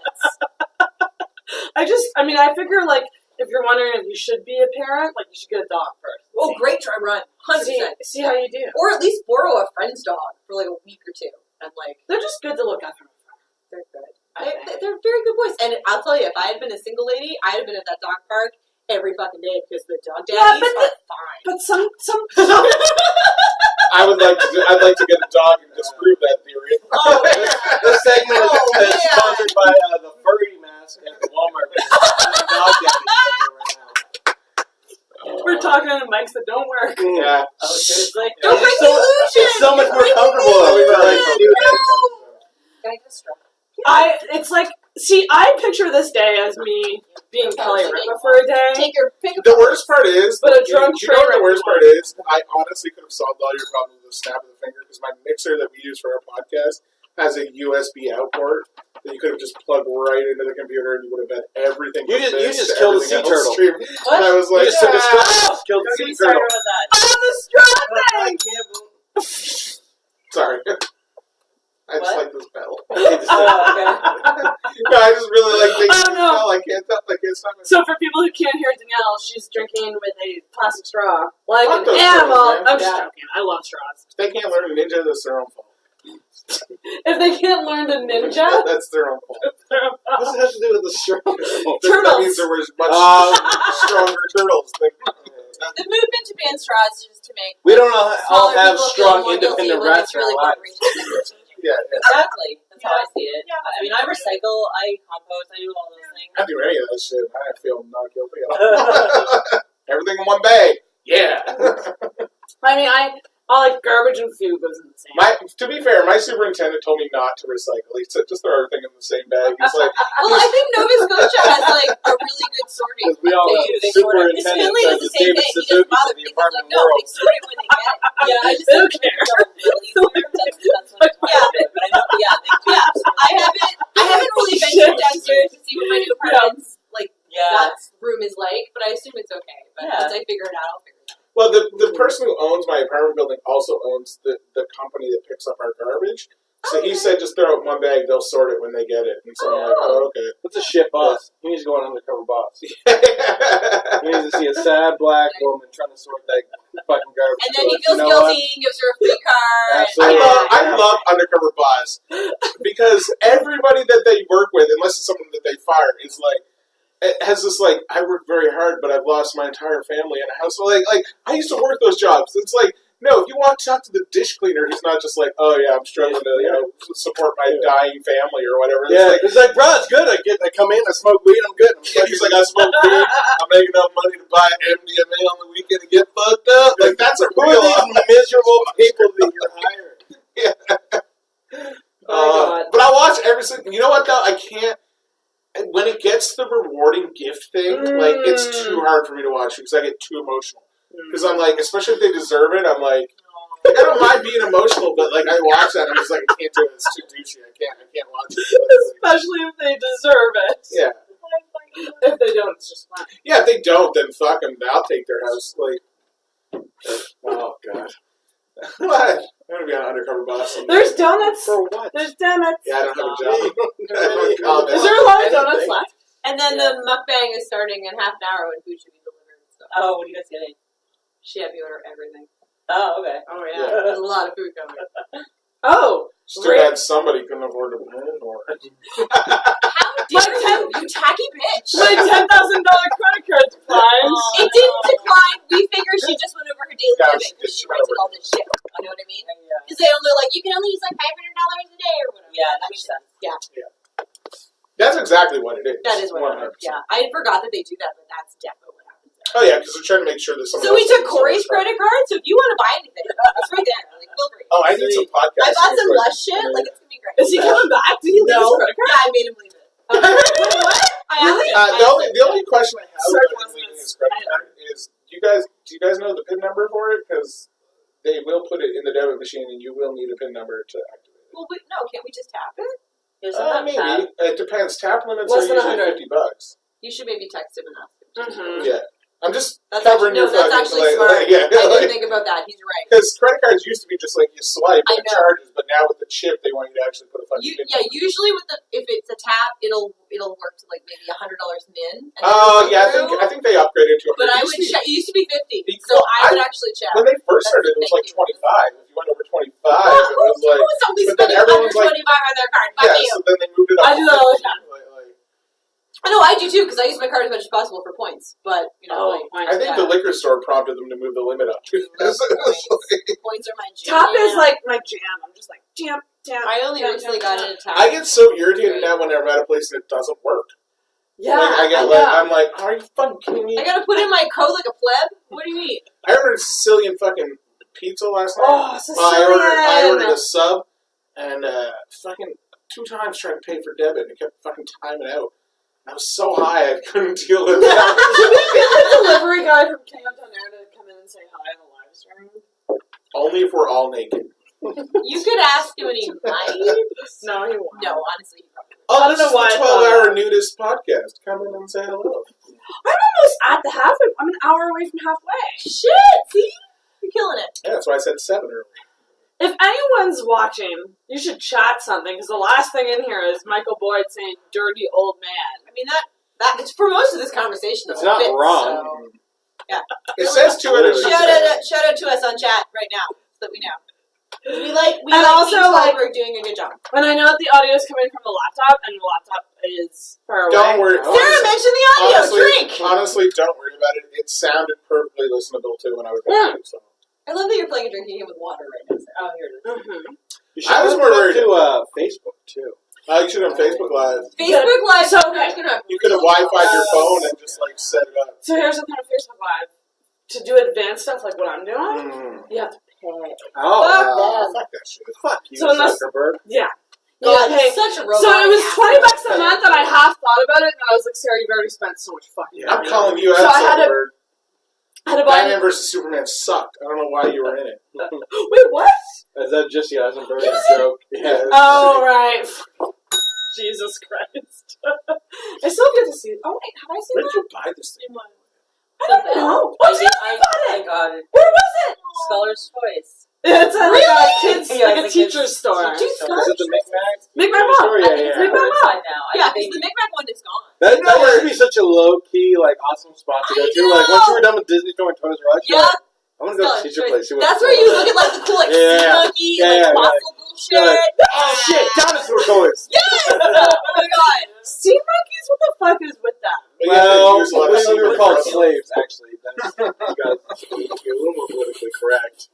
pets. I figure like if you're wondering if you should be a parent, like you should get a dog first. Oh, great try run, 100%. See how you do. Or at least borrow a friend's dog for like a week or two, and like They're just good to look after. they're good. They're very good boys. And I'll tell you, if I had been a single lady, I'd have been at that dog park every fucking day because the dog daddies are fine. But some I'd like to get a dog and disprove that theory. Oh, yeah. This segment is man. sponsored by the furry mask at Walmart. Dog daddy right now. we're talking on mics that don't work. Yeah. It's like Don't break the illusion. It's so much more Break the comfortable. illusion. Do that. Can I get a straw? it's like I picture this day as me being Kelly Ripa for a day. Take your pick. The worst part is, But a drunk you know what the train worst wreck part is? I honestly could have solved all your problems with a snap of the finger because my mixer that we use for our podcast has a USB out port that you could have just plugged right into the computer and you would have had everything. You just killed a sea turtle. And I was like, You just took a straw, killed the sea turtle. On the straw I thing! can't believe. Sorry. I just What? like this bell. Okay. No, I just really like making this no. bell. I can't stop it. So for people who can't hear Danielle, she's drinking with a plastic straw. Like Fuck an those animal. straws, man. I'm just joking. I love straws. If they can't learn to ninja, that's their own fault. If they can't learn to ninja, That's their own fault. What does it have to do with the straw? That means there was much stronger turtles. The movement to ban straws is just to make We don't all smaller have people strong, feel more guilty independent when rats it's in really our lives. corporations. Yeah. Exactly. That's how I see it. Yeah. I mean, I recycle, I compost, I do all those things. I do any of that shit. I feel not guilty at all. Everything in one bag. Yeah. I like garbage and food goes in the same. To be fair, my superintendent told me not to recycle. He said just throw everything in the same bag. He's like, Well, I think Nova Scotia has like a really good sorting. We all They have do. They sort it. superintendent Finley does the same David thing. He Suzuki doesn't bother in the because like, apartment no, world. they sort it when they get it. Yeah, I just They don't care. That's what but I know. Yeah. I haven't really ventured downstairs to see what my new apartment's like. That room is like, but I assume it's okay. But once I figure it out, I'll figure it out. well, the person who owns my apartment building also owns the company that picks up our garbage. So he said just throw it in one bag, they'll sort it when they get it. And so I'm like, oh, okay. What's a shit boss? He needs to go on undercover boss. He needs to see a sad black woman trying to sort that fucking garbage. And then he feels guilty and gives her a free car. Absolutely. I love Undercover Boss because everybody that they work with, unless it's someone that they fire, is like, it has this like, I work very hard, but I've lost my entire family in a house. So like I used to work those jobs. It's like, no, if you walk out to the dish cleaner, he's not just like, oh yeah, I'm struggling to support my dying family or whatever. Yeah, it's like, bro, it's good. I come in, I smoke weed, I'm good. He's like, I smoke weed, I'm making enough money to buy MDMA on the weekend and get fucked up. Like that's a Who real. are these miserable people that you're hiring? But I watch every single. You know what though? I can't. When it gets to the rewarding gift thing, like it's too hard for me to watch because I get too emotional. Because I'm like, especially if they deserve it, I'm like I don't mind being emotional, but like I watch that, and I'm just like, I can't do it. It's too douchey. I can't watch it. Especially if they deserve it. Yeah. If they don't, it's just fine. Yeah, if they don't, then fuck them. I'll take their house. Like, oh god. What? I'm gonna be an undercover boss someday. There's donuts. For what? There's donuts. Yeah, I don't have a job. I have a college. Is there a lot of donuts left? And then the mukbang is starting in half an hour when food should be delivered. So. Oh, what are you guys getting? She had me order everything. Oh, okay. Oh yeah, there's a lot of food coming. Oh, Just too bad somebody couldn't afford to pay for it. How dare you tacky bitch! my $10,000 credit card declined. It didn't decline. We figured she just went over her daily Yeah, living because she rented all this shit. You know what I mean? Because they're like, you can only use like $500 a day or whatever. Yeah, that makes sense. Yeah, That's exactly what it is. that is what it is. 100%. Yeah, I forgot that they do that, but that's definitely what happens there. Oh yeah, because they're trying to make sure that someone. So we else took doesn't Corey's sell credit card. So if you want to buy anything, it's right there. Like, feel free. Oh, I need some podcasts. I bought some Lush shit. Like, it's gonna be great. Is he coming back? Did he leave his credit card? Yeah, I made him leave it. What? I asked him. The only question I have about Sarcasm leaving his is- credit card is, do you guys know the PIN number for it? Because they will put it in the debit machine, and you will need a PIN number to activate it. Well, no, can't we just tap it? Maybe it depends. Tap limits Less are than usually $50. You should maybe text him and ask him. Mm-hmm. Yeah, I'm just That's covering actually, your that's fucking, actually smart. yeah, I didn't think about that. He's right. because credit cards used to be just like you swipe I and it know. charges, but now with the chip, they want you to actually put a fucking PIN number. Usually if it's a tap, it'll work to like maybe $100 min. And Oh then yeah, through. I think they upgraded to. But I would check. It used to be 50, so I would actually check. When they first started, it was like 25. If you went over 25, it was like. Who's only but then spending everyone's under like- 25 on their card? Fuck Yeah, you. so then they moved it up. I do that all the time. I know I do too because I use my card as much as possible for points. But you know, I think the liquor store prompted them to move the limit up. points are my jam. Tap is like my jam. I'm just like, jam. I only recently got into tap. I get so irritated now when I'm at a place and it doesn't work. Yeah, I'm like, are you fucking kidding me? I gotta put in my code like a pleb. What do you mean? I ordered Sicilian fucking pizza last night. Oh, Sicilian. I ordered a sub and fucking 2 times tried to pay for debit and it kept fucking timing out. I was so high I couldn't deal with it. Should we get the delivery guy from Canada to come in and say hi on the live stream? Only if we're all naked. You could ask him and he might. No, he won't. No, honestly, he probably would. Oh, I don't know why I This is a thought 12-hour nudist podcast. Come in and say hello. I'm almost at the halfway. I'm an hour away from halfway. Shit, see? You're killing it. Yeah, that's why I said 7 earlier. If anyone's watching, you should chat something because the last thing in here is Michael Boyd saying "dirty old man." I mean that it's for most of this conversation. It's though, not fits, wrong. So. Yeah. It says 2 out of Shout out to us on chat right now so that we know. We like And also, like- we're doing a good job. And I know that the audio is coming from the laptop, and the laptop is far away. Don't worry. Sarah mentioned the audio. Drink. Honestly, don't worry about it. It sounded perfectly listenable too when I was there. So. I love that you're playing a drinking game with water right now. Sarah. Oh, here it is. Mm-hmm. You should I was hook more it up worried. to Facebook too. You should have Facebook Live. Facebook Live. So, okay. Sarah's gonna have You could have Wi-Fi'd your phone and just like set it up. So here's the thing with Facebook Live. To do advanced stuff like what I'm doing, Mm. you have to pay. Oh, Fuck that shit. fuck you, So unless- Zuckerberg. Yeah. God, You pay. such a robot. So it was ass. $20 a month, and I half thought about it, and I was like, Sarah, you've already spent so much fucking I'm money. calling you So out, I had to- Zuckerberg. I had to buy. Batman vs Superman sucked. I don't know why you were in it. Wait, what? Is that Jesse Eisenberg's Yes. joke? Yeah. Oh, right. Jesus Christ. I still get to see. Oh, wait, have I seen Where did that? you buy this thing? I don't know. Oh, yeah, I got it. got it. Where was it? Scholar's Choice. It's at like a kids, Yeah, like a it's teacher's store. Dude, Is it the Micmac? Make my mom. Story? I think it's Make my mom. outside now. Yeah, because the Micmac one is gone. That used to be such a low key, like awesome spot to go I to. Like once you know. were done with Disney Store and Toys R Us, you're Yeah. like, I want to go to teacher place. See what's That's where going you on. look at like the cool like Yeah. sea monkey, Yeah, like yeah, fossil bullshit. You're like, oh shit, dinosaur toys. Yes! Oh my god. Sea monkeys? What the fuck is with that? But you have to Well, use a lot of we were secret called drugs. slaves, actually. That's, you guys, you're a little more politically correct.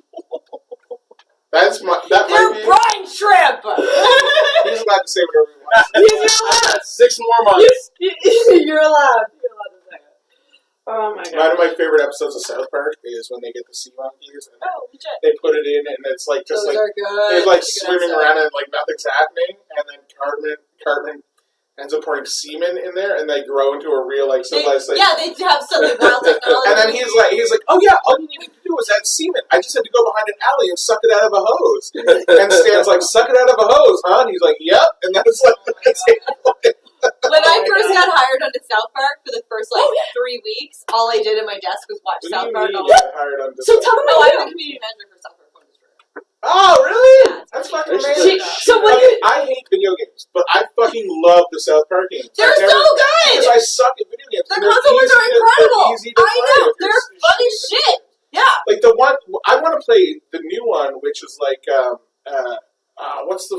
That They're might be. brine shrimp! He's allowed to say whatever he wants. You're allowed. 6 more months. You're allowed. You're allowed to say it. Oh my One god. of my favorite episodes of South Park is when they get the sea monkeys and Oh, legit. they put it in and it's like just Those like are good. they're like Good swimming episode. around and like nothing's happening and then Cartman ends up pouring semen in there and they grow into a real like civilized thing. Yeah, they have something wild technology. And then he's like, oh yeah, all you needed to do was add semen. I just had to go behind an alley and suck it out of a hose. And Stan's like, suck it out of a hose, huh? And he's like, yep. And that's like, When I first got hired onto South Park for the first 3 weeks, all I did at my desk was watch What do South you Park. mean all you day. got hired on So tell them No, about I'm it. the community manager for South Park Phone Destroyer. Oh, really? Yeah, it's That's pretty fucking good. amazing. So what Okay, I hate video games, but I fucking love the South Park games. They're I've so never- good! Because I suck at video games. The and they're console ones easy are to- incredible! They're easy to I play. know! If They're you're- fun as shit! Yeah! Like the one, I want to play the new one, which is like, what's the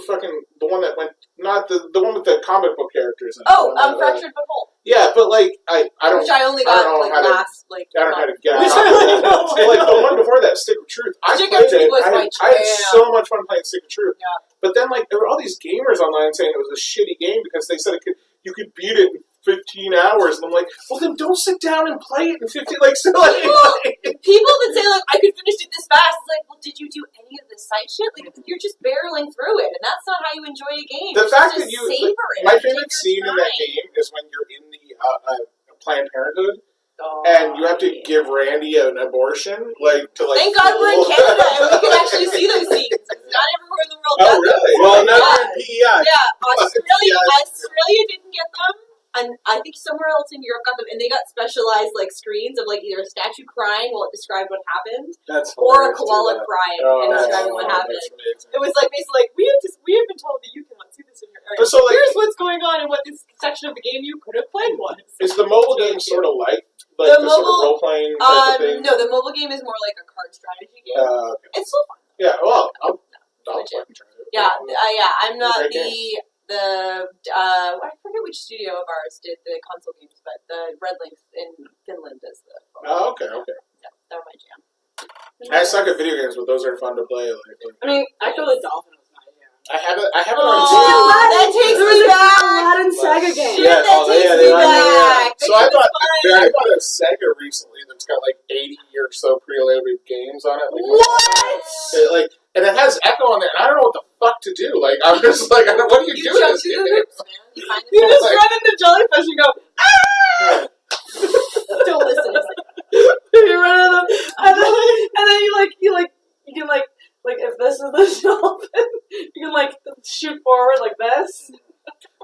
one that went, not the one with the comic book characters in it. Oh, The one that, Fractured But Whole. Yeah, but like, I don't, Which I only I got don't know like how to- last, like, I don't know how to get Which out. I only got Like the one before that, Stick of Truth. I Stick of played Truth it. was I my had jam. so much fun playing Stick of Truth. Yeah. But then, like, there were all these gamers online saying it was a shitty game because they said you could beat it in 15 hours. And I'm like, well, then don't sit down and play it in 15, like, so like, People that say, like, I could finish it this fast, it's like, well, did you do any of the side shit? Like, you're just barreling through it, and that's not how you enjoy a game. The fact that you you, savor it. my favorite scene in that game is when you're in the Planned Parenthood, and you have to give Randy an abortion, like, to, like, Thank God we're in Canada, and we can actually see those scenes. Not everywhere in the world does. Oh, really? Well, now we're in PEI. Yeah, Australia didn't get them, and I think somewhere else in Europe got them, and they got specialized like screens of like either a statue crying while it described what happened, That's or a hilarious, koala too, crying Oh, and describing what that's happened. amazing. It was like basically like we have been told that you cannot see this in your area. But so, like, here's what's going on and what this section of the game you could have played was. is the mobile game sort of like The the sort of mobile- role-playing type of thing? No, the mobile game is more like a card strategy game. Okay. It's still fun. Yeah, well, I'll Legit. fucking try it. Yeah, I'm not Great game. I forget which studio of ours did the console games, but the Red Lynx in Finland does the. Oh, okay. Yeah, they're my jam. I suck at video games, but those are fun to play. Like, I mean, I feel like Dolphin was my jam. I haven't Oh, that takes There was me a back. Aladdin Saga game. Shit, that takes me back. So I bought a Sega recently that's got like 80 or so preloaded games on it. Like, What? And it has Echo on there, and I don't know what the fuck to do. Like, I'm just like, what do you do? jump through the hoops, man. You find the You just Like- run into jellyfish and go, ah! Don't listen. It's like, You run into them, and then you can if this is the dolphin, you can like shoot forward like this.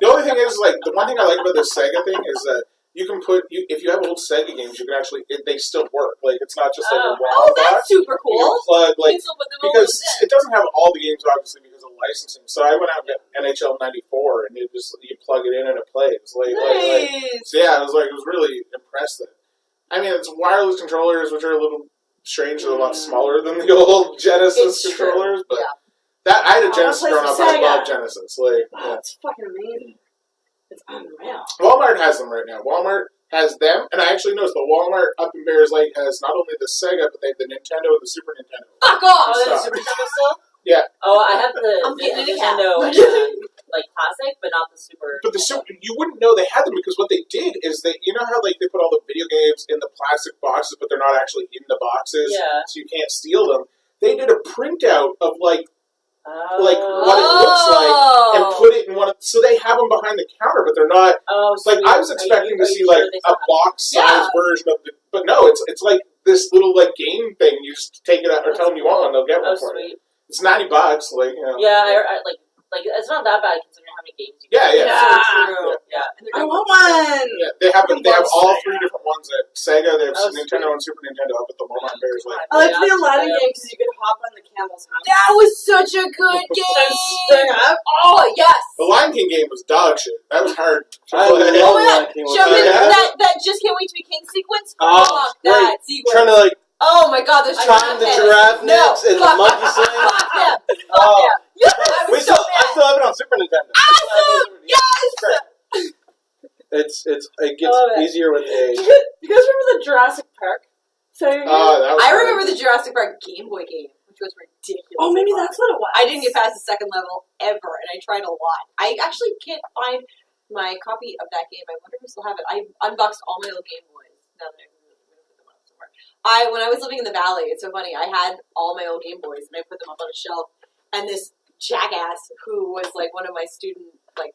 The only thing is, like, the one thing I like about this Sega thing is that you can put, if you have old Sega games, you can actually, they still work. Like, it's not just like a oh, ROM that's box. super You cool. can plug, like, You can still put them all because in. it doesn't have all the games, obviously, because of licensing. So I went out and got NHL 94, and you plug it in and it plays. Nice. So yeah, it was really impressed that. I mean, it's wireless controllers, which are a little strange, they're a lot smaller than the old Genesis It's controllers, true. but Yeah. I had a Oh, Genesis that growing plays up, for I love Sega. Genesis. Like, Oh, yeah. it's fucking amazing. It's unreal. Walmart has them right now. Walmart has them, and I actually noticed the Walmart up in Bears Lake has not only the Sega, but they have the Nintendo and the Super Nintendo. Fuck off. Oh, there's Stop. Super Nintendo still? Yeah. Oh, I have the I'm getting a cat. Nintendo, like, classic, but not the Super. But the Super, you wouldn't know they had them because what they did is you know how like they put all the video games in the plastic boxes, but they're not actually in the boxes, Yeah. so you can't steal them. They did a printout of like Oh. what it looks like and put it in one of, so they have them behind the counter, but they're not. Oh, Like I was expecting to see like a box-sized version of the, but no, it's like this little like game thing. You just take it out or tell them you want one, they'll get one Oh, for you. sweet. It's $90, like, you know. Yeah, I like it's not that bad considering how many games you Yeah, yeah. So Yeah. true. Yeah. And they're I good. want one. Yeah, they have all Sega. 3 different ones at Sega. They have Oh, Nintendo and Super Nintendo up at the Walmart Bears Lake. I like the Yeah, Aladdin yeah. game because you could hop on the camel's hump. That was such a good And game. spring up. Oh yes. The Lion King game was dog shit. That was hard to I play. love Oh my Lion King. Jump in Yeah. that just can't wait to be king sequence. Oh, Fuck that sequence. Trying to like Oh my god, there's time the heads. giraffe No, necks and the fuck, monkey sling. Fuck them. Fuck Oh. them. I was so I mad. still have it on Super Nintendo. Awesome! Yes! It gets Love it. easier with age. You guys remember the Jurassic Park Sega game? That was I hard. remember the Jurassic Park Game Boy game, which was ridiculous. Oh, maybe that's what it was. I didn't get past the second level ever, and I tried a lot. I actually can't find my copy of that game. I wonder if I still have it. I unboxed all my old Game Boys. Now that I'm going to put them up somewhere. When I was living in the Valley, it's so funny. I had all my old Game Boys, and I put them up on a shelf. And this jackass, who was like one of my student, like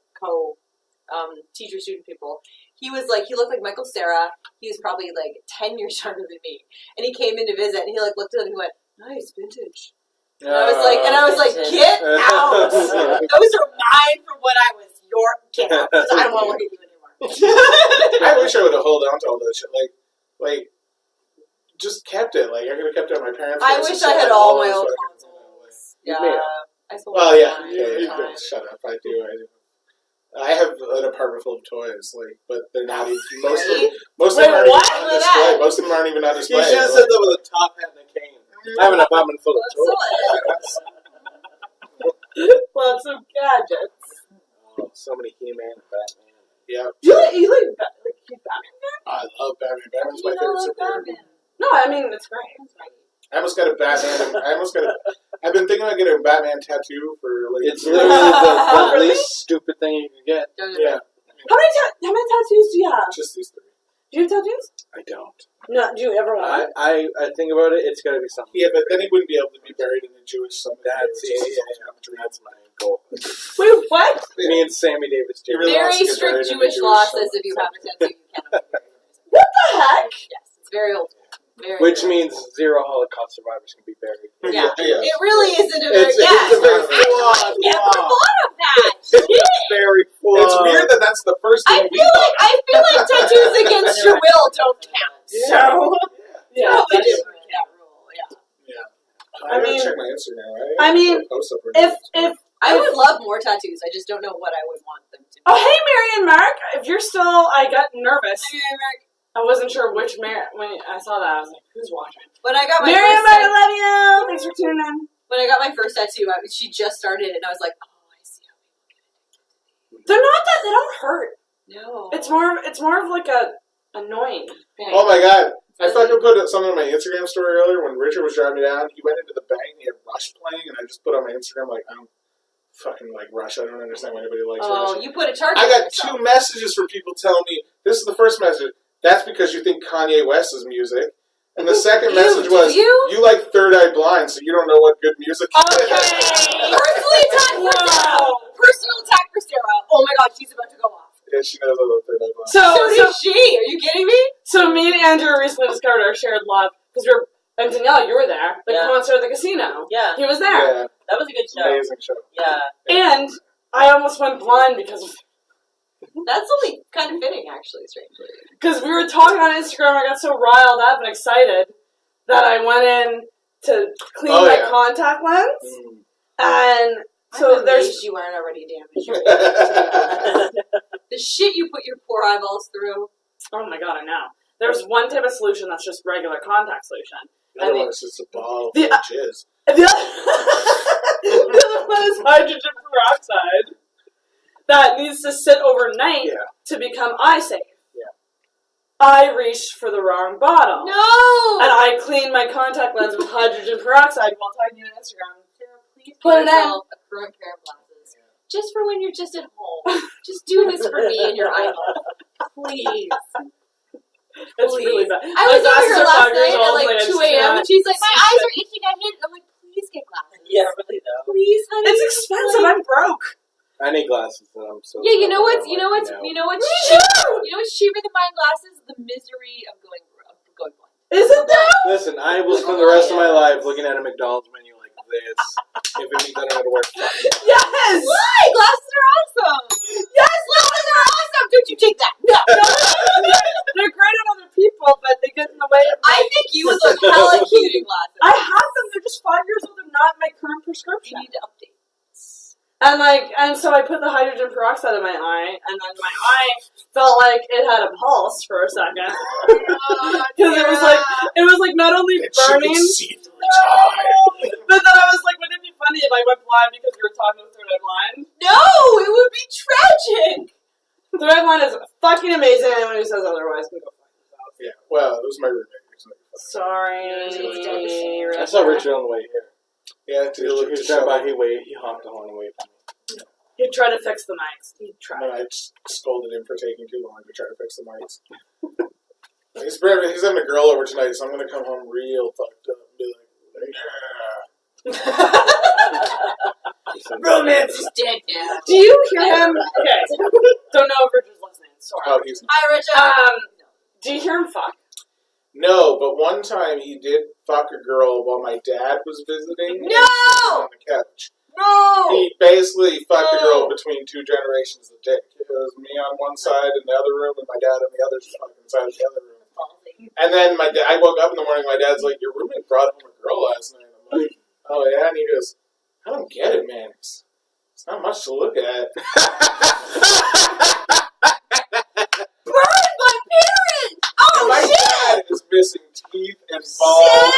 teacher student people, he was like, he looked like Michael Cera. He was probably like 10 years younger than me. And he came in to visit, and he like looked at it and he went, "Nice vintage." And I was like, get out! Those are mine from when I was your kid. Because I don't want to look at you anymore. I wish I would have held on to all that shit. Like, just kept it. Like, I could have kept it at my parents' I place wish and I had sold all my it. old So, consoles. Yeah. Yeah. I sold well, mine yeah. all You the time. shut up. I do. I have an apartment full of toys, like, but they're not even. Most of them aren't what? even on Look at display. that. Most of them aren't even on You display. should have said that with a top hat and a cane. I have an apartment full of toys. Lots of gadgets. Oh, so many He-Man and Batman. Yeah. You like Batman? I love Batman. Batman's my You favorite know, superhero. Batman. No, I mean it's great. I almost got a Batman. I've been thinking about getting a Batman tattoo for like. It's literally the least stupid thing you can get. Don't do Yeah. that. How many tattoos do you have? Just these 3. Do you have tattoos? I don't. No. Do you ever want? I think about it. It's got to be something. Yeah, but then he wouldn't be able to be buried in the Jewish cemetery. That's my goal. Wait, what? Me and Sammy Davis. Really Very wants to get strict buried in Jewish the law Jewish says if you have a tattoo, you cannot. What the heck? Yes, it's very old. Very Which very means 0 Holocaust survivors can be buried. Yeah. Yeah. It really isn't a very. It's a very flawed never law. thought of that. It's very flawed. It's weird that that's the first I thing we feel thought. like tattoos against your will don't count. So. Yeah. Probably different that rule. Yeah. I mean- gotta check my Instagram. I mean, post up if I would love more tattoos. I just don't know what I would want them to be. oh hey Mary and Mark, if you're still, I got nervous. Hi, Mary and Mark. I wasn't sure which Mary. When I saw that, I was like, who's watching? When I got my Mary and first Mark, I love you. Thanks for tuning in. when I got my first tattoo, she just started, and I was like, oh, I see how people They're not that. They don't hurt. get no. It's more of like a annoying. Oh my god. I fucking put something on my Instagram story earlier when Richard was driving me down. He went into the bank and he had Rush playing, and I just put on my Instagram like, I don't fucking like Rush. I don't understand why anybody likes Rush. Oh, you put a target. I on got yourself. 2 messages from people telling me, this is the first message, that's because you think Kanye West is music. And the second message was, you like Third Eye Blind, so you don't know what good music is. Personally attack for Sarah. Personal attack for Sarah. Oh my god, she's about to go off. Yeah, she knows I love Third Eye Blind. So did she. Are you kidding me? So me and Andrew recently discovered our shared love because we were, and Danielle, you were there. The concert at the casino. Yeah. He was there. Yeah, That was a good show. amazing show. Yeah. And I almost went blind because That's only kind of fitting, actually, strangely. we were talking on Instagram. I got so riled up and excited that I went in to clean my contact lens, and so I'm there's amazed you aren't already damaged. The shit you put your poor eyeballs through. oh my god, I know. There's one type of solution that's just regular contact solution. The other one is just a ball of The- jizz. The other one is hydrogen peroxide that needs to sit overnight to become eye safe. Yeah. I reached for the wrong bottle. No! And I cleaned my contact lens with hydrogen peroxide while talking on Instagram. Sarah, please Put it in. yourself a current pair of glasses. Just for when you're just at home. Just do this for me and your eyeball. Please. It's really bad. I was over here last night at like 2 a.m. and she's like, my eyes are itching, I hate it. I'm like, please get glasses. Yeah, really though. Please, honey. It's expensive. I'm broke. I need glasses, and I'm so. Yeah, you know what's cheaper than buying glasses? The misery of going blind. Is it though? Listen, I will spend the rest of my life looking at a McDonald's menu like this if it means I don't have to wear fucking glasses. Yes. Why? Glasses are awesome. Yes, glasses are awesome. Don't you take that? No. They're great on other people, but they get in the way of. I think you would look hella cute in glasses. I have them. They're just 5 years old. They're not my current You prescription. need to update. And so I put the hydrogen peroxide in my eye, and then my eye felt like it had a pulse for a second. Because it was like not only burning, but then I was like, wouldn't it be funny if I went blind because we were talking about Third Eye Blind? No, it would be tragic. Third Eye Blind is fucking amazing. Anyone who says otherwise can go fuck themselves. Yeah, well, it was my roommate. Sorry. I saw Richard on the way here. Yeah, He was driving by. He honked the horn and waved at me. He'd try to fix the mics. He'd And try. then I just scolded him for taking too long to try to fix the mics. He's having a girl over tonight, so I'm going to come home real fucked up and be like, Romance is dead now. Do you hear him? Okay. Don't know if Richard's listening. Sorry. oh, he's not. Hi, Richard. Do you hear him fuck? No, but one time he did fuck a girl while my dad was visiting. No! On the couch. No! He basically fucked a girl between 2 generations of dick. It was me on one side in the other room, and my dad on the other fucking side of the other room. And then I woke up in the morning, my dad's like, your roommate brought home a girl last night. I'm like, oh yeah? And he goes, I don't get it, man. It's not much to look at. My parents! Oh, And my shit! dad is missing teeth and balls. And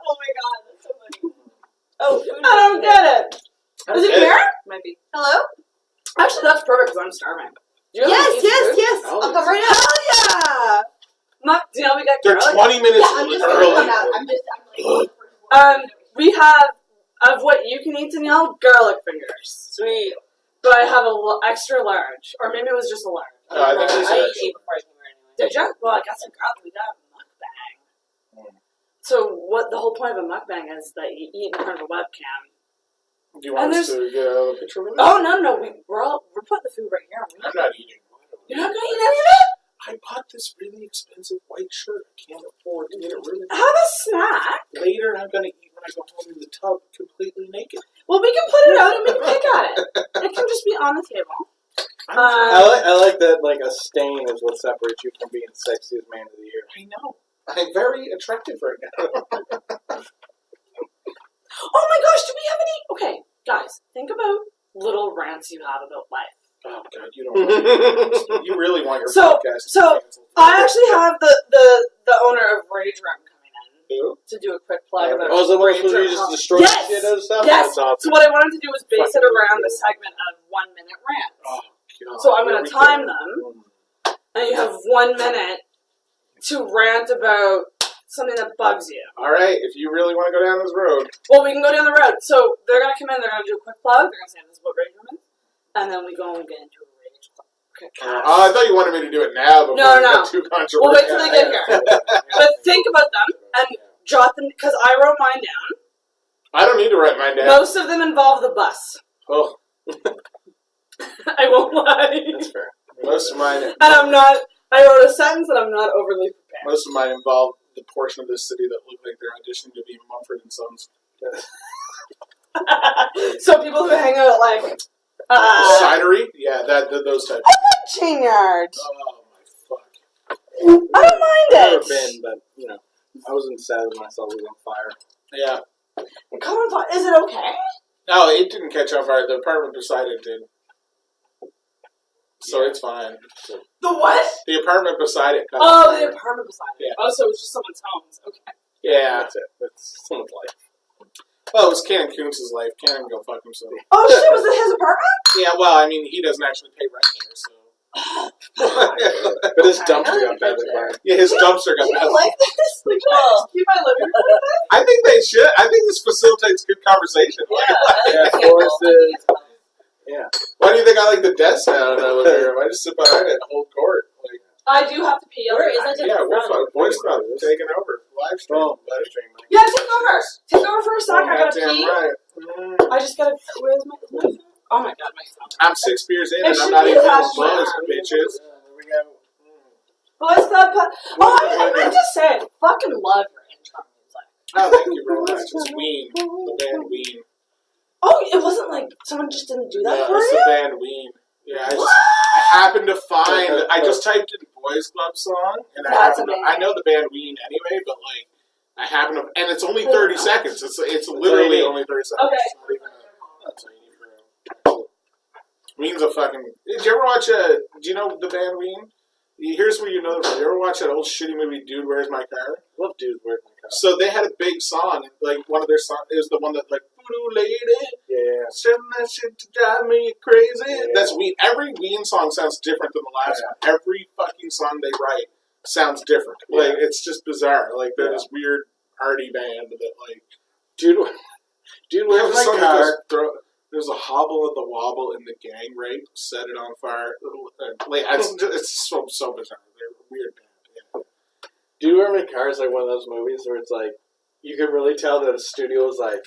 Oh my god, that's so funny. Oh, I don't get it. Is it here? Might be. Hello? Actually, that's perfect because I'm starving. Do you Yes, eat food? yes. I'll come right now. Hell yeah! Do you know we got They're garlic? 20 minutes I'm just gonna come out. early. We have, of what you can eat, Danielle, garlic fingers. Sweet. but I have a extra large, or maybe it was just a large. I think I it's ate before I came here anyway. Did you? Well, I guess we got a mukbang. So what the whole point of a mukbang is that you eat in front of a webcam. Do you want us to get a picture of it? Oh no, we're putting the food right here. I'm not eating. You're not gonna eat any of it? I bought this really expensive white shirt. I can't afford to get it really. Have a snack. Later, I'm gonna eat when I go home in the tub, completely naked. Well, we can put it out and we can pick at it. It can just be on the table. I like that. Like a stain is what separates you from being sexiest man of the year. I know. I'm very attractive right now. Oh my gosh, do we have any? Okay, guys, think about little rants you have about life. Oh God, you don't. Want you really want your podcast? So I actually have the owner of Rage Room coming in to do a quick plug. About Oh, is that where Rage you Room. just destroy Yes! shit out of stuff? Yes. That's awesome. So what I wanted to do was base it around the segment of 1 minute rants. Oh God. So I'm going to time them, and you have 1 minute to rant about something that bugs you. All right, if you really want to go down this road. Well, we can go down the road. So they're going to come in, they're going to do a quick plug, they're going to say this is what Rage Room is, and then we go and get into a Rage Club. I thought you wanted me to do it now before No. it got too controversial. We'll wait till they get here. But think about them and jot them, because I wrote mine down. I don't need to write mine down. Most of them involve the bus. Oh, I won't lie. That's fair. most of mine. And I wrote a sentence and I'm not overly prepared. Most of mine involve the portion of this city that look like they're auditioning to be Mumford and Sons. So people who hang out like Cidery? Yeah, those types. I like chain yards. Oh my fuck. I don't mind Never it. been, but I wasn't sad when I saw it was on fire. Yeah. Is it okay? No, it didn't catch on fire. The apartment beside it did. So it's fine. The what? The apartment beside it. Oh, the apartment beside it. Yeah. Oh, so it was just someone's homes. Okay. Yeah. That's it. That's someone's life. Well, it was Ken Kuntz's life. Ken can go fuck himself. Oh shit, was it his apartment? Yeah, well, I mean, he doesn't actually pay rent there, so. But his dumpster got badly burned. Yeah, his dumpster got Do you badly. like this? Like, can I just keep my living room? I think they should. I think this facilitates good conversation. Yeah, horses. Yeah. Why do you think I like the desk now in the living room? I just sit behind it and hold court. Like, I do have to pee. Where is that? yeah, we're fun. Boys Club taking over. Livestream. Oh. Livestream. Yeah, take over. Take over for a sec. I gotta Goddamn pee. right. I just gotta. Where's my phone? Oh my god, my phone. I'm 6 beers in It and I'm should not be even attached close, to that. bitches. There we go. Boys Club. I meant to say, I fucking love your intro music. Oh, thank you very much. It's Ween. The band Ween. Oh, it wasn't like someone just didn't do that Yeah, for it's you? the band Ween. Yeah, I happened to find. I just typed in Boys Club song, and I know the band Ween anyway, but like I happen to, and it's only 30 seconds. It's literally only 30 seconds. Okay. It's not even that's all you need for it. Ween's a fucking. Did you ever watch do you know the band Ween? Here's where you know them. You ever watch that old shitty movie, Dude, Where's My Car? Love Dude, Where's My Car? So they had a big song, like one of their songs is the one that like Voodoo Lady. Yeah. Send that shit to drive me crazy. Yeah. That's Ween. Every Ween song sounds different than the last one. Every fucking song they write sounds different. Like it's just bizarre. Like they're this weird arty band that like Dude, Where's My Car? There's a hobble of the wobble in the gang rape. Set it on fire. Like it's so bizarre. They're a weird band. Yeah. Dude, Where's My Car is like one of those movies where it's like you can really tell that the studio is like,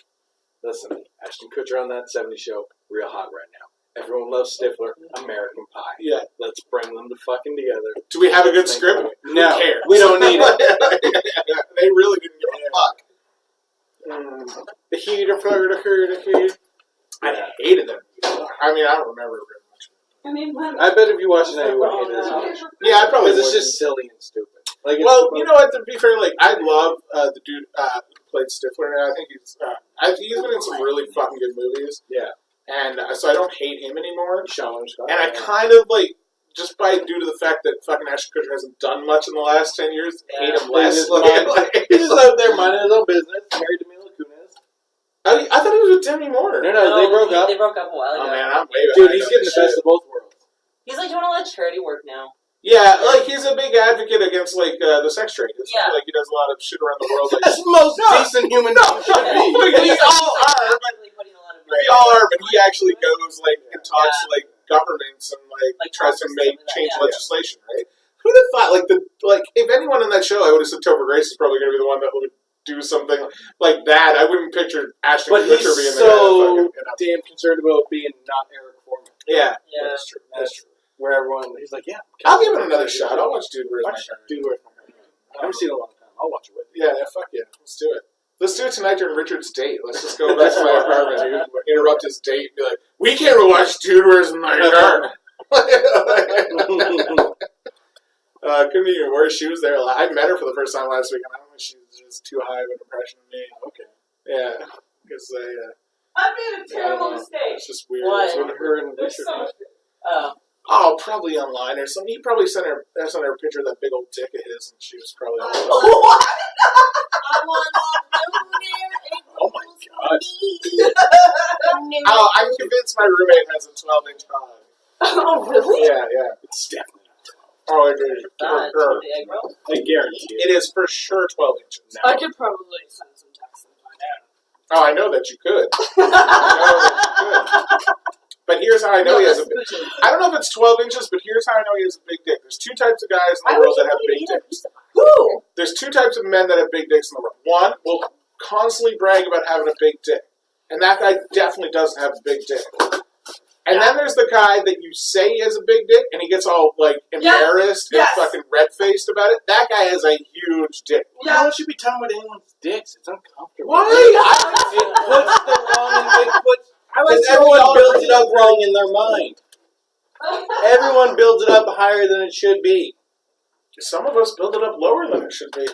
listen, Ashton Kutcher on that 70s show, real hot right now. Everyone loves Stifler, American Pie. Yeah. Let's bring them to fucking together. Do we have a good script? No, Who cares? we don't need it. They really didn't give a fuck. The heater, the heat. I hated them. I mean, I don't remember it very much. I mean, when I bet if you watch it now, you wouldn't hate it as much. Yeah, I probably Because it's would. just silly and stupid. Like, Well, you know what? To be fair, like I love the dude who played Stifler, and I think he's been in some really fucking good movies. Yeah. And so I don't hate him anymore. Sean Scott. And I kind of like just due to the fact that fucking Ashton Kutcher hasn't done much in the last 10 years, hate him less. He's just out there minding his own business, married to Mila Kunis. I thought he was with Demi Moore. No, they broke up. They broke up a while ago. Oh man, I'm way Dude, behind he's on getting this the best shit. of both worlds. He's like doing a lot of charity work now. Yeah, like he's a big advocate against like the sex trade. Yeah. Like he does a lot of shit around the world. Like, That's the most decent human being should be. we all are, but Putting a lot of we all are. But he actually goes like and talks to like governments and like tries to change legislation, right? Who'd have thought if anyone in that show, I would have said Topher Grace is probably going to be the one that would do something like that. I wouldn't picture Ashton Kutcher being so damn concerned about being not Eric Foreman. Yeah, that's true. That's true. Where everyone, he's like, yeah, I'll give it another shot. I'll watch Dude, Where's My Car? Dude, Where's My Car? I haven't seen it in a long time. I'll watch it with you. Yeah, fuck yeah. Let's do it. Let's do it tonight during Richard's date. Let's just go back to my apartment, dude. Interrupt his date and be like, we can't watch Dude, Where's My Car? Couldn't even wear shoes there. I met her for the first time last week, and I don't think she's just too high of an impression of me. Okay. Yeah. Because I made a terrible mistake. It's just weird. What? It's with her and There's Richard. so much. Oh, probably online or something. He probably sent her a picture of that big old dick of his, and she was probably like, What? Oh my god. oh, I'm convinced my roommate has a 12-inch hog. Oh, really? Yeah. It's definitely Oh, I agree. God, Or- the egg roll? I guarantee It is for sure 12 inches. I could probably send some text and find out. Oh, I know that you could. But here's how I know he has a big I don't know if it's 12 inches, but here's how I know he has a big dick. There's two types of guys in the world that have big dicks. Who? There's two types of men that have big dicks in the world. One will constantly brag about having a big dick. And that guy definitely doesn't have a big dick. And then there's the guy that you say he has a big dick, and he gets all, like, embarrassed and fucking red-faced about it. That guy has a huge dick. No one should be talking about anyone's dicks. It's uncomfortable. Why? It puts the wrong... Because everyone builds it up wrong in their mind. Everyone builds it up higher than it should be. Some of us build it up lower than it should be.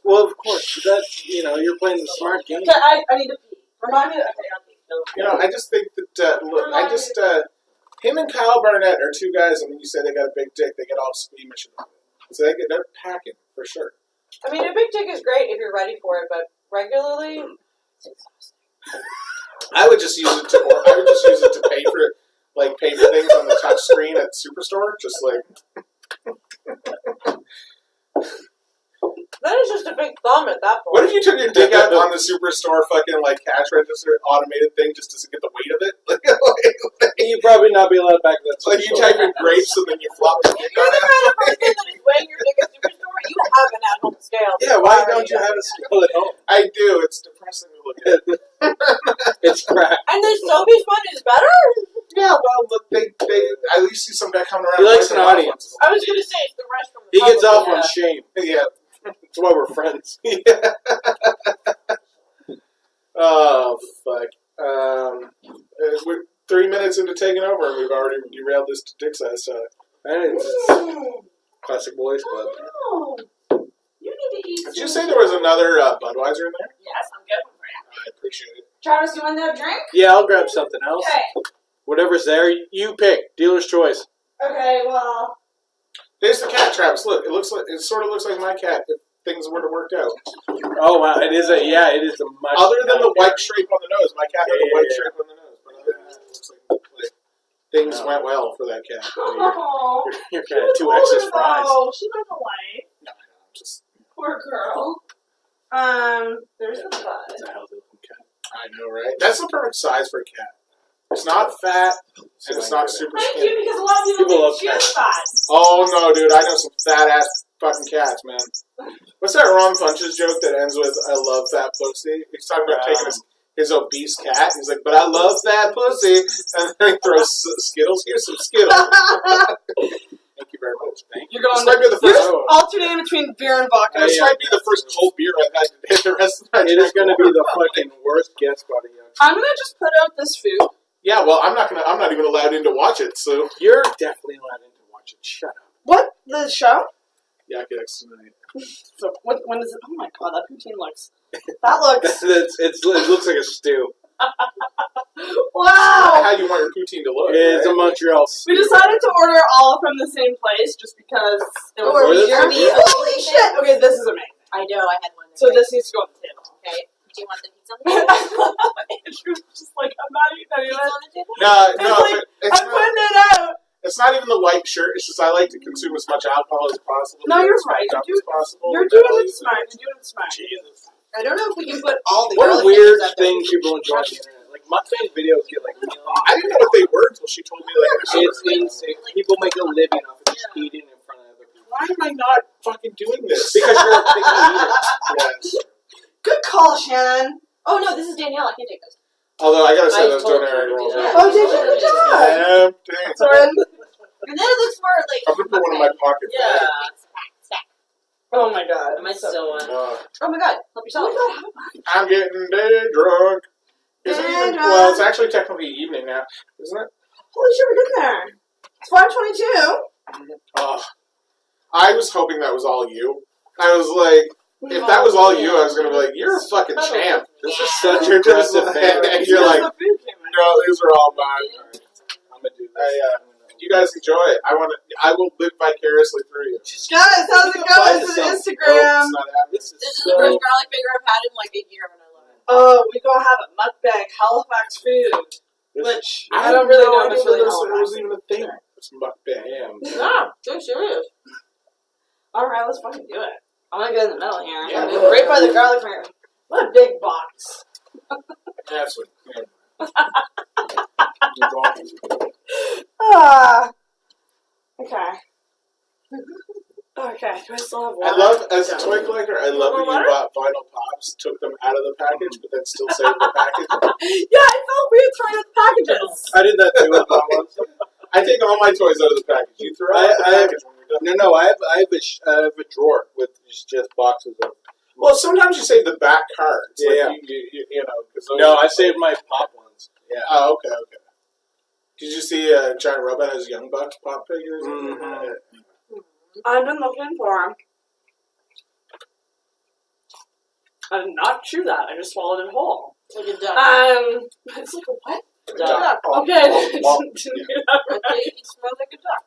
Well, of course. That's, you're playing the smart game. Okay, I need to pee. Remind me that. Okay, I'll pee. I just think that, him and Kyle Barnett are two guys, and when you say they got a big dick, they get all squeamish about it. So they're packing, for sure. I mean, a big dick is great if you're ready for it, but regularly, it's exhausting. I would just use it to pay for things on the touch screen at Superstore, just like. That is just a big thumb at that point. What if you took your dick out on the Superstore fucking cash register automated thing just to get the weight of it? You'd probably not be allowed back to that. Like you type in grapes and then you flop the dick You're on the it. kind of person that is weighing your dick at Superstore. You have an at-home scale. Yeah, why don't you have a scale at home? I do. It's depressing to look at. It's crap. And the soapy one is better? Yeah, well, look, they at least see some guy coming around. He likes an audience. I was going to say, it's the restroom. He gets off on shame. Yeah. That's why we're friends. Yeah. Oh, fuck. We're 3 minutes into taking over, and we've already derailed this dick size talk. It's classic boys club. No. You need to eat. Did you say there was another Budweiser in there? Yes, I'm good for you. I appreciate it. Travis, you want that drink? Yeah, I'll grab something else. Okay. Whatever's there, you pick. Dealer's choice. Okay, well. There's the cat, Travis. Look, it sort of looks like my cat if things were to work out. Oh wow, it is a much. Other than the white stripe on the nose, my cat had a white stripe on the nose. But other than that, it looks like things went well for that cat. Oh, Your cat had 2 X's fries. Oh, she went away. No, just Poor girl. There's the bud. It's a healthy looking cat. I know, right? That's the perfect size for a cat. It's not fat, and it's not super Thank skinny. you, because a lot of people love think she is fat. Oh no, dude! I know some fat ass fucking cats, man. What's that Ron Funches joke that ends with "I love fat pussy"? He's talking about taking his obese cat. He's like, "But I love fat pussy," and then he throws Skittles. Here's some Skittles. Thank you very much. Thank you. You're going. This might be the first. You're alternating between beer and vodka. This might be the first cold beer I've had to hit the rest of my. It is going to be the fucking worst guest body yet. I'm gonna just put out this food. Yeah, well, I'm not even allowed in to watch it. So You're definitely allowed in to watch it. Shut up. What? The show? Yakidex tonight. So when is it? Oh my god, that poutine looks. That looks. It looks like a stew. Wow. How you want your poutine to look? It's right? a Montreal stew. We decided to order all from the same place just because it was. Or this Your is- meat? Holy shit! Okay, this is amazing. I know, I had one. So this needs to go on the table. Okay. Do you want the pizza on the table? Andrew's just like, I'm not eating any of Pizza it. on the table? No, Like, but I'm putting it out. it's not even the white shirt. It's just I like to consume as much alcohol as possible. No, to get you're as much right. up as possible. You're doing it smart. You're doing it smart. Jesus. I don't know if we can put all the What a garlic weird things up thing there. people enjoy on the internet. Like mukbang videos get like millions. I didn't know what they were until she told me. Like, It's insane. People make a living off of just eating in front of other people. why am I not fucking doing this? Because you're a picky eater. Yes. Good call, Shannon. Oh no, this is Danielle. I can't take this. Although I gotta say I those totally doner rolls. did. Oh, did you? Good job. Dang. Sorry. And then it looks more like. I'm gonna put one in my pocket. Yeah. Stack. Oh my god. Am I still one? Oh my god, help yourself. I'm getting day drunk. Is it Day even? drunk. Well, it's actually technically evening now, isn't it? Holy shit, we're getting there. It's 5:22. Oh, I was hoping that was all you. I was like, if that was all you, I was gonna be like, you're a fucking champ. This is such a aggressive fan. And you're like, no, these are all mine. I'm gonna do this. You guys enjoy it. I will live vicariously through you. Guys, how's it going? It's an Instagram. This is the first garlic finger I've had in like a year, and I love it. Oh, we gonna have a mukbang Halifax food. Which I don't really know if it's really It Halifax. wasn't even a thing. It's mukbang. Damn. No, they're serious. Alright, let's fucking do it. I'm gonna get in the middle here. Yeah. Right by the garlic finger. What a big box. That's what. Ah. Okay. Okay, do I still have water? I love, as a toy collector, I love that you bought vinyl pops, took them out of the package, but then still saved the package. Yeah, I felt weird throwing out the packages. I did that too with my ones. I take all my toys out of the package. You throw out the package when you're done. No, I have a drawer with just boxes of. Well, sometimes you save the back cards. Yeah, like you know. No, I saved my pop ones. Yeah. Oh, okay. Did you see Giant Robot has Young Bucks pop figures? Mm-hmm. I've been looking for them. I did not chew that. I just swallowed it whole. Like a duck. It's like a what? Duck. Okay. Didn't hear that right. Okay, it smells like a duck.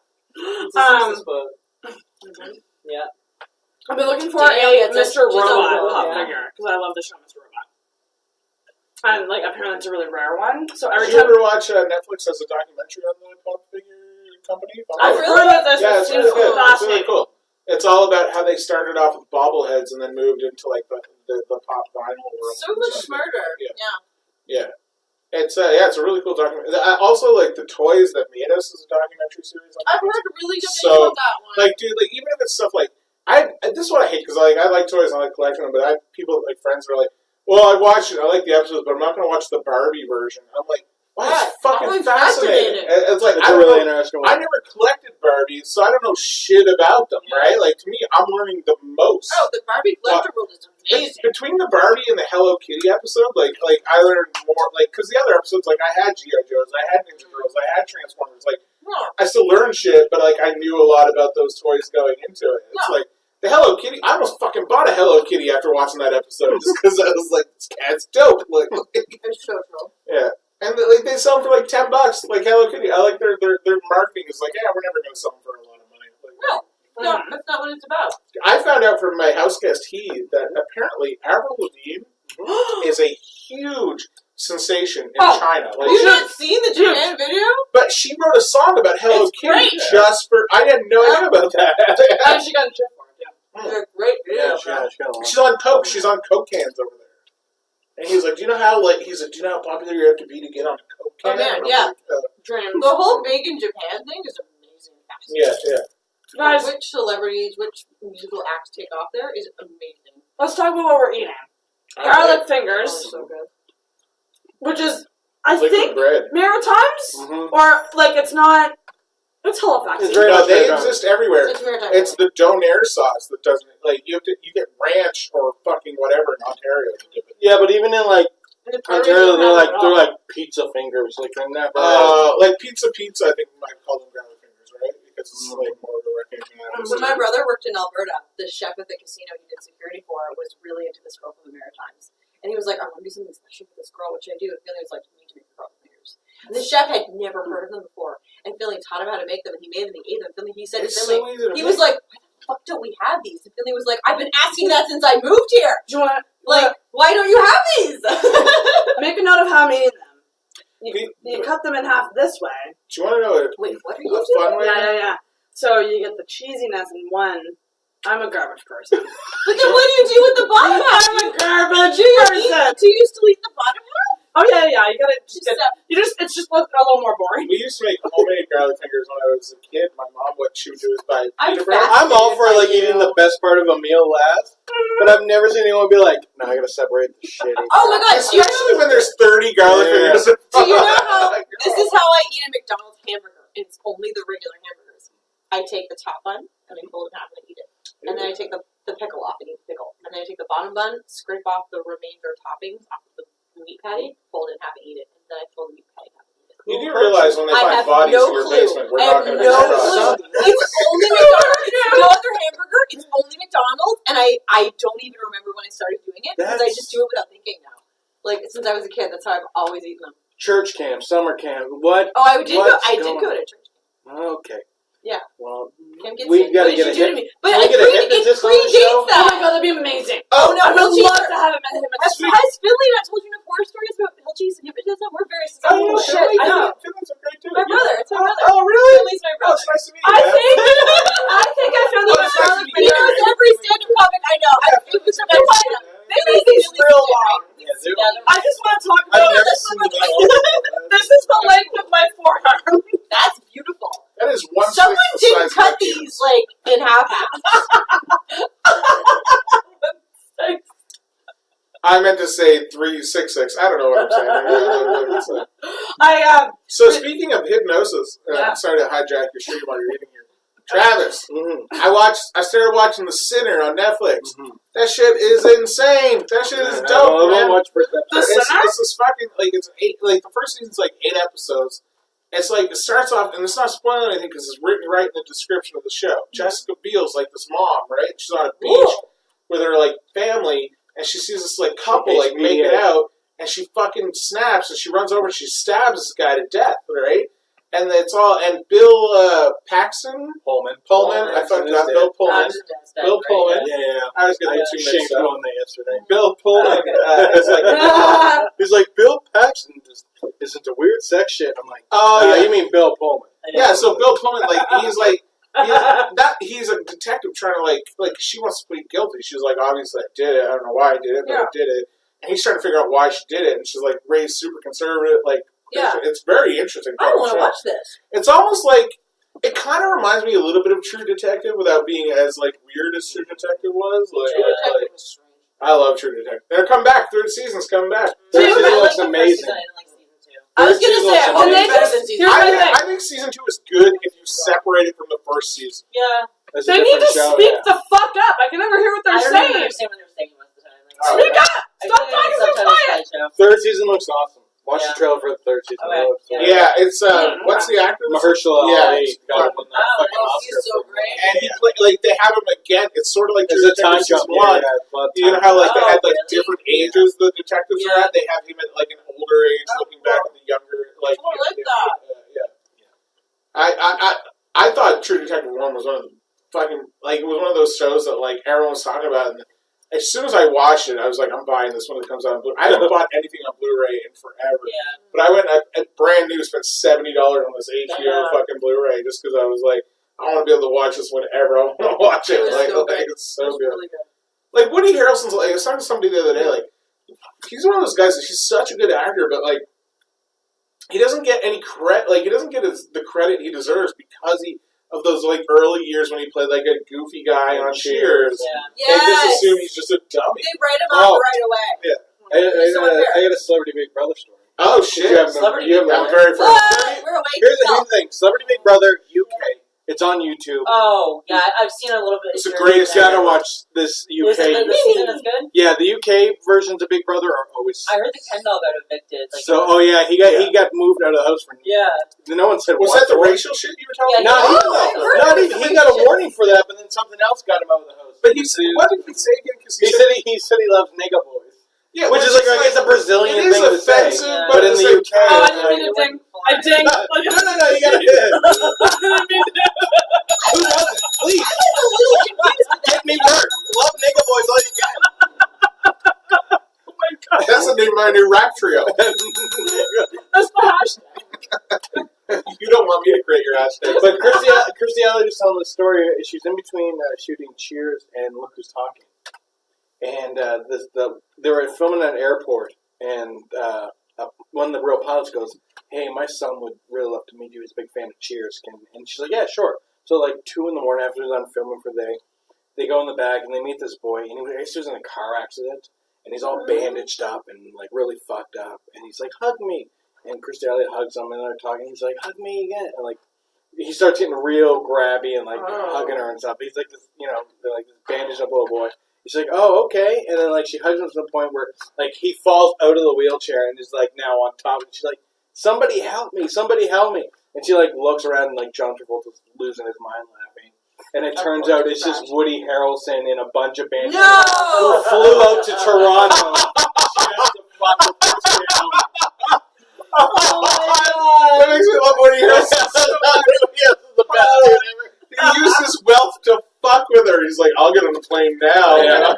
Yeah. I've been looking for Danielle a gets it. Mr. She's Robot on pop yeah. figure because I love the show Mr. Robot. And like apparently it's a really rare one. So every Did you time ever watch Netflix has a documentary on the pop figure company? I've heard of this, Yeah, it it's seems really good. It's really fascinating. cool. It's all about how they started off with bobbleheads and then moved into like the pop vinyl world. So much smarter. Yeah. It's it's a really cool documentary. Also, like the toys that made us is a documentary series. On I've Netflix. heard really good things So, about that one. Like, dude, like even if it's stuff like this is what I hate because like I like toys, I like collecting them, but I have people like friends that are like, well, I watched it, I like the episodes, but I'm not going to watch the Barbie version. I'm like, wow, it's fucking always fascinating. fascinating. It's like It's I a don't really know, interesting I one. never collected Barbies, so I don't know shit about them, right? Like to me, I'm learning the most. Oh, the Barbie collector world is amazing. Between the Barbie and the Hello Kitty episode, like I learned more, like because the other episodes, like I had G.I. Joes, I had Ninja Girls, I had Transformers, like I still learned shit, but like I knew a lot about those toys going into it. It's like the Hello Kitty. I almost fucking bought a Hello Kitty after watching that episode just because I was like, this cat's dope. Like, It's so cool. yeah, and like they sell them for like $10, like Hello Kitty. I like their marketing is like, yeah, we're never gonna sell them for a lot of money. Like, No, that's not what it's about. I found out from my house guest Heath that apparently Avril Lavigne is a huge sensation in China. Like, Have you not seen the Japan video? but she wrote a song about Hello It's Kitty great. just for. I had no idea about that. And she got a chip for it, yeah. They're great Yeah, videos. she got a lot. She's on coke. She's on coke cans over there. And he was like, "Do you know how do you know how popular you have to be to get on a coke can?" Oh, man, And I'm yeah. like, Dreams. The whole Big in Japan thing is amazing. yeah. Guys, Which celebrities, which musical acts take off there is amazing. let's talk about what we're eating. All Garlic right. fingers, Oh, so good. which is, I Liquid think, bread. Maritimes? Mm-hmm. Or, like, it's not, it's Halifax. It's very No, much they Maritime. exist everywhere. It's maritime. It's the donair sauce that doesn't like you get ranch or fucking whatever in Ontario to dip it. Yeah, but even in like And the Puerto Ontario, Rican have it all. they're like pizza fingers. Like they're never. Like pizza, I think we might call them garlic fingers, right? Because it's like more of a recognition. When my brother worked in Alberta, the chef at the casino he did security for was really into this girl from the Maritimes. And he was like, I want to do something special for this girl, what should I do? And Finley was like, you need to make garlic fingers. And the chef had never heard of them before. And Finley taught him how to make them, and he made them, and he ate them. Finley, he said It's to Finley, so easy to he make. was like, why the fuck don't we have these? And Finley was like, I've been asking that since I moved here. Do you want Like, why don't you have these? make a note of how I'm eating them. Do You cut them in half this way. you want to know Wait, what are a you fun way? Yeah. So you get the cheesiness in one. I'm a garbage person. But then what do you do with the bottom half? I'm a garbage Do you person. still eat the bottom half? Oh yeah. You gotta just it's just a little more boring. We used to make homemade garlic fingers when I was a kid. My mom, what she would do is buy pita bread. I'm all for like eating the best part of a meal last, but I've never seen anyone be like, "No, I gotta separate the shitty." Oh my god! Especially when there's 30 garlic fingers. Do you know how this is how I eat a McDonald's hamburger? It's only the regular hamburgers. I take the top bun and I fold it in half and I eat it, and then I take the pickle off and eat the pickle, and then I take the bottom bun, scrape off the remainder toppings off of the meat patty, fold it in half and eat it, and then I fold the meat patty in half and eat it. You do realize when they find bodies in your basement, we're not going to be surprised. It's only McDonald's. It's no other hamburger. It's only McDonald's, and I don't even remember when I started doing it because I just do it without thinking now. Like since I was a kid, that's how I've always eaten them. Church camp, summer camp, what? Oh, I did go to church camp. Okay. Yeah. Well, we gotta get a hit. But it predates that. Oh my god, that'd be amazing. Oh no, I would love to have met him. Has Finley not told you enough horror stories about Bill Cheese and hypnotism? We're very susceptible. Oh shit! I know. Finland's great too. My brother. It's my brother. Oh really? Finley's my brother. Oh, it's nice to meet you. I think I found the He knows every stand-up comic I know. Finley's real long. I just want to talk about this is the length of my forearm. That's beautiful. That is one. Someone didn't cut these like in half. I meant to say 366. I don't know what I'm saying. So speaking of hypnosis, I'm sorry to hijack your stream while you're eating here. Travis, I started watching The Sinner on Netflix. That shit is insane. That shit is dope, man. It's this fucking the first season's 8 episodes. It's it starts off, and it's not spoiling anything because it's written right in the description of the show. Jessica Biel's this mom, right? She's on a beach with her family, and she sees this couple make it out, and she fucking snaps, and she runs over and she stabs this guy to death, right? And it's all, and Bill Paxton? Pullman. I fucked up. Bill Pullman. Bill Pullman. Yeah. I was getting too mixed up. Yesterday. Bill Pullman is he's like, Bill Paxton isn't a weird sex shit. I'm like, oh yeah, you mean Bill Pullman. Yeah, so Bill Pullman, he's a detective trying to, she wants to plead guilty. She's like, obviously I did it. I don't know why I did it, but I did it. And he's trying to figure out why she did it. And she's raised super conservative, it's very interesting. I want to watch this. It's almost it kind of reminds me a little bit of True Detective without being as weird as True Detective was. I love True Detective. They're coming back. Third season's coming back. Third season looks amazing. I was going to say, I think season 2 is good if you separate it from the first season. Yeah. They need to speak the fuck up. I can never hear what they're saying. I don't understand what they're saying most of the time. Speak up! Stop talking so quiet! Third season looks awesome. Watch the trailer for the third season. Yeah, it's what's the actor? Mahershala Ali. Got him on the fucking Oscar. He's so great. And he they have him again. It's sort of like True Detective season 1. You know how they had different ages the detectives are at. They have him at an older age, looking back at the younger. I like that. I thought True Detective 1 was one of the fucking it was one of those shows that everyone was talking about. And as soon as I watched it, I was like, I'm buying this when it comes out on Blu-ray. I haven't bought anything on Blu-ray in forever. Yeah. But I went brand new, spent $70 on this HBO fucking Blu-ray just because I was like, I want to be able to watch this whenever I want to watch it. It's so good. Really good. Woody Harrelson's I was talking to somebody the other day, he's one of those guys he's such a good actor, but he doesn't get any credit. He doesn't get the credit he deserves because of those early years when he played a goofy guy on Cheers. Yeah. They just assume he's just a dummy. They write him off right away. Yeah. I got a Celebrity Big Brother story. Oh shit! I'm very first. We're awake. Here's the thing: Celebrity Big Brother UK. It's on YouTube. Oh yeah, I've seen a little bit. It's the greatest. You gotta watch this UK. The season is good. Yeah, the UK versions of Big Brother are always. I heard the Kendall got evicted. He got moved out of the house for. Yeah. No one said. Was that the racial shit you were talking about? Not even. He got a warning for that, but then something else got him out of the house. But what did he say again? He said he loves nigga boys. Yeah, which is it's a Brazilian thing to say. Yeah. But in the UK, I didn't mean to ding. I dinged. No, you gotta hit it. Who does it? Please. Get me work. Love nigga boys all you can. Oh my god. That's the name of my new rap trio. That's the hashtag. You don't want me to create your hashtag. But Kirstie Alley was telling the story. She's in between shooting Cheers and Look Who's Talking. And they were filming at an airport, and a of the real pilots goes, hey, my son would really love to meet you. He's a big fan of Cheers. And she's like, yeah, sure. So like 2 in the morning after they're done filming for the day, they go in the back and they meet this boy. And he was in a car accident. And he's all bandaged up and like really fucked up. And he's like, hug me. And Chris Elliott hugs him and they're talking. He's like, hug me again. And like, he starts getting real grabby and like hugging her and stuff. He's like this, they're like this bandaged up little boy. She's like, oh, okay. And then, like, she hugs him to the point where, like, he falls out of the wheelchair and is, like, now on top. And she's like, somebody help me. Somebody help me. And she, like, looks around and, like, John Travolta's losing his mind laughing. And it turns out it's just Woody Harrelson and a bunch of bands who flew out to Toronto just to fuck with Chris Elliott. Oh, my God. That makes me love Woody Harrelson so much. He is the best dude ever. He used his wealth to fuck with her. He's like, I'll get on the plane now. Yeah.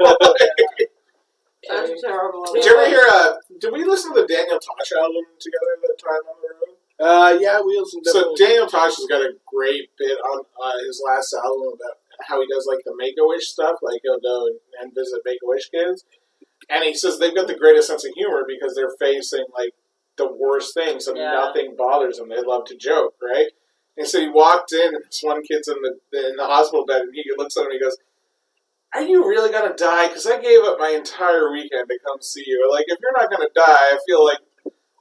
That's terrible. Did you ever hear, did we listen to the Daniel Tosh album together that time on the road? Yeah, we listened to So Daniel Tosh has got a great bit on his last album about how he does, like, the Make-A-Wish stuff. Like, he'll go and visit Make-A-Wish kids. And he says they've got the greatest sense of humor because they're facing, like, the worst things, so nothing bothers them. They love to joke, right? And so he walked in, and this one kid's in the hospital bed, and he looks at him and he goes, are you really going to die? Because I gave up my entire weekend to come see you. Like, if you're not going to die, I feel like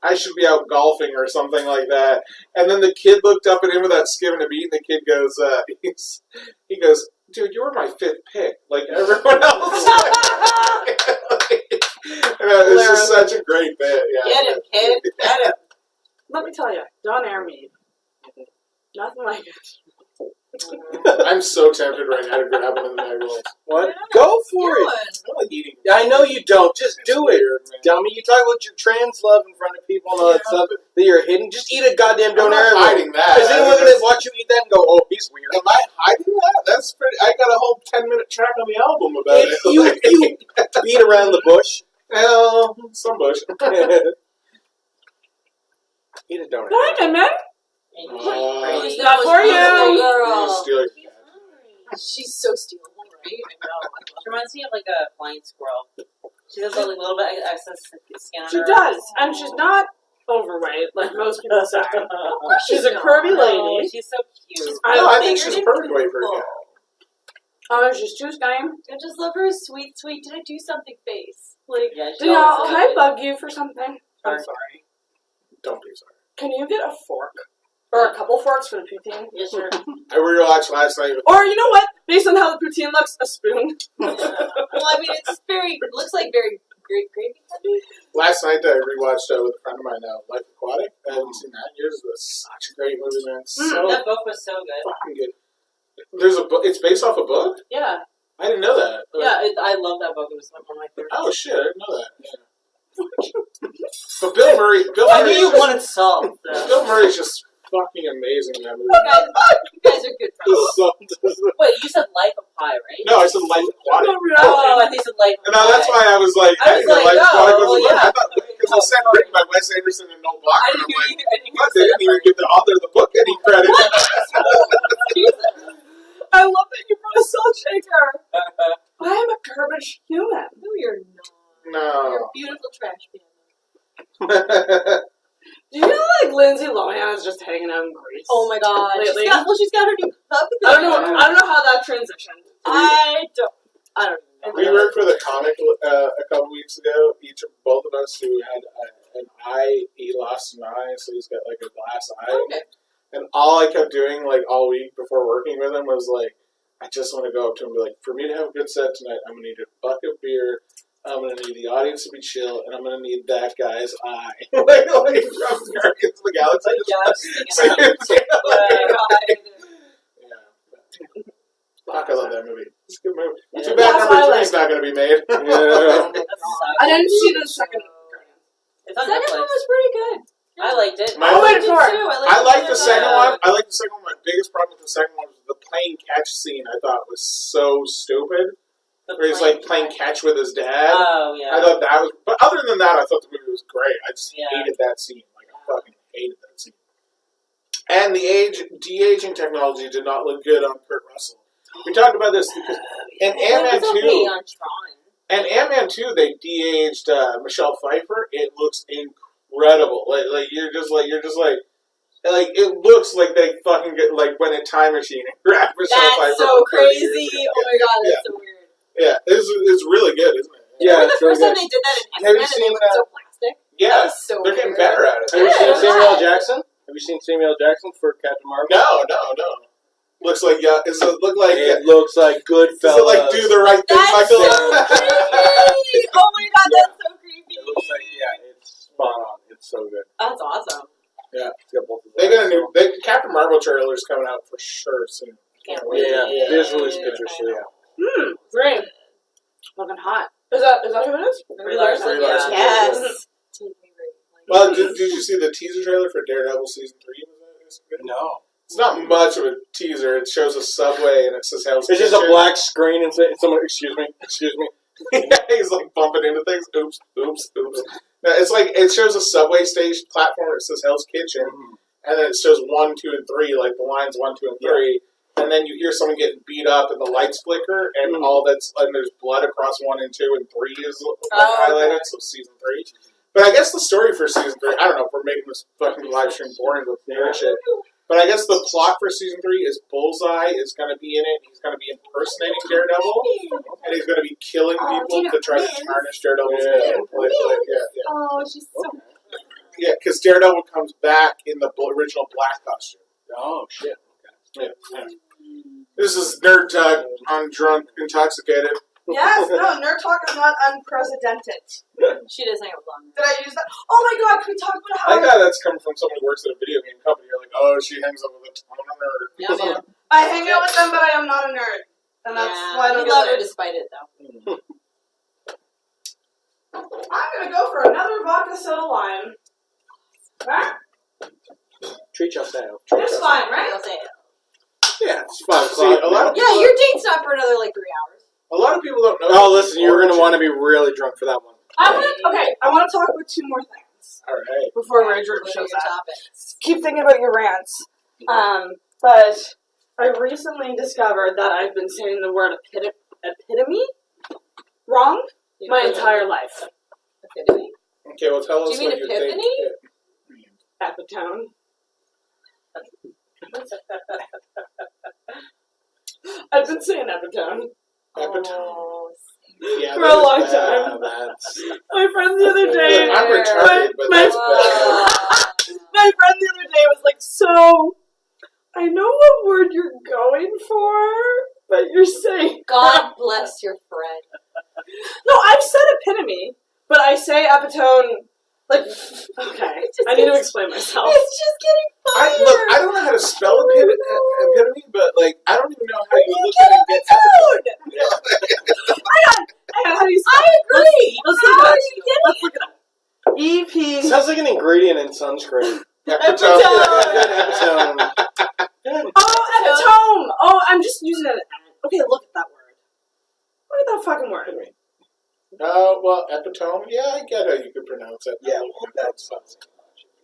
I should be out golfing or something like that. And then the kid looked up at him without skipping a beat, and the kid goes, he goes, dude, you were my 5th pick, like everyone else. It's just such a great bit. Yeah. Get him, kid. Get him. Let me tell you, Don Airmead. Nothing like it. I'm so tempted right now to grab one of the bagels. What? Go for it. I like eating. I know you don't. Just do it. Weird, Dummy, you talk about your trans love in front of people and all that stuff that you're hidden. Just eat a goddamn I'm donut. not hiding that. Is anyone going to watch you eat that and go, oh, he's weird? Am I hiding that? That's pretty. I got a whole 10-minute track on the album about If it. you beat around the bush. Well, some bush. Eat a donut. Hi, good man. It's not for you. Girl. Steal your cat. She's so stealable, right? I know. She reminds me of like a flying squirrel. She has like a little bit of excess skin on She her. does, and she's not overweight like most people say. She's a not. curvy Oh, lady. she's so cute. I think she's perfect weight for a cat. Oh, she's too skinny. I just love her sweet, did I do something face. Like, Yeah, she Danielle, always can I bug you for something? I'm Sure. sorry. Don't be sorry. Can you get a fork? Or a couple forks for the poutine? Yeah, sure. I rewatched last night. Or, you know what? Based on how the poutine looks, a spoon. well, I mean, it looks like very great gravy. Last night I rewatched with a friend of mine now, Life Aquatic. I haven't seen that in years. It was such a great movie, man. So That book was so good. fucking good. There's a book. It's based off a book. Yeah. I didn't know that. Yeah, I love that book. It was one of my favorites. Oh shit! I didn't know that. Yeah. But Bill Murray. I knew you wanted salt. So. Bill Murray's just fucking amazing in that movie. You guys are good friends. Wait, you said Life of Pi, right? No, I said Life Aquatic. Oh, I think you said Life of No, that's why I was like, I didn't know Life Aquatic was a book. I thought because it was set written by Wes Anderson and Noel Block. I And didn't I'm hear like, you. what? They didn't even give the author of the book any credit. I love that you brought a salt shaker. I am a garbage human. No, you're not. No. You're a beautiful trash can. Do you know, like, Lindsay Lohan is just hanging out in Greece? Oh my god. Lately. She's got her new puppy. I don't know how that transitioned. I don't even know. We worked with a comic a couple weeks ago. Both of us who had an eye. He lost an eye, so he's got like a glass eye. Okay. And all I kept doing, like all week before working with him, was like, I just want to go up to him and be like, for me to have a good set tonight, I'm gonna need a bucket of beer. I'm gonna need the audience to be chill, and I'm gonna need that guy's eye. like from Guardians of the Galaxy. Fuck, I love that movie. It's a good movie. Yeah. Too bad That's number why I 3's not gonna be made. I didn't see the second. It's on Second one Netflix. was pretty good. I liked it. My- I'll wait for it. I like the second one. I like the second one. My biggest problem with the second one was the playing catch scene. I thought was so stupid. Where he's like playing catch with his dad. Oh, yeah. I thought that was. But other than that, I thought the movie was great. I just Yeah. hated that scene. Like I fucking hated that scene. And the de-aging technology did not look good on Kurt Russell. We talked about this because in Ant-Man 2. Okay on Tron. And Ant-Man 2, they de-aged Michelle Pfeiffer. It looks incredible. incredible. Like you're just like it looks like they fucking get like went in time machine and grabbed herself. That's so crazy. Oh my god, that's so weird. Yeah, it's really good, isn't it? Yeah, the first time they did that in Have you X-Men, seen and they looked so plastic. Yeah, so they're getting weird. better at it. Have you seen Yeah. Samuel L. Jackson? Have you seen Samuel L. Jackson for Captain Marvel? No. Looks like does it look like It looks like Goodfellas. does it like do the right thing, That's Michael? so creepy! Oh my god, that's so creepy. It looks like it's spot on. It's so good. That's awesome. Yeah, It's got both of they got a those. new Captain Marvel trailer's coming out for sure soon. Can't Yeah, wait. there's release pictures. So yeah. Great. Looking hot. Is that who it is? Brie Larson, Brie Larson. Yes. Well, did you see the teaser trailer for Daredevil season 3? No. It's not much of a teaser. It shows a subway and it says Hell's It's just a Kitchen. black screen and someone, excuse me. He's like bumping into things. Oops. No, it's like it shows a subway station platform. It says Hell's Kitchen, and then it shows 1, 2, and 3, like the lines 1, 2, and 3. And then you hear someone getting beat up, and the lights flicker, and and there's blood across 1 and 2, and 3 is highlighted. So season 3. But I guess the story for season 3, I don't know if we're making this fucking live stream boring with weird shit. But I guess the plot for season 3 is Bullseye is going to be in it. He's going to be impersonating Daredevil, and he's going to be killing people to try to tarnish Daredevil's name. Oh, she's so. Yeah, because Daredevil comes back in the original black costume. Oh, shit. Yeah. This is Nerd Talk. I'm drunk, intoxicated. Yes, no, Nerd Talk is not unprecedented. She does hang out with Blonde. Did I use that? Oh my god, can we talk about I how think that's coming from someone who works at a video game company. You're like, oh, she hangs out with a ton of nerds. Yeah, man. I hang out with them, but I am not a nerd. And that's why I don't we love her do it. despite it, though. I'm gonna go for another vodka soda lime. Right? Treat yourself. It's fine, right? I'll say it. Yeah, it's 5 See, a lot of Yeah, people, your date's not for another, 3 hours. a lot of people don't know. Oh, listen, you're going to want to be really drunk for that one. I want to talk about 2 more things All right. before Rage What are shows your up. topics? Keep thinking about your rants. But I recently discovered that I've been saying the word epitome wrong my entire life. Epitome? Okay, well, tell us Do you what mean you think. epiphany? Epitome. I've been saying epitome Epitome. Oh, Yeah, for a long time. My friend the other day. I'm retarded, but my- that's better. My friend the other day was like, so, I know what word you're going for, but you're saying... God bless your friend. No, I've said epitome, but I say epitome, like, okay, I need to explain myself. It's just getting funnier. Look, I don't know how to spell epitome, but, like, I don't even know how you look get at it and get epitome. Hang on, how do you say I agree. Let's How look it are up. you getting Let's look it up. EP. Sounds like an ingredient in sunscreen. Epitome. Epitome. Oh, epitome! Oh, I'm just using it. Okay, look at that word. Look at that fucking word. Well, epitome, yeah, I get how you could pronounce it. Yeah, that's fun.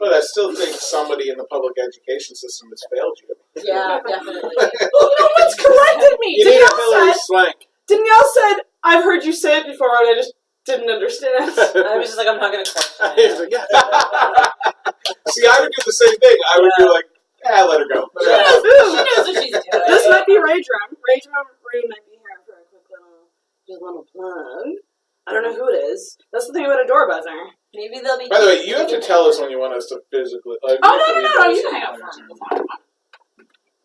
But I still think somebody in the public education system has failed you. Yeah, definitely. Oh, no one's corrected me! You need a Hillary Swank. Danielle said, I've heard you say it before, and I just didn't understand. I was just like, I'm not going to question it. See, I would do the same thing. I would be like, let her go. She knows what she's doing. This might be Rage Room. Rage Room might be here for a quick little plug. I don't know who it is. That's the thing about a door buzzer. Maybe they'll be. By the way, you have to tell us when you want us to physically. Like, Oh, no. You can hang out for a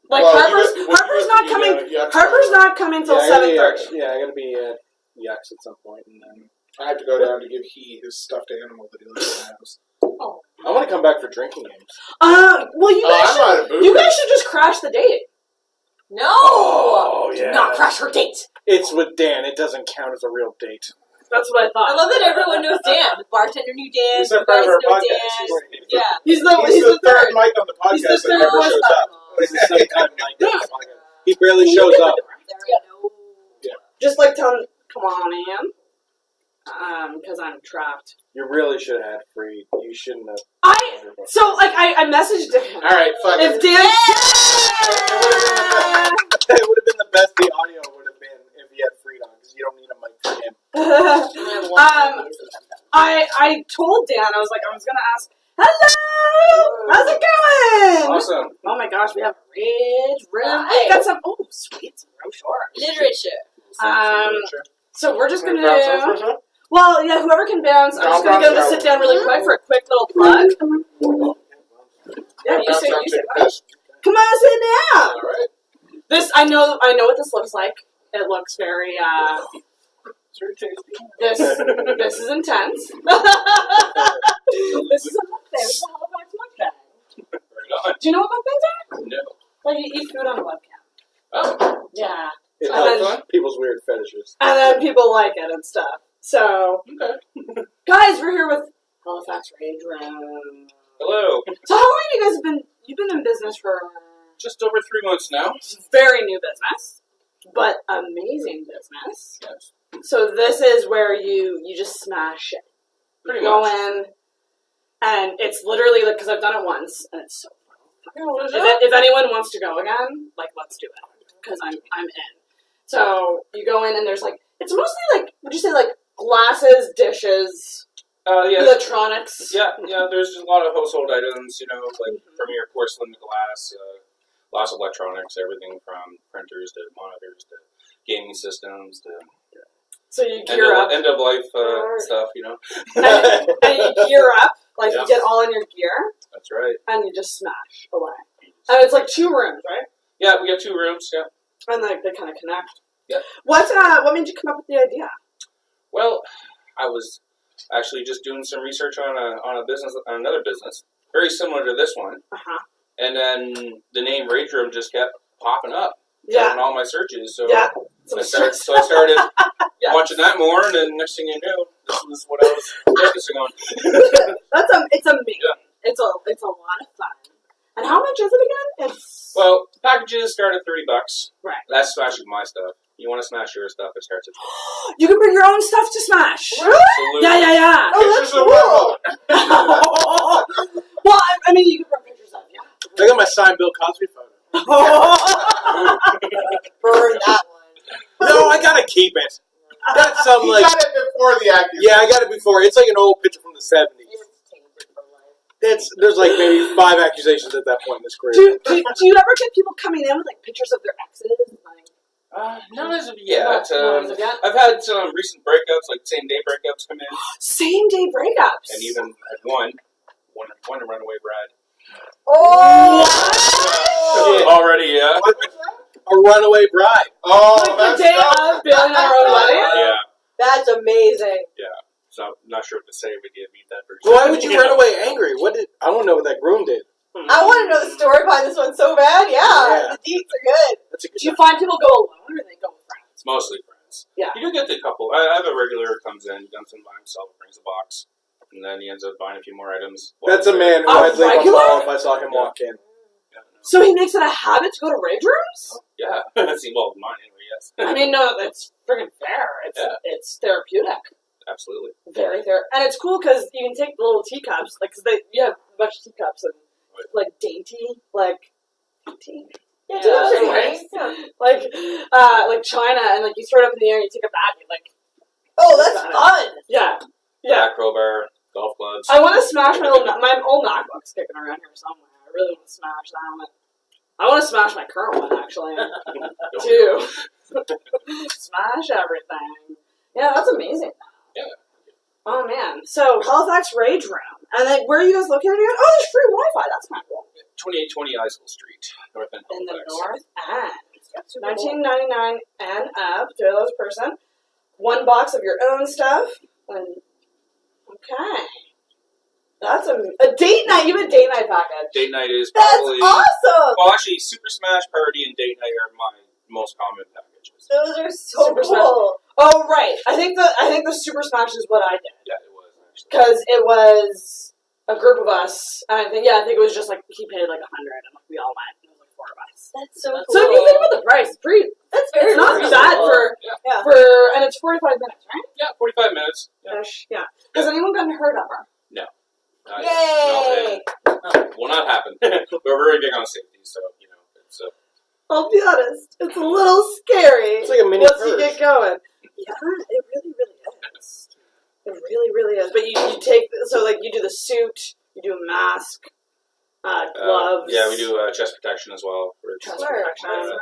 Like, Well, Harper's not coming. you have to Harper's go. not coming till 7:30. Yeah, I gotta be at Yucks at some point, and then I have to go down to give his stuffed animal that he lives in the house. I want to come back for drinking games. Well, you guys I'm not a boozer. you guys should just crash the date. No! Oh, yeah. Do not crash her date! It's with Dan. It doesn't count as a real date. That's what I thought. I love that everyone knows Dan. The bartender knew Dan. He's You a part guys of our know podcast. Dan. Yeah. He's the third third. mic on the He's the podcast that third never voice shows back. up. This is some kind of night on the podcast. He barely shows up. Just like telling, come on in. Because I'm trapped. You really should have had free. You shouldn't have. I messaged him. All right, fuck If it. Dan, It would have been the best the audio would have been if he had freedom, because you don't need a mic for him. I told Dan, I was like, I was gonna ask Hello! How's it going? Awesome. Oh my gosh, we have a rage room. Hi. We got some, sweet, some brochures. Literature. So we're just gonna Bounce off for a do, second? well, yeah, whoever can bounce. I'm just gonna get them to sit down really quick for a quick little plug. Yeah, you say, come on, sit down. All right. This, I know what this looks like. It looks very, It's very tasty. this is intense. This is a mukbang. It's a Halifax mukbang. Right on. Do you know what mukbangs are? No. Like, you eat food on a webcam. Oh. Yeah. It And then- helps people's weird fetishes. And then people like it and stuff. So, Okay. guys, we're here with Halifax Rage Room. Hello. So how long have you guys you've been in business for Just over 3 months now. very new business, but amazing business. Yes. So this is where you just smash it. Pretty You go much. in, and it's literally like, because I've done it once, and it's so fun. Oh, If anyone wants to go again, like, let's do it, because I'm in. So you go in, and there's like, it's mostly like, would you say like glasses, dishes, Yeah. electronics? Yeah, there's a lot of household items, like from your porcelain to glass, lots of electronics, everything from printers to monitors to gaming systems to So you gear up. end of life stuff, and you gear up, like Yeah. you get all in your gear, That's right. and you just smash away. And it's like 2 rooms, right? Yeah, we got 2 rooms, yeah. And like they kind of connect. Yeah. What made you come up with the idea? Well, I was actually just doing some research on another business, very similar to this one. Uh-huh. And then the name Rage Room just kept popping up Yeah. in all my searches. So Yeah. I started watching that more, and then next thing you knew, this was what I was focusing on. It's amazing. Yeah. It's a lot of fun. And how much is it again? It's Well, packages start at $30. Right. That's smashing my stuff. You want to smash your stuff, it starts at you can bring your own stuff to smash. Absolutely. Yeah. Oh, that's cool. Well, I mean, you can bring pictures of I got my signed Bill Cosby photo. Burn that one. No, I gotta keep it. That's some He like got it before the accusation. yeah, I got it before. It's like an old picture from the '70s. It's tainted for life. There's like maybe 5 accusations at that point in this career. Do you ever get people coming in with like pictures of their exes? Like, Not as of yet. Not as of yet? I've had some recent breakups, like same-day breakups come in, Same day breakups. and even had one runaway bride. Oh! Already, yeah. A runaway bride. Oh, Like the day of bailing on our own wedding? Yeah. That's amazing. So I'm not sure what to say when you meet that person. Why would you run away angry? I don't know what that groom did. I want to know the story behind this one so bad. Yeah. The deets are good. That's a good Do you find people go alone or they go with friends? Mostly friends. Yeah. You do get the couple. I have a regular who comes in, dumps in by himself, brings a box, and then he ends up buying a few more items. That's a man who A I'd leave a regular? call if I saw him walk in. Yeah, no. So he makes it a habit to go to rage rooms? Yeah. See, well, mine anyway, yes. I mean, no, it's friggin' fair. It's therapeutic. Absolutely. Very fair. And it's cool because you can take the little teacups, like, because you have a bunch of teacups and, like, dainty, like, tea. Yeah, Yeah, teacups are nice. nice. Yeah. Like China, and, like, you throw it up in the air and you take a bat and you, like, Oh, that's fun. yeah. Yeah, crowbar, golf clubs. I want to smash my old MacBook's kicking around here somewhere. I really want to smash that. I want to smash my current one, actually, too. Smash everything. Yeah, that's amazing. Yeah. Oh, man. So, Halifax Rage Room. And then, where are you guys located again? Oh, there's free Wi-Fi. That's kind of cool. 2820 Eisel Street, North End, In the Halifax. North End. $19.99 and up, $2 per person. 1 box of your own stuff. And, okay. That's a date night. You have a date night package. Date night is That's probably... awesome. Well, actually, Super Smash Party and Date night are my most common packages. Those are so Super cool. Oh, right. I think the Super Smash is what I did. Yeah, it was, actually. Because it was a group of us, and I think it was just like he paid like $100, and like we all went. And it was like 4 of us. That's so cool. So if you think about the price, that's very it's not reasonable. bad for and it's 45 minutes, right? Yeah, 45 minutes. Yeah. Yeah. Has anyone gotten hurt ever? Yay! Will not happen. We're very big on safety, so, it's... I'll be honest, it's a little scary. It's like a mini once you purse. get going. Yeah, it really, really is. It really, really is. But you take, so like you do the suit, You do a mask, gloves. Yeah, we do chest protection as well. Chest Smart. protection.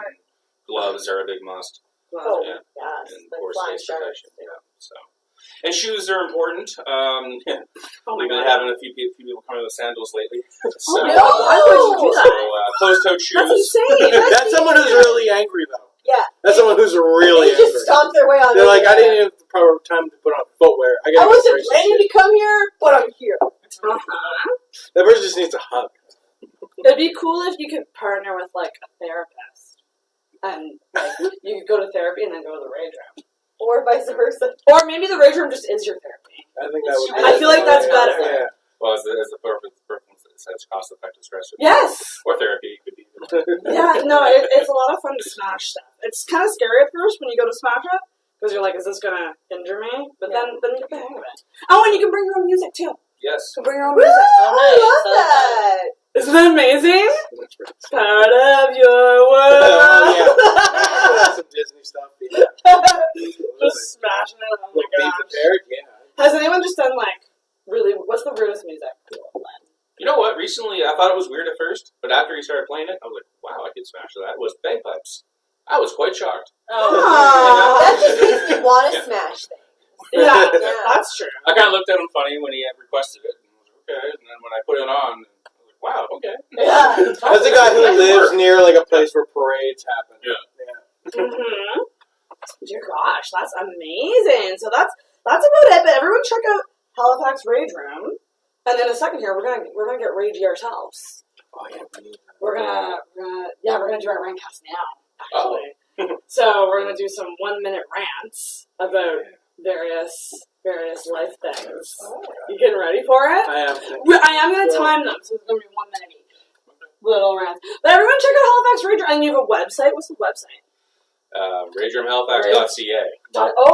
Gloves are a big must. Oh, Yeah. yes. And The of course, flying face sharks. protection. Yeah. So, and shoes are important. Oh my We've been god. having a few people coming with sandals lately. So, Oh no! Why would you do so that? closed-toed shoes. That's insane. That's someone who's really angry, though. Yeah. That's someone who's really They just angry. stomp their way on. They're like, over I there. didn't even have the proper time to put on footwear. I gotta wasn't get planning to come here, but I'm here. That person just needs a hug. It'd be cool if you could partner with like a therapist, and like, you could go to therapy and then go to the rage room, Or vice versa. or maybe the rage room just is your therapy. I think that would. I feel like that's better. Yeah. Well, as the perfect says, cost-effective stress. Yes. Or therapy could be. Yeah. No, it's a lot of fun to smash stuff. It's kind of scary at first when you go to smash it because you're like, is this gonna injure me? But then you get the hang of it. Oh, and you can bring your own music too. Yes. You can bring your own Woo! music. I love that. Isn't that amazing? Part of your Oh, world. yeah. Some Disney stuff. Yeah. Just smashing it. Oh my Be gosh. prepared. Yeah. Has anyone just done like really? What's the weirdest music? You know what? Recently, I thought it was weird at first, but after he started playing it, I was like, wow, I could smash that. It was bagpipes. I was quite shocked. That just makes me want to smash things. Yeah, Yeah. that's true. I kind of looked at him funny when he had requested it. And I was like, okay. And then when I put it on, I was like, wow, okay. Yeah. That's a guy who lives near like a place where parades happen. Yeah. Mm-hmm. Dear gosh, that's amazing. So that's about it. But everyone check out Halifax Rage Room, and in a second here we're gonna get ragey ourselves. Oh yeah. We're gonna do our rantcast now. Actually, so we're gonna do some 1 minute rants about various life things. You getting ready for it? I am. I am gonna time them, so it's gonna be 1 minute each. Little rants. But everyone check out Halifax Rage Room, and you have a website. What's the website? RageRoomHalifax.ca. .ca, not .com.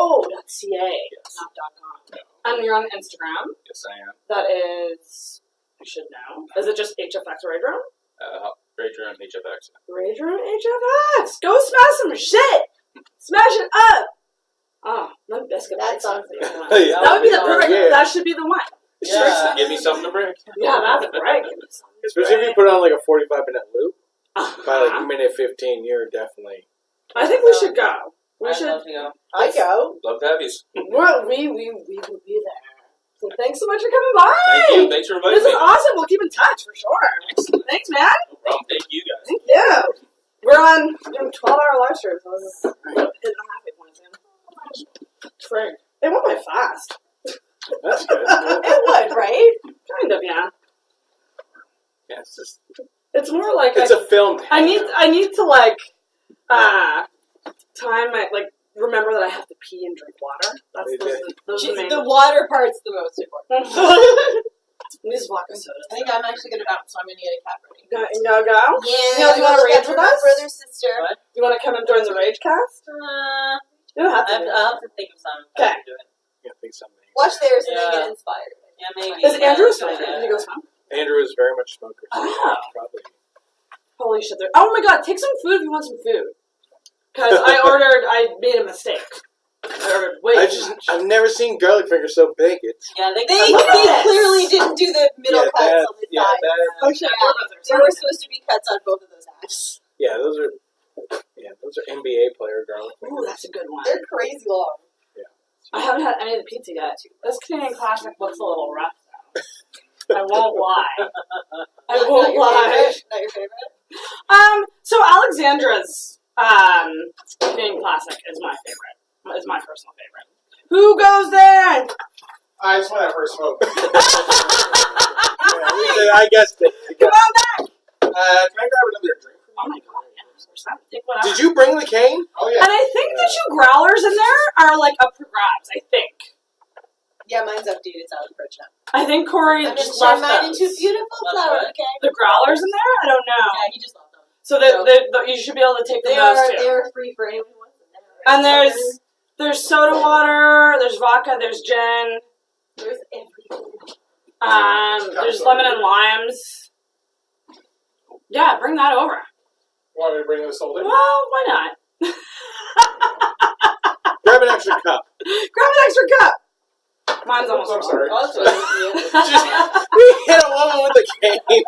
No. And you're on Instagram. Yes, I am. That is, I should know. Is it just HFX Rage Room? Rage Room HFX. Rage Room HFX. Go smash some shit. Smash it up. Oh, my biscuit. That sounds Yeah. That would be the perfect. Yeah. That should be the one. Yeah. Give me something to break. Yeah, that's right. Especially if you put on like a 45-minute loop. By like Uh-huh. minute 15, you're definitely. I think we should go. We I'd should. love to go. I go. Love to have you. We will be there. So thanks so much for coming by. Thank you. Thanks for inviting This is me. awesome. We'll keep in touch for sure. Thanks, man. No problem. Thank you guys. Thank you. We're doing 12-hour live streams. So this is hitting the halfway point soon. Frick. It went by fast. That's good. It would, right? Kind of, yeah. Yeah, it's just. It's more like It's a film. I need to like time my remember that I have to pee and drink water. Those are the main. The water part's the most important. These vodka sodas. I think I'm actually going to bounce, so I'm going to get a cat ready. Go. Yeah. Neil, do you want to rage with my us? brother, sister. What? You want to come and join the rage cast? You don't have to. I'll have to think of some. Okay. Do it. Yeah, I think something. Watch theirs and then Yeah. get inspired. Yeah, maybe. Is Andrew a Yeah. smoker? Did he go smoke? Andrew is very much a smoker. So Oh. probably. Holy shit! Oh my god! Take some food if you want some food. Because I made a mistake. I ordered way too much. I've never seen garlic fingers so big. It's. Yeah, They Look at this. clearly didn't do the middle Yeah, cuts that- on the yeah, side. that- Oh shit! Yeah. There were supposed to be cuts on both of those halves. Yeah, those are. Yeah, those are NBA player garlic Ooh, fingers. that's a good one. They're crazy long. I haven't had any of the pizza yet. This Canadian classic looks a little rough though. I won't lie. I Not won't your lie. favorite? Not your favorite? So Alexandra's Canadian classic is my favorite. Is my personal favorite. Who goes there? I just want to have her smoke. I guess. Come on back! Can I grab another drink? Oh my god, yeah, 100%. Take whatever. Did you bring the cane? Oh yeah. And I think the 2 growlers in there are like up for grabs, I think. Yeah, mine's up, dude. It's out of the fridge now. I think Corey I'm just just turning left mine those. into a beautiful That's flower, right. okay? The growlers in there? I don't know. Yeah, he just left them. So you should be able to take They those are too. free for anyone who wants them. And there's soda water, there's vodka, there's gin, There's everything. there's lemon and limes. Yeah, bring that over. Want me to bring this older? Well, why not? Grab an extra cup. Grab an extra cup. Mine's almost I'm full. sorry. Oh, that's what Just hit a woman with a cane.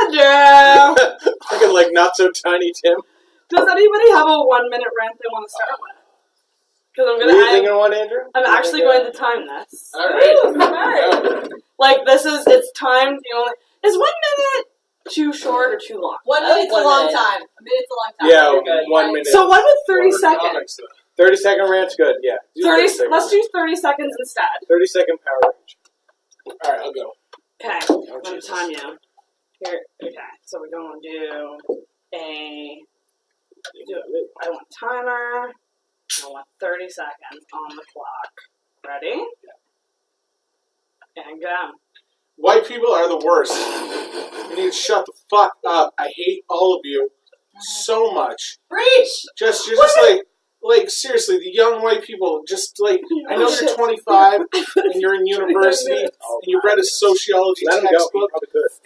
Andrew! Looking like not so tiny Tim. Does anybody have a 1 minute rant they want to start with? Because Were you thinking of one, Andrew? I'm actually going to time this. All right. Ooh, smart. Like, it's timed. Is 1 minute too short or too long? 1 I like minute's a 1 long minute. time. A minute's a long time. Yeah, You're good. 1 minute. So what with 30 Order seconds? comics, though. 30-second rant's good, yeah. Do 30. 30 Let's do 30 seconds instead. 30-second power range. All right, I'll go. Okay. Oh, I'm going to time you. Here. Okay. So we're going to do a... I want timer. I want 30 seconds on the clock. Ready? And go. White people are the worst. You need to shut the fuck up. I hate all of you so much. Preach! Just like seriously, the young white people. Just like I know you're 25 and you're in university and you read a sociology Let him go. textbook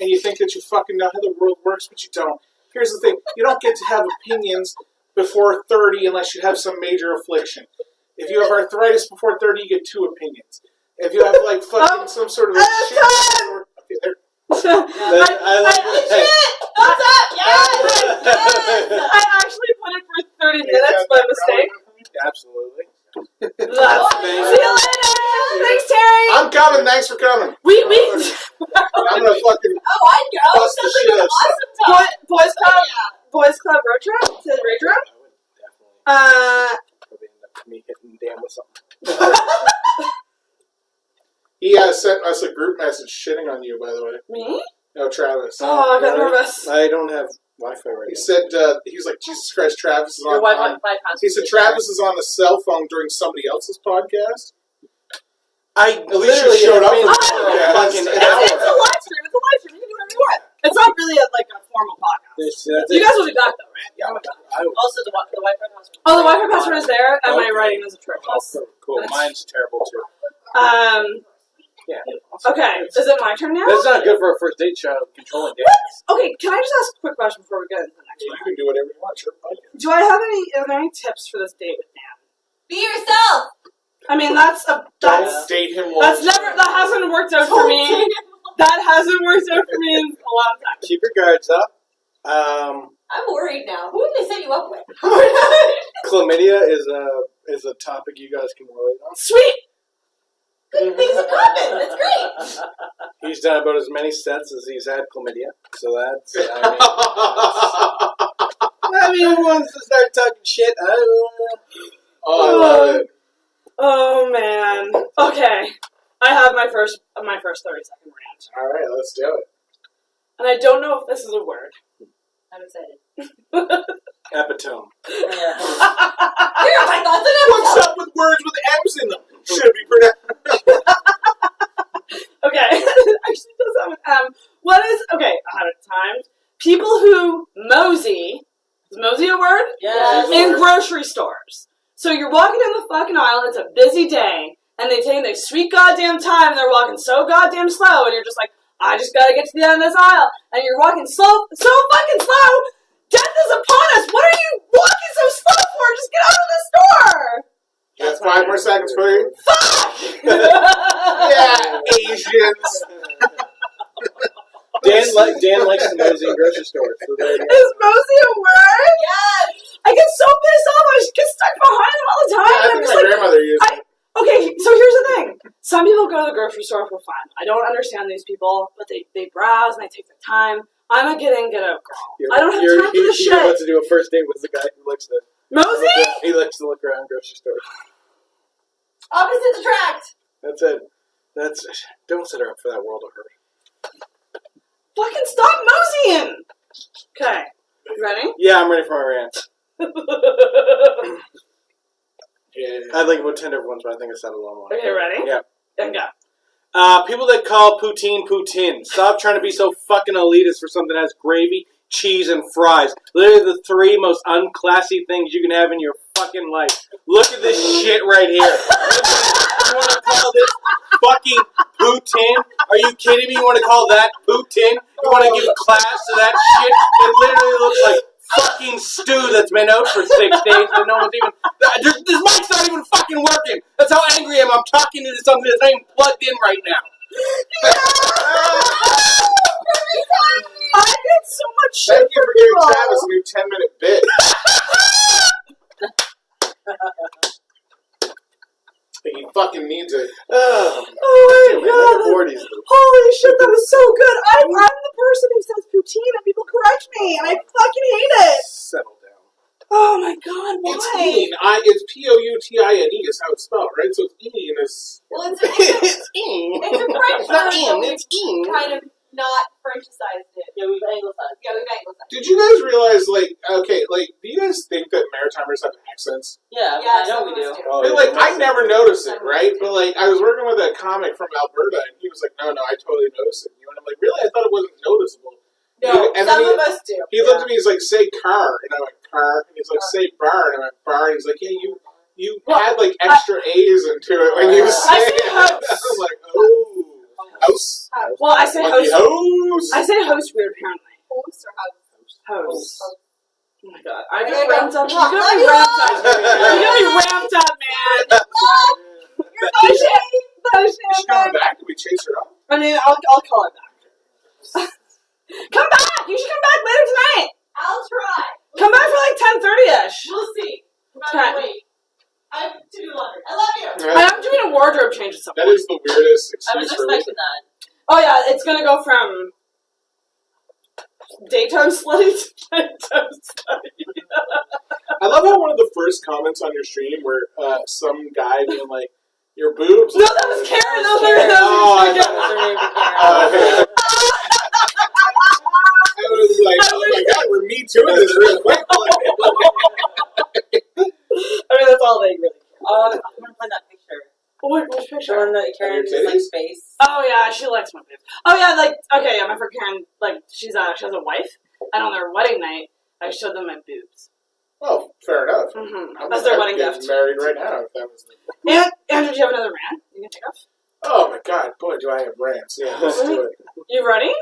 and you think that you fucking know how the world works, but you don't. Here's the thing: you don't get to have opinions before 30 unless you have some major affliction. If you have arthritis before 30, you get 2 opinions. If you have like fucking some sort of a shit, okay, there. I like that. Thumbs up! Yes! I actually put it for 30 minutes by mistake. Absolutely. See you later! Thanks, Terry! I'm coming. Thanks for coming. We I'm gonna fucking Oh, I'd go. bust the Sounds shit like out an of awesome time. Boys Club road trip to the Rage Room. I would definitely probably end up me hitting Dan with something. He sent us a group message shitting on you, by the way. Me? No, Travis. Oh, I got Really? nervous. I don't have Wi-Fi right He now. said he was like, Jesus Christ, Travis is Your on. Wi-Fi password. He said Travis is on the cell phone during somebody else's podcast. I At least you showed up for the Yeah, podcast. fucking It's hour. a live stream. It's a live stream. You can do whatever you want. It's not really a formal podcast. That's You it. guys will be back though, right? Yeah, Also, the Wi-Fi password. Oh, the Wi-Fi password is there, and my Okay. writing is atrocious. cool. Mine's terrible too. Yeah. Okay, is it my turn now? That's not good for a first date show. Controlling dates. Okay, can I just ask a quick question before we get into the next You one? can do whatever you want. Sure. Podcast. Do I have are there any tips for this date with Dan? Be yourself! I mean, that's Don't date him. that hasn't worked out for me. That hasn't worked out for me in a long time. Keep your guards up. I'm worried now. Who did they set you up with? Chlamydia is a topic you guys can relate on. Sweet. Good things have happened. That's great. He's done about as many sets as he's had chlamydia, so that's. I mean, who wants to start talking shit? I don't know. Oh, I love it. Oh man. Okay, I have my first 30-second rant, All right, let's do it. and I don't know if this is a word. I'm excited. Epitome. Here are my thoughts on What's episode. up with words with M's in them? Should be pronounced. Okay, it actually does have an M. What is okay? I have it timed. People who mosey. Is mosey a word? Yes. In grocery stores. So you're walking down the fucking aisle, it's a busy day, and they take their sweet goddamn time, and they're walking so goddamn slow, and you're just like, I just gotta get to the end of this aisle, and you're walking so fucking slow, death is upon us, what are you walking so slow for? Just get out of the store! Got 5 more seconds for you. Fuck! Yeah, Asians. Dan likes to mosey in grocery stores. So there you go. Is mosey a word? Yes! I get so pissed off, I just get stuck behind them all the time, Yeah, I and I'm think just my like, grandmother used it. okay, so here's the thing. Some people go to the grocery store for fun. I don't understand these people, but they browse and they take their time. I'm a get in, get out girl. I don't have time for this You're about shit. to do a first date with the guy who likes to. Mosey? He likes to look around grocery stores. Opposites attract. That's it. Don't set her up for that world of hurt. Fucking stop moseying! Okay, you ready? Yeah, I'm ready for my rant. Yeah. I'd like about 10 different ones, but I think I said a long one. Okay, ready? Yeah. And go. People that call poutine. Stop trying to be so fucking elitist for something that has gravy, cheese, and fries. Literally the 3 most unclassy things you can have in your fucking life. Look at this shit right here. You want to call this fucking poutine? Are you kidding me? You want to call that poutine? You want to give class to that shit? It literally looks like fucking stew that's been out for 6 days and no one's even... This mic's not even fucking working. That's how angry I am. I'm talking into something that's not even plugged in right now. I get so much shit. Thank you for giving Travis a new 10-minute bit. He fucking needs it. Oh my god! Holy shit, that was so good. I'm the person who says poutine and people correct me, and I fucking hate it. Settle down. Oh my god, why? It's Ean. It's Poutine is how it's spelled, right? So it's Ean is... Well, it's It's Ean. a French It's not word, Ean, but it's Ean. we've kind of not Frenchicized it. Yeah, we've anglicized. Yeah, we've anglicized it. Did you guys realize, like, okay, like, do you guys think that Maritimers have accents? Yeah, Yeah, I know some we of us do. Oh, And, like, I never noticed it, right? But, like, I was working with a comic from Alberta, and he was like, no, I totally noticed it. And I'm like, really? I thought it wasn't noticeable. No, And then some of us do. He looked at me, he's like, say car. And I went, car. And he's like, say bar. And I went, bar. And he's like, yeah, you had, like, extra A's into it when you said it. I was like, oh. House. Well, I say Monkey host. host. I say host weird, apparently. Host or Host. Oh my god. I Okay, get ramped up. You go. got me ramped up. You got me ramped up, man. You're Is she coming back? Did we chase her up? I mean, I'll call her back. Come back! You should come back later tonight. I'll try. Come back for like 10:30ish. We'll see. Okay. Wait. I have to do laundry. I love you. I'm doing a wardrobe change at some point. That is the weirdest I was excuse for expecting that. Oh yeah, it's gonna go from daytime slutty to nighttime slutty. I love how one of the first comments on your stream were some guy being like, your boobs. No, that was Karen. That was Karen. Oh, Karen. I was like, oh my god, we're me tooing this real quick. I mean, that's all they really care. I'm gonna find that picture. Which picture? Showing the Karen's like face. Oh yeah, she likes my boobs. Oh yeah, like okay, yeah, my friend Karen, like she has a wife, and on their wedding night, I showed them my boobs. Oh, fair enough. Mm-hmm. That's their wedding gift. Married right now. If that was. And Andrew, do you have another rant you can take off? Oh my god, boy, do I have rants. Yeah, let's do it. You ready?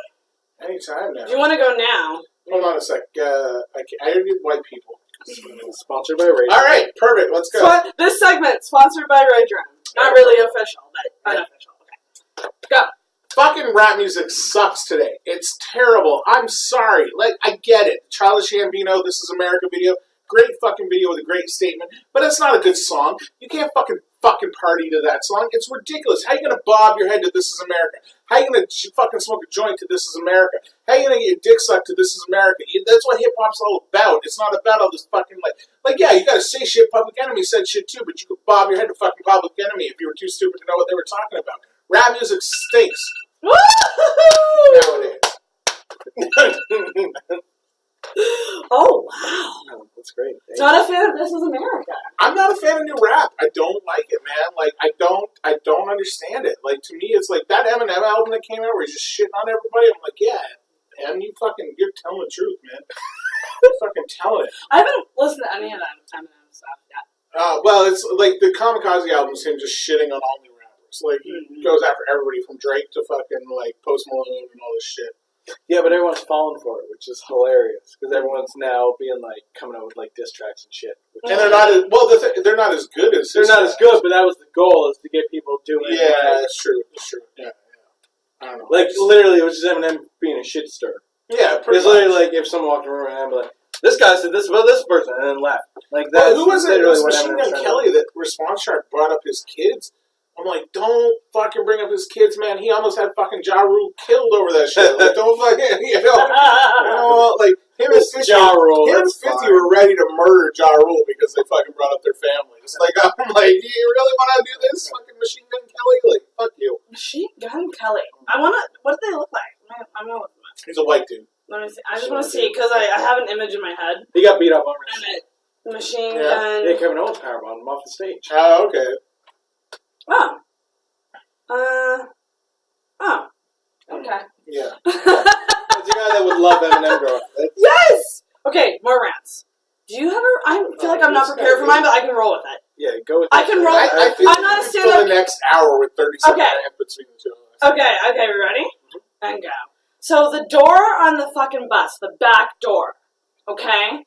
Anytime now. Do you want to go now? Hold on a sec. I interviewed white people. Sponsored by Radio. All right, perfect. Let's go. This segment sponsored by Radio. Not really official, but unofficial. Okay, go. Fucking rap music sucks today. It's terrible. I'm sorry. Like, I get it. Childish Gambino, This Is America video. Great fucking video with a great statement. But it's not a good song. You can't fucking party to that song. It's ridiculous. How are you going to bob your head to This Is America? How are you going to fucking smoke a joint to This Is America? How are you going to get your dick sucked to This Is America? That's what hip-hop's all about. It's not about all this fucking, like yeah, you got to say shit. Public Enemy said shit too, but you could bob your head to fucking Public Enemy if you were too stupid to know what they were talking about. Rap music stinks. Nowadays. Oh wow, that's great. Not a fan of This Is America. I'm not a fan of new rap. I don't like it, man. Like, I don't understand it. Like, to me, it's like that Eminem album that came out where he's just shitting on everybody. I'm like, yeah, and you're telling the truth, man. You're fucking telling it. I haven't listened to any of that Eminem stuff yet. Well, it's like the Kamikaze album is him just shitting on all new rappers. Like, he goes after everybody from Drake to fucking, like, Post Malone and all this shit. Yeah, but everyone's falling for it, which is hilarious because everyone's now being like coming out with like diss tracks and shit. And they're not as they're not as good as they're not as good, but that was the goal, is to get people doing. Yeah, that's true. That's true. Yeah. I don't know. Like literally, it was just Eminem being a shit stir. Yeah, pretty it's literally like if someone walked around and be like, "This guy said this about this person," and then left. Like that. Who was it? It was Machine Gun Kelly that Response Shark brought up his kids. I'm like, don't fucking bring up his kids, man. He almost had fucking Ja Rule killed over that shit. Like, don't fucking, like, him and 50 were ready to murder Ja Rule because they fucking brought up their families. Like, I'm like, do you really want to do this? Fucking Machine Gun Kelly? Like, fuck you. Machine Gun Kelly. What do they look like? I'm gonna look them up. He's a white dude. Let me see. I just want to see, because I have an image in my head. He got beat up on Machine Gun. Yeah, Kevin Owens powerbombed him off the stage. Oh, okay. Oh. Okay. Yeah. That's a guy that would love Eminem growing up. Yes! Okay, more rants. Do you have I feel like I'm not prepared for mine, but I can roll with it. Yeah, go with it. I can roll with it. I'm not a stand-up. For the next hour with 30 seconds between the two of us. Okay, we ready? And go. So the door on the fucking bus, the back door, okay?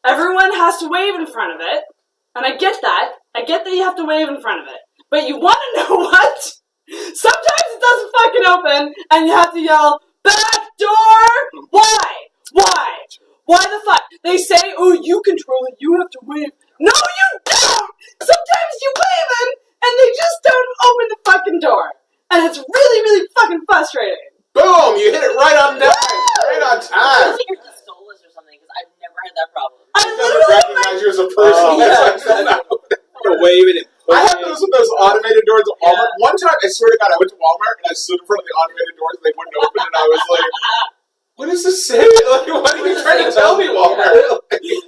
Everyone has to wave in front of it, and I get that. I get that you have to wave in front of it. But you want to know what? Sometimes it doesn't fucking open, and you have to yell, back door! Why? Why the fuck? They say, oh, you control it, you have to wave. No, you don't! Sometimes you wave in, and they just don't open the fucking door. And it's really, really fucking frustrating. Boom! You hit it right on time. Right on I time. think you're just soulless or something because I've never had that problem. I It doesn't literally recognize you as a person. Oh, That's why it's not opening. Waving it. I have those with those automated doors at Walmart. One time, I swear to God, I went to Walmart and I stood in front of the automated doors and they wouldn't open, and I was like, "What does this say? Like, what are you trying to tell me, Walmart?"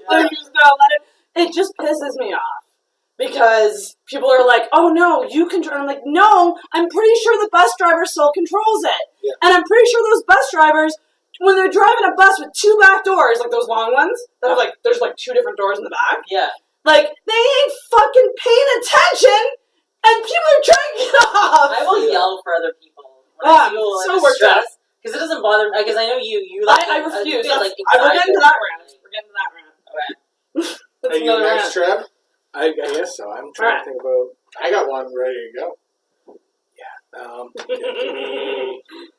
Like, you just gotta let it. It just pisses me off because people are like, "Oh no, you control." I'm like, "No, I'm pretty sure the bus driver still controls it, Yeah. and I'm pretty sure those bus drivers, when they're driving a bus with 2 back doors, like those long ones that have like there's like 2 different doors in the back, Yeah. like they ain't fucking paying attention, and people are trying to get off." I will yell for other people. I'm so worked up. Because it doesn't bother me. Because I know you like I refuse. you feel like We're getting to that round. We're getting to that round. Okay. That's Are you another next, round. Trev? I guess so. I'm trying to think about. I got one ready to go.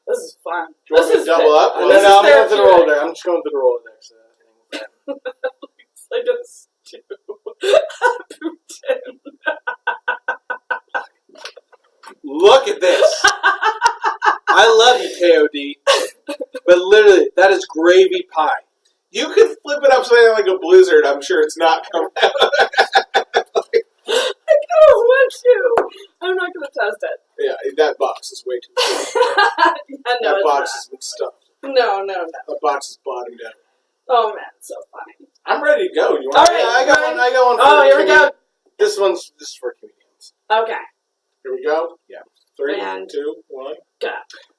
This is fun. Do you want me to double up? No, This is I'm going to the therapeutic. Rolodex. I'm just going to the Rolodex. It's like a stew. Putin. Look at this. I love you, KOD. But literally, that is gravy pie. You could flip it upside down like a blizzard. I'm sure it's not coming out. I don't want to. I'm not going to test it. Yeah, that box is way too big. Yeah, no, That it's box not. has been stuffed. No. That box is bottomed out. Oh man, it's so funny. I'm ready to go. You want? All to right, I got one. I got one. Oh, for here we go. This one's just for comedians. Okay. Here we go. Yeah. 3, And 2, 1. go.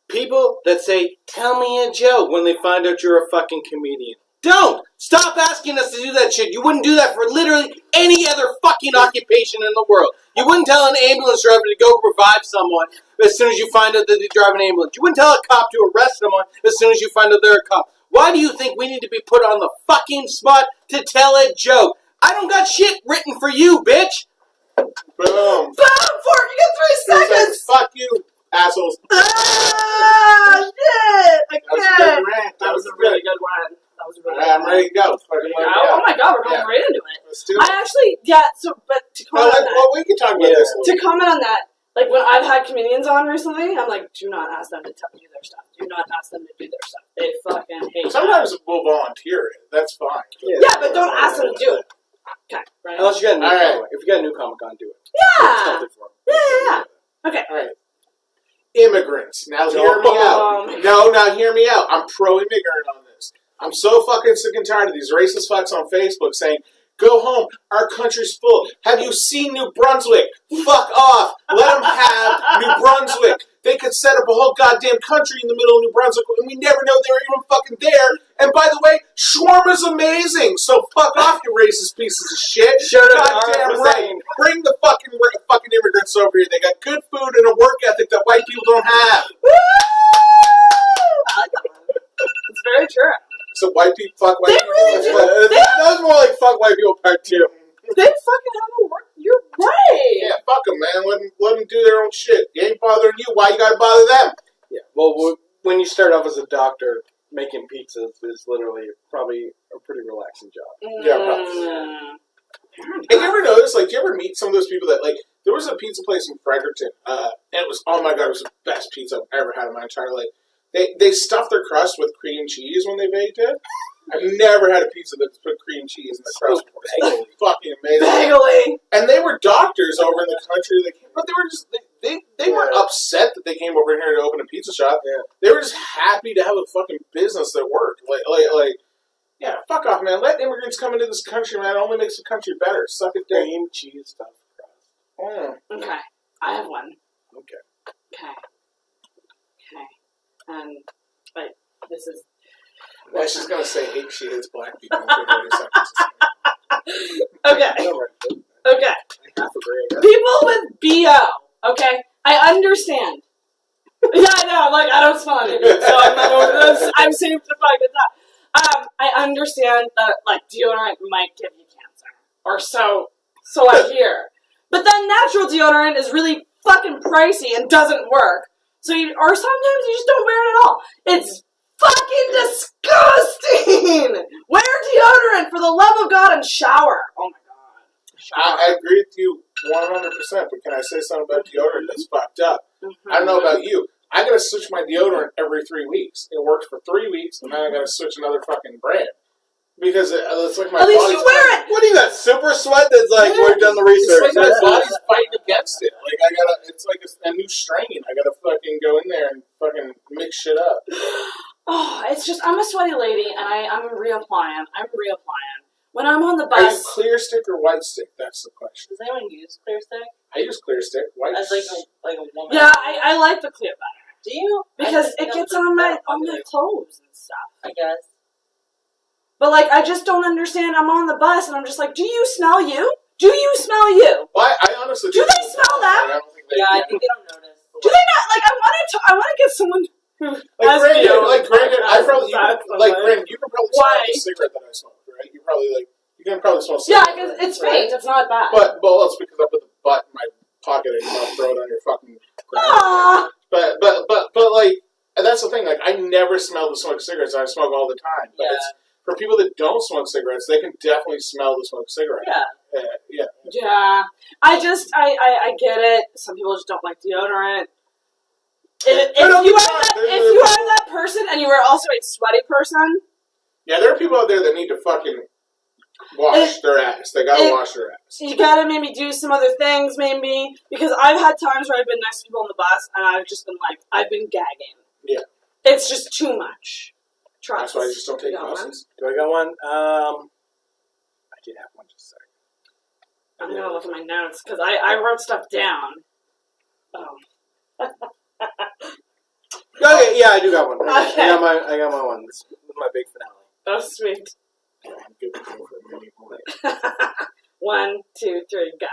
People that say, "Tell me a joke" when they find out you're a fucking comedian. Don't! Stop asking us to do that shit. You wouldn't do that for literally any other fucking occupation in the world. You wouldn't tell an ambulance driver to go revive someone as soon as you find out that they drive an ambulance. You wouldn't tell a cop to arrest someone as soon as you find out they're a cop. Why do you think we need to be put on the fucking spot to tell a joke? I don't got shit written for you, bitch! Boom. Boom! Fork, you get 3 seconds! Fuck you, assholes. Ah, shit! I That was a can't. good rant. That was a really good one. That was a really All right, I'm ready to go. Fucking let me Oh out. my god, we're going Yeah. right into it. Let's do it. I actually, but to Well, comment on that, we can talk about Yeah. this. to comment on that, like when I've had comedians on recently, I'm like, do not ask them to tell you their stuff. Do not ask them to do their stuff. They fucking hate Sometimes we'll volunteer it. That's fine. Yeah, but don't ask them to do it. Okay, right? Unless you got a new All right. comic. If you got a new comic on, do it. Yeah. Something for 'em. Yeah. Okay. All right. Immigrants. Now hear me out. Now hear me out. I'm pro-immigrant on this. I'm so fucking sick and tired of these racist fucks on Facebook saying, "Go home. Our country's full. Have you seen New Brunswick? Fuck off. Let them have New Brunswick. They could set up a whole goddamn country in the middle of New Brunswick, and we never know they were even fucking there. And by the way, shawarma's amazing. So fuck off, you racist pieces of shit. Shout out to Goddamn Arab right. Hussein. Bring the fucking immigrants over here. They got good food and a work ethic that white people don't have. I like that one. It's very true. So white people fuck white They people. really do. That was more like fuck white people part 2. They fucking have a work. You're right. Yeah, fuck them, man. Let them do their own shit. You ain't bothering you. Why you gotta bother them? Yeah. Well, when you start off as a doctor, making pizzas is literally probably a pretty relaxing job. Yeah, probably. Have you ever noticed, like, do you ever meet some of those people that, like, there was a pizza place in Fredericton, and it was, oh my god, it was the best pizza I've ever had in my entire life. They stuffed their crust with cream cheese when they baked it. I've never had a pizza that's put cream cheese in the crust before. It's fucking amazing. Bagely. And they were doctors over in the country, but they were just, they weren't upset that they came over here to open a pizza shop. Yeah. They were just happy to have a fucking business that worked. Like, yeah, fuck off, man. Let immigrants come into this country, man. It only makes the country better. Suck it down. Cream cheese stuff. Okay. I have one. Okay. Okay. And, like, this is... Well, she's gonna say she hates black people in 30 seconds. Okay. Okay. Half agree. People with BO, okay? I understand. Yeah, I know, like, I don't smell anything, so I'm safe to fucking die. I understand that like deodorant might give you cancer, or so I hear. But then natural deodorant is really fucking pricey and doesn't work. So or sometimes you just don't wear it at all. It's fucking disgusting. Wear deodorant for the love of God and shower. Oh my God. Shower. I agree with you 100%. But can I say something about deodorant that's fucked up? I don't know about you. I gotta switch my deodorant every 3 weeks. It works for 3 weeks, and then I gotta switch another fucking brand. Because it's like my At least body's you wear it! What do you got? Super sweat? That's like we've done the It's research. like my body's fighting against it. Like it's like a new strain. I gotta fucking go in there and fucking mix shit up. Oh, it's just, I'm a sweaty lady, and I'm reapplying. When I'm on the Are you bus... clear stick or white stick? That's the question. Does anyone use Clear Stick? I use clear stick. White As like a woman? Yeah, I like the clear better. Do you? Because I it don't gets think on my that's popular. clothes and stuff. I guess. But, like, I just don't understand. I'm on the bus, and I'm just like, do you smell you? Do you smell you? Well, I honestly Do they smell them? I don't think they Yeah, I can. think they don't notice. Do they not? Like, I want to get someone who has Granted, I probably you can probably smell Why? the cigarette that I smoke, right? You can probably smell Yeah, cigarette. because it's right? faint. It's not bad. But it's because I put the butt in my pocket and I'll throw it on your fucking ground. Aww. But like that's the thing. Like I never smell the smoked cigarettes. I smoke all the time. But Yeah. it's for people that don't smoke cigarettes, they can definitely smell the smoked cigarette. Yeah. Yeah. Yeah. I get it. Some people just don't like deodorant. If you are that person and you are also a sweaty person, Yeah, there are people out there that need to fucking wash their ass. They gotta wash their ass. you gotta maybe do some other things, maybe. Because I've had times where I've been next to people on the bus and I've just been like, I've been gagging. Yeah. It's just too much. Trust. That's why I just don't take You got buses. Do I got one? I did have one just a second. I'm gonna look at my notes because I wrote stuff down. Oh. Okay, yeah, I do got one. Okay. I got my one. This is my big finale. Oh, sweet. I'm good to go for a minute. 1, 2, 3, go.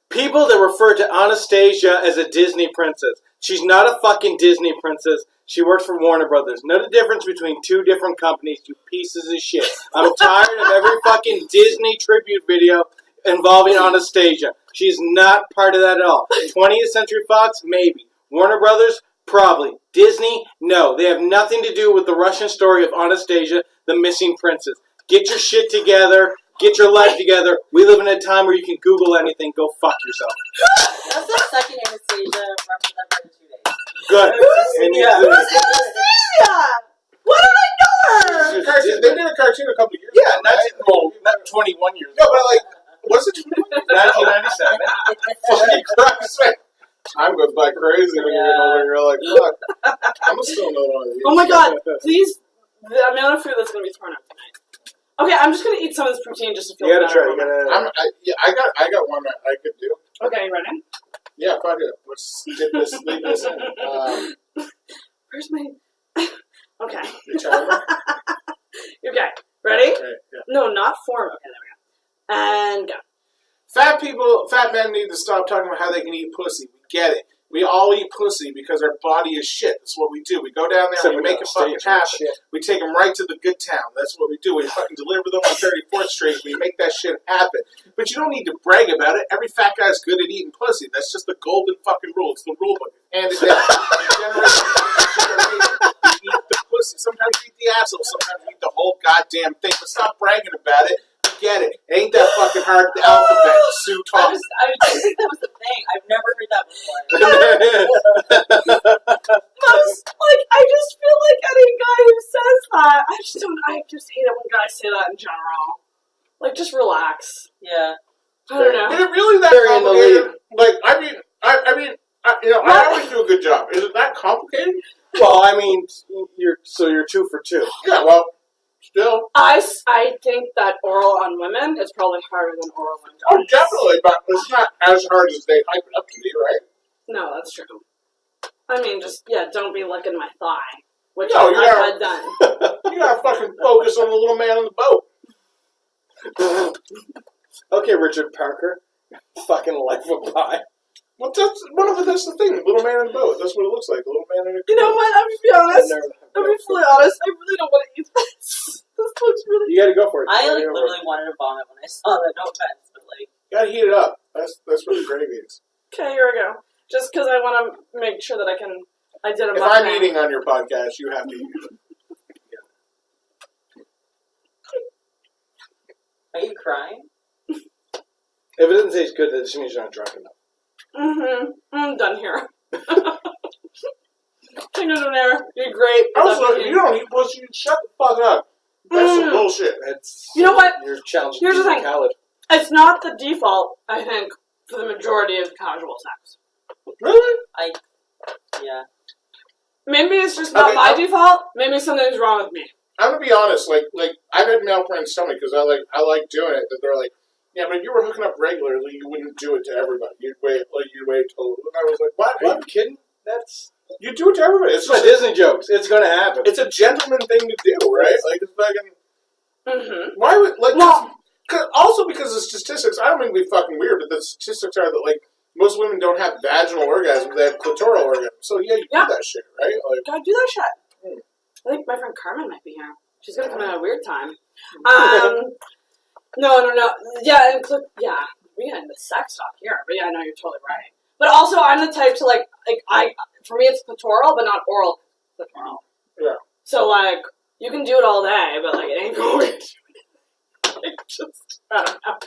People that refer to Anastasia as a Disney princess. She's not a fucking Disney princess. She works for Warner Brothers. Know the difference between two different companies, you pieces of shit. I'm tired of every fucking Disney tribute video involving Anastasia. She's not part of that at all. 20th Century Fox, maybe. Warner Brothers, probably. Disney, no. They have nothing to do with the Russian story of Anastasia, the missing princess. Get your shit together. Get your life together. We live in a time where you can Google anything. Go fuck yourself. That's the second Anastasia reference I've heard in 2 days. Good. Who's Anastasia? Why don't I know her? They did a cartoon a couple of years Yeah, ago. not 21 years No, ago. but like, what's it? 1997. Fucking Christ, man. Time goes by crazy when you're getting older. You're like, fuck. I'm still know one of these. Oh my god, please. The amount of food that's going to be thrown out tonight. Okay, I'm just going to eat some of this poutine just to feel You gotta better. try. I got one that I could do. Okay, you ready? Yeah, fuck it. Let's leave this in. Where's my... Okay. The timer? Okay, ready? Okay, yeah. No, not form. Okay, there we go. And go. Fat men need to stop talking about how they can eat pussy. We get it. We all eat pussy because our body is shit. That's what we do. We go down there and we make it fucking happen. We take them right to the good town. That's what we do. We fucking deliver them on 34th Street. We make that shit happen. But you don't need to brag about it. Every fat guy's good at eating pussy. That's just the golden fucking rule. It's the rule book. Handed down. Generation. You eat the pussy. Sometimes you eat the asshole. Sometimes you eat the whole goddamn thing. But stop bragging about it. Get it. It ain't that fucking hard. The alphabet. Sue I talk. think that was the thing. I've never heard that before. I just feel like any guy who says that, I just hate it when guys say that in general. Like, just relax. Yeah. I don't know. Is it really that They're in the complicated? Like, I always do a good job. Is it that complicated? Well, I mean, you're 2 for 2. Yeah, well, still. I think that oral on women is probably harder than oral on Oh, guys. definitely, but it's not as hard as they hype it up to be, right? No, that's true. I mean, just, don't be licking my thigh. Which No, you I've gotta- had done. You gotta fucking focus on the little man on the boat. Okay, Richard Parker. Fucking life of pi. Well, that's the thing. The little man on the boat. That's what it looks like. The little man in a You know what? I'm gonna be honest. I've never- I'm gonna be fully honest. I really don't want to eat this. This You gotta go for it. I literally wanted to vomit when I saw that. No offense, but You gotta heat it up. That's what the gravy is. Okay, here we go. Just because I want to make sure that I did a If mukbang. I'm eating on your podcast, you have to eat it. Are you crying? If it doesn't taste good, that just means you're not drunk enough. I'm done here. Take it in there. You're great. Also, if you don't eat pussy, shut the fuck up. That's some bullshit. You know what? You're challenging Here's the thing. physicality. It's not the default, I think, for the majority of casual sex. Really? Yeah. Maybe it's just not my default. Maybe something's wrong with me. I'm gonna be honest. Like I've had male friends tell me because I like doing it. That they're like, yeah, but if you were hooking up regularly, you wouldn't do it to everybody. You'd wait till. And I was like, what? Are you kidding? You do it to everybody. It's my Disney jokes. It's gonna happen. It's a gentleman thing to do, right? Like it's fucking. Why would also because of statistics? I don't mean to be fucking weird, but the statistics are that like most women don't have vaginal orgasms; they have clitoral orgasms. So yeah, you do that shit, right? Like, Gotta do that shit. I think my friend Carmen might be here. She's gonna come in at a weird time. No. Yeah, we got into sex talk here, but yeah, I know you're totally right. But also, I'm the type to for me, it's clitoral, but not oral clitoral. Yeah. So like, you can do it all day, but like, it ain't going to. I don't know.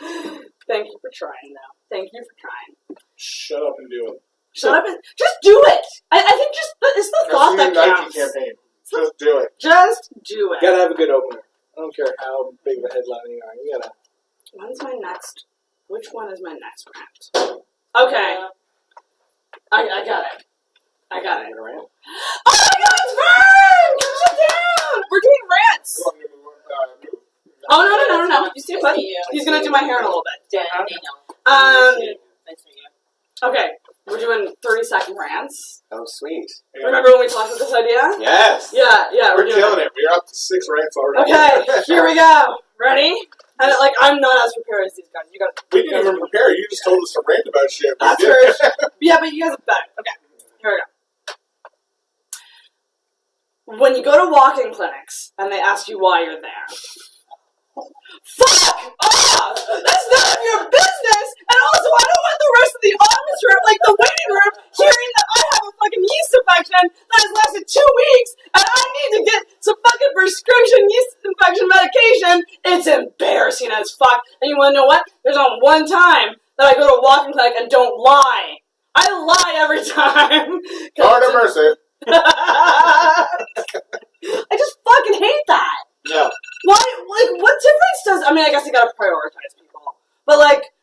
Thank you for trying, though. Thank you for trying. Shut up and do it. Shut up and just do it. I think it's the thought that counts. Nike campaign. Just do it. Just do it. Gotta have a good opener. I don't care how big of a headline you are. You gotta. Which one is my next rant? Okay. I got it. Oh my god, it's Vern! Sit down! We're doing rants! Oh, no. You see what? He's gonna do my hair in a little bit. Daniel. Nice to meet you. Okay. We're doing 30-second rants. Oh, sweet. Yeah. Remember when we talked about this idea? Yes. Yeah. We're killing it. We're up to 6 rants already. Okay, here we go. Ready? And I'm not as prepared as these guys. We didn't even prepare. You just told us to rant about shit. That's true. Yeah, but you guys are better. Okay, here we go. When you go to walk-in clinics and they ask you why you're there, fuck off! That's none of your business! And also, I don't want the rest of the office room, like the waiting room, hearing that I have a fucking yeast infection that has lasted 2 weeks and I need to get some fucking prescription yeast infection medication. It's embarrassing as fuck. And you wanna know what? There's not one time that I go to a walk-in clinic and don't lie. I lie every time. Lord have mercy. I just fucking hate that. Yeah. Why? Like, what difference does? I mean, I guess you gotta prioritize people, but like,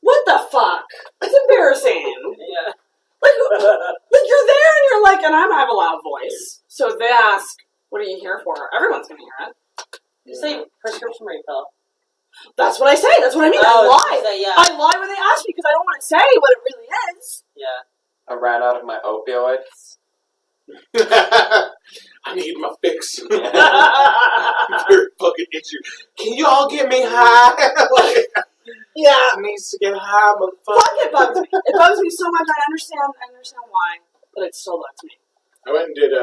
what the fuck? It's embarrassing. Yeah. Like you're there and you're like, and I have a loud voice, so if they ask, "What are you here for?" Everyone's gonna hear it. You say prescription refill. That's what I say. That's what I mean. I lie. I lie when they ask me because I don't want to say what it really is. Yeah. I ran out of my opioids. I need my fix. Very fucking issue. Can you all get me high? Yeah. I need to get high, motherfucker. Fuck, it bugs me. It bugs me so much. I understand why, but it still bugs me. I went and did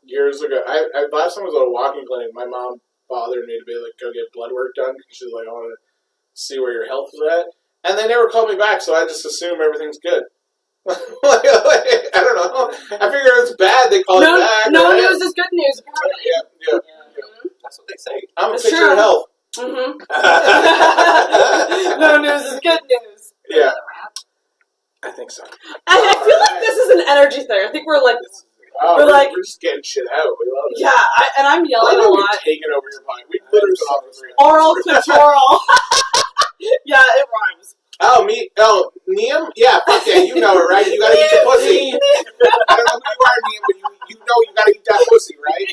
years ago. I last time I was at a walking clinic. My mom bothered me to be like, go get blood work done because she's like, I want to see where your health is at. And they never called me back, so I just assume everything's good. I don't know. I figure it's bad. They call it back. No news is good news. Apparently. Yeah. Mm-hmm. That's what they say. I'm a picture of health. Mm-hmm. No news is good news. Yeah. I think so. I feel like this is an energy thing. I think we're like, we're just getting shit out. We love it. Yeah, and I'm yelling a lot. Taking over your mind. We literally oral clitoral. Yeah, it rhymes. Liam? Yeah, fuck yeah, you know it, right? You gotta eat the pussy. I don't know who you are, Liam, but you know you gotta eat that pussy, right?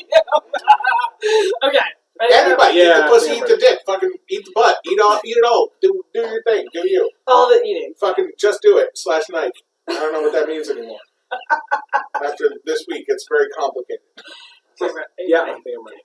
Okay. Anybody, eat the pussy, eat the dick, fucking eat the butt, eat it all. Do your thing, do you. All the eating. Fucking just do it, /Nike. I don't know what that means anymore. After this week, it's very complicated. Yeah, I think I'm ready.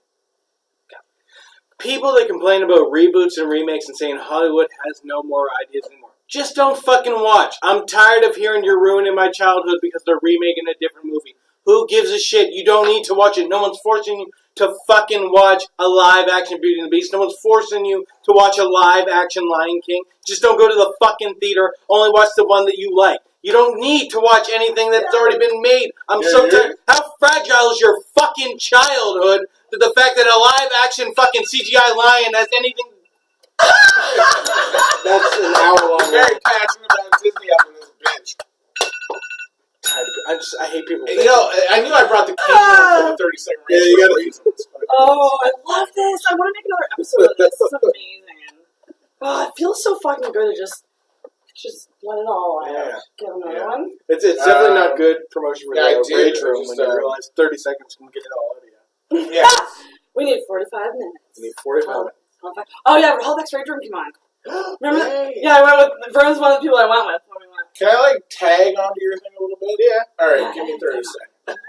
People that complain about reboots and remakes and saying Hollywood has no more ideas anymore. Just don't fucking watch. I'm tired of hearing you're ruining my childhood because they're remaking a different movie. Who gives a shit? You don't need to watch it. No one's forcing you to fucking watch a live action Beauty and the Beast. No one's forcing you to watch a live action Lion King. Just don't go to the fucking theater. Only watch the one that you like. You don't need to watch anything that's already been made. I'm so tired. How fragile is your fucking childhood that the fact that a live action fucking CGI lion has anything... That's an hour long. Very passionate about Disney up in this bitch. I hate people. You know, I knew I brought the king for the 30-second race. Yeah, you got reasons. Oh, I love this. I want to make another episode of this. This is amazing. Oh, it feels so fucking good to just let it all out. Yeah. Get another one. It's definitely not good promotion for the rage room when you just, realize 30 seconds can get it all out of you. Yeah. We need 45 minutes. You need 45 minutes. Oh yeah, Halifax Rage Room came on. Remember that? Yeah, I went with Vern's one of the people I went with when we went. Can I, tag onto your thing a little bit? Yeah. Alright, give me 30 seconds.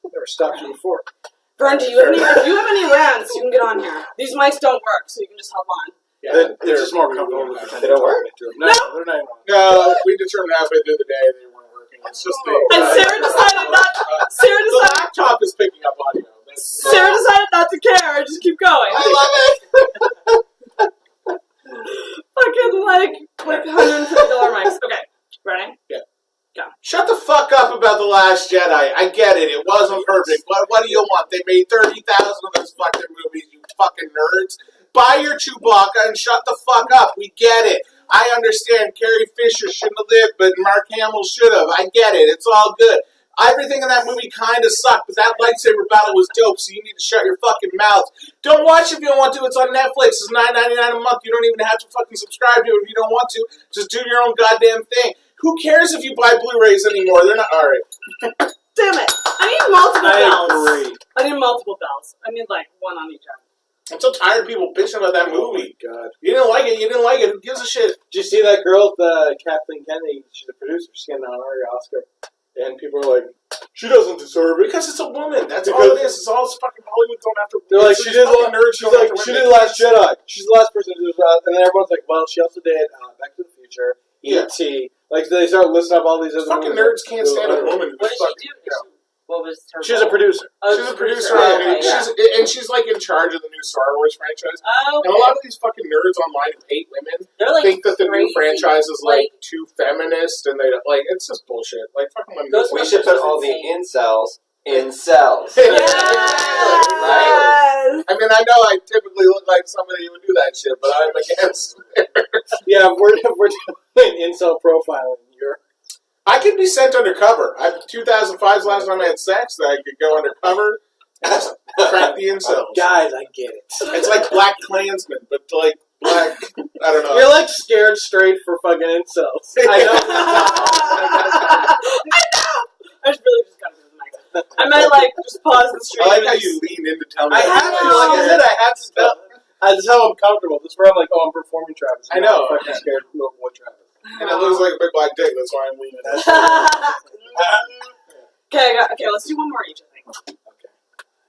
Never stopped you before. Vern, if you have any rants, you can get on here. These mics don't work, so you can just hop on. Yeah, they're just more comfortable. They don't work? No, they're not. No, we determined halfway through the day they weren't working. It's just And Sarah decided not. The laptop is picking up audio. Sarah decided not to care and just keep going. I love it! Fucking like $150 mics. Okay, ready? Yeah. Go. Shut the fuck up about The Last Jedi. I get it. It wasn't perfect. What do you want? They made 30,000 of those fucking movies, you fucking nerds. Buy your Chewbacca and shut the fuck up. We get it. I understand Carrie Fisher shouldn't have lived, but Mark Hamill should have. I get it. It's all good. Everything in that movie kind of sucked, but that lightsaber battle was dope, so you need to shut your fucking mouth. Don't watch it if you don't want to. It's on Netflix. It's $9.99 a month. You don't even have to fucking subscribe to it if you don't want to. Just do your own goddamn thing. Who cares if you buy Blu-rays anymore? They're not... Alright. Damn it. I need multiple bells. I agree. I need multiple bells. I need one on each end. I'm so tired of people bitching about that movie. Oh, God. You didn't like it. You didn't like it. Who gives a shit? Did you see that girl, Kathleen Kennedy? She's a producer. She's getting an honorary Oscar. And people are like, she doesn't deserve it. Because it's a woman. That's all it is. It's all fucking Hollywood going after. They're like, she did Last Jedi. She's the last person to do that. And then everyone's like, well, she also did Back to the Future, E.T. Like, they start listing up all these other fucking nerds can't stand a woman. What did she do? What was her She's a producer. She's a producer. She's like in charge of the new Star Wars franchise. Oh, okay. And a lot of these fucking nerds online who hate women think that the new franchise is too feminist, and they it's just bullshit. Like fucking women. We should put all the incels in cells. Right? I mean, I know I typically look like somebody who would do that shit, but I'm against it. Yeah, we're doing incel profiling. I could be sent undercover. 2005's the last time I had sex that I could go undercover and crack the incels. Guys, I get it. It's like Black Klansman, but like black, I don't know. You're like scared straight for fucking incels. I know. I know! I really just got to do the mic. I might just pause the stream. I like how you lean in to tell me. I have to, like I said, I have to tell. That's how I'm comfortable. This is where I'm like, I'm performing Travis. I know. I'm fucking scared little boy Travis. And it looks like a big black dick, that's why I'm leaning. Okay, let's do one more each, I think. Okay.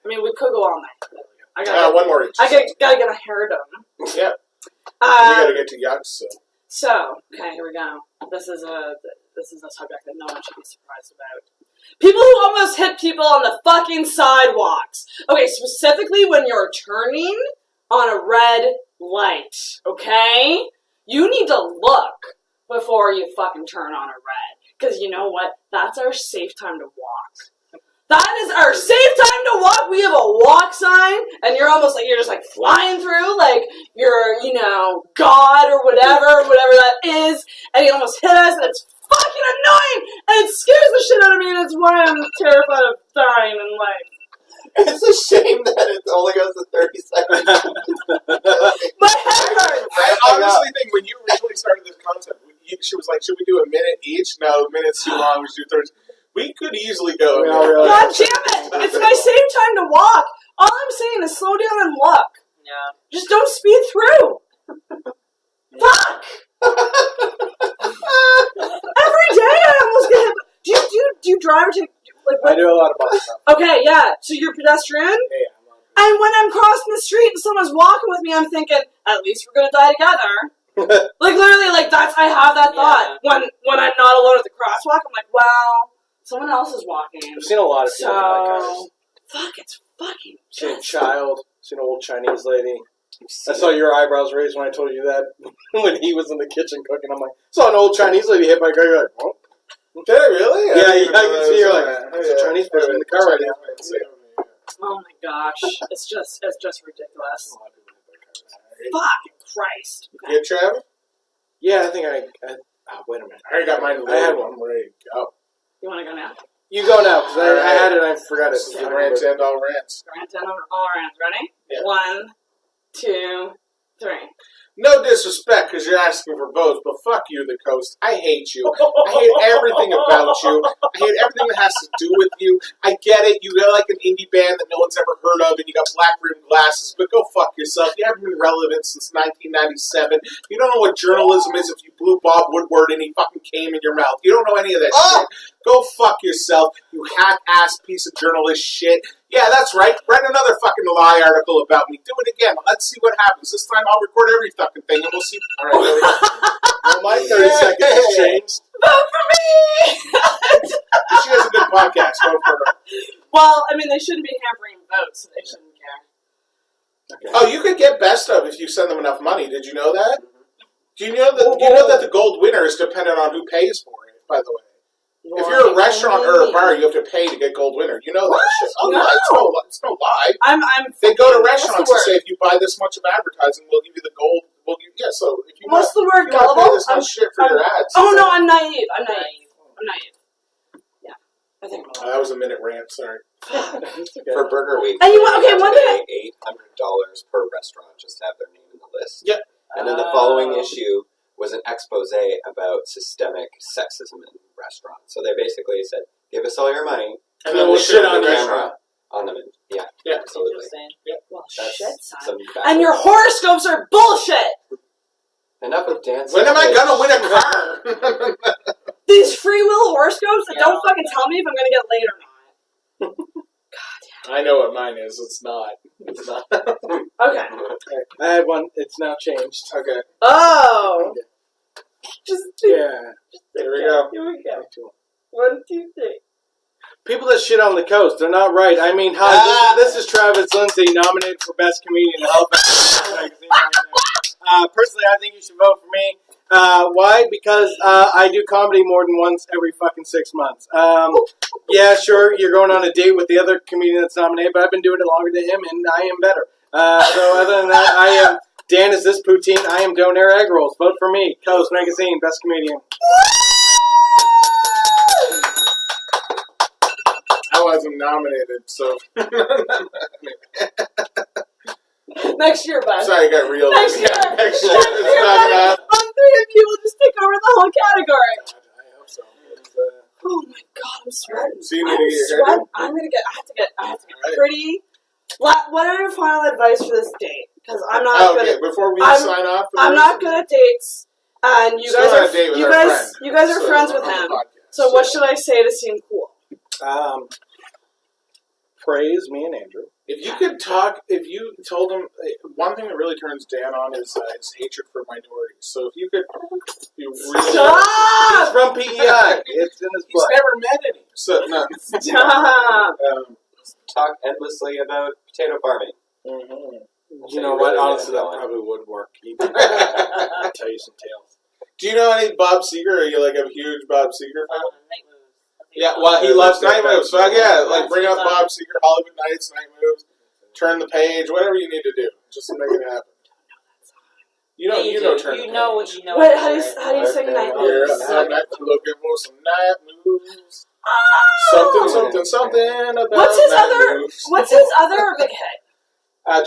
I mean, we could go all night. I got one more each. I gotta get my hair done. Yeah. You gotta get to yachts, So, okay, here we go. This is a subject that no one should be surprised about. People who almost hit people on the fucking sidewalks. Okay, specifically when you're turning on a red light, okay? You need to look before you fucking turn on a red. Because you know what? That's our safe time to walk. That is our safe time to walk. We have a walk sign, and you're just flying through, like you're, God or whatever that is, and he almost hit us, and it's fucking annoying, and it scares the shit out of me, and it's why I'm terrified of dying in life. It's a shame that it only goes to 30 seconds. My head hurts. I honestly think when you originally started this concept, she was like, should we do a minute each? No, a minute's too long. We should do 30. We could easily go. God damn it! It's my same time to walk. All I'm saying is slow down and look. Yeah. Just don't speed through. Fuck! Every day I almost get hit. Do you drive or take... I do a lot of bus stuff. Okay, yeah. So you're a pedestrian? Yeah. And when I'm crossing the street and someone's walking with me, I'm thinking, at least we're gonna die together. Literally, I have that thought. When I'm not alone at the crosswalk, I'm like, well, someone else is walking. I've seen a lot of people like that. Fuck, it's fucking Seen a child. Seen an old Chinese lady. I saw your eyebrows raised when I told you that when he was in the kitchen cooking. I'm like, saw an old Chinese lady hit by a car. You're like, oh. Did I really? Yeah, I can see you're like, there's a Chinese person in the car right now. Oh my gosh, it's just ridiculous. Fucking Christ. Okay. Yeah, Travis? Yeah, I think wait a minute. I already got mine. I had one. I'm ready to go. You want to go now? You go now, because I had it and I forgot it. The rants and all rants. Rant down on all rants. Ready? Yeah. 1, 2, 3. No disrespect, because you're asking for votes, but fuck you, the Coast. I hate you. I hate everything about you. I hate everything that has to do with you. I get it. You got like an indie band that no one's ever heard of, and you got black rimmed glasses, but go fuck yourself. You haven't been relevant since 1997. You don't know what journalism is if you blew Bob Woodward and he fucking came in your mouth. You don't know any of that shit. Go fuck yourself, you hack-ass piece of journalist shit. Yeah, that's right. Write another fucking lie article about me. Do it again. Let's see what happens. This time I'll record every fucking thing and we'll see. All right, really. Well, my 30 seconds has changed. Vote for me! She has a good podcast. Vote for her. Well, I mean, they shouldn't be hampering votes, so they shouldn't care. Okay. Oh, you could get best of if you send them enough money. Did you know that? Do you know that the gold winner is dependent on who pays for it, by the way? If you're a restaurant or a bar, you have to pay to get gold winner. You know that shit. Oh, no. It's no lie. They go to restaurants and say, if you buy this much of advertising, we'll give you the gold. So if you what's the word you gullible? Pay this much shit for your ads. Oh no, I'm naive. Yeah, I think. That was a minute rant. Sorry. For Burger Week, And you want one thing? $800 per restaurant just to have their name in the list. Yep. And then the following issue was an expose about systemic sexism in restaurants. So they basically said, "Give us all your money, and then we'll shit on the camera on them." Yeah, absolutely. Well, That's shit, son. backwards. And your horoscopes are bullshit. Enough of dancing. When am I gonna win a car? These free will horoscopes that don't fucking tell me if I'm gonna get laid or not. God I know what mine is. It's not. damn. Okay. I had one. It's now changed. Okay. Oh. Just Yeah. Here we go. Here we go. 1, 2, 3. People that shit on the Coast, they're not right. I mean, hi, this is Travis Lindsay, nominated for Best Comedian in Halifax. Personally, I think you should vote for me. Why? Because I do comedy more than once every fucking 6 months. Yeah, sure, you're going on a date with the other comedian that's nominated, but I've been doing it longer than him, and I am better. So other than that, I am Dan is this poutine. I am Donaire Egg Rolls. Vote for me. Coast Magazine, Best Comedian. I wasn't nominated, so. Next year, bud. Sorry, I got real. Next year. Next year. It's not enough. 1, 3 of you will just take over the whole category. I hope so. Oh my god, I'm sweating. So you need to get your hair done? I have to get pretty. What are your final advice for this date? Because I'm not good at, before we sign off. I'm not good at dates, and you guys are friends with him. So what should I say to seem cool? Praise me and Andrew. If you could talk, if you told him, one thing that really turns Dan on is his hatred for minorities. So if you could be really... Stop! He's from PEI. It's in his He's blood. never met any. So, no. Stop! Talk endlessly about potato farming. Mm-hmm. You know what? Honestly, that probably would work. He could tell you some tales. Do you know any Bob Seger? Are you like a huge Bob Seger fan? Night moves. Yeah, well, he loves Night Moves. So, yeah, like bring up Bob Seger, Hollywood Nights, Night Moves, turn the page, whatever you need to do, just to make it happen. You know, turn the page. Wait, how do you sing Night Moves? I'm looking for some night moves. Something about What's his other big hit?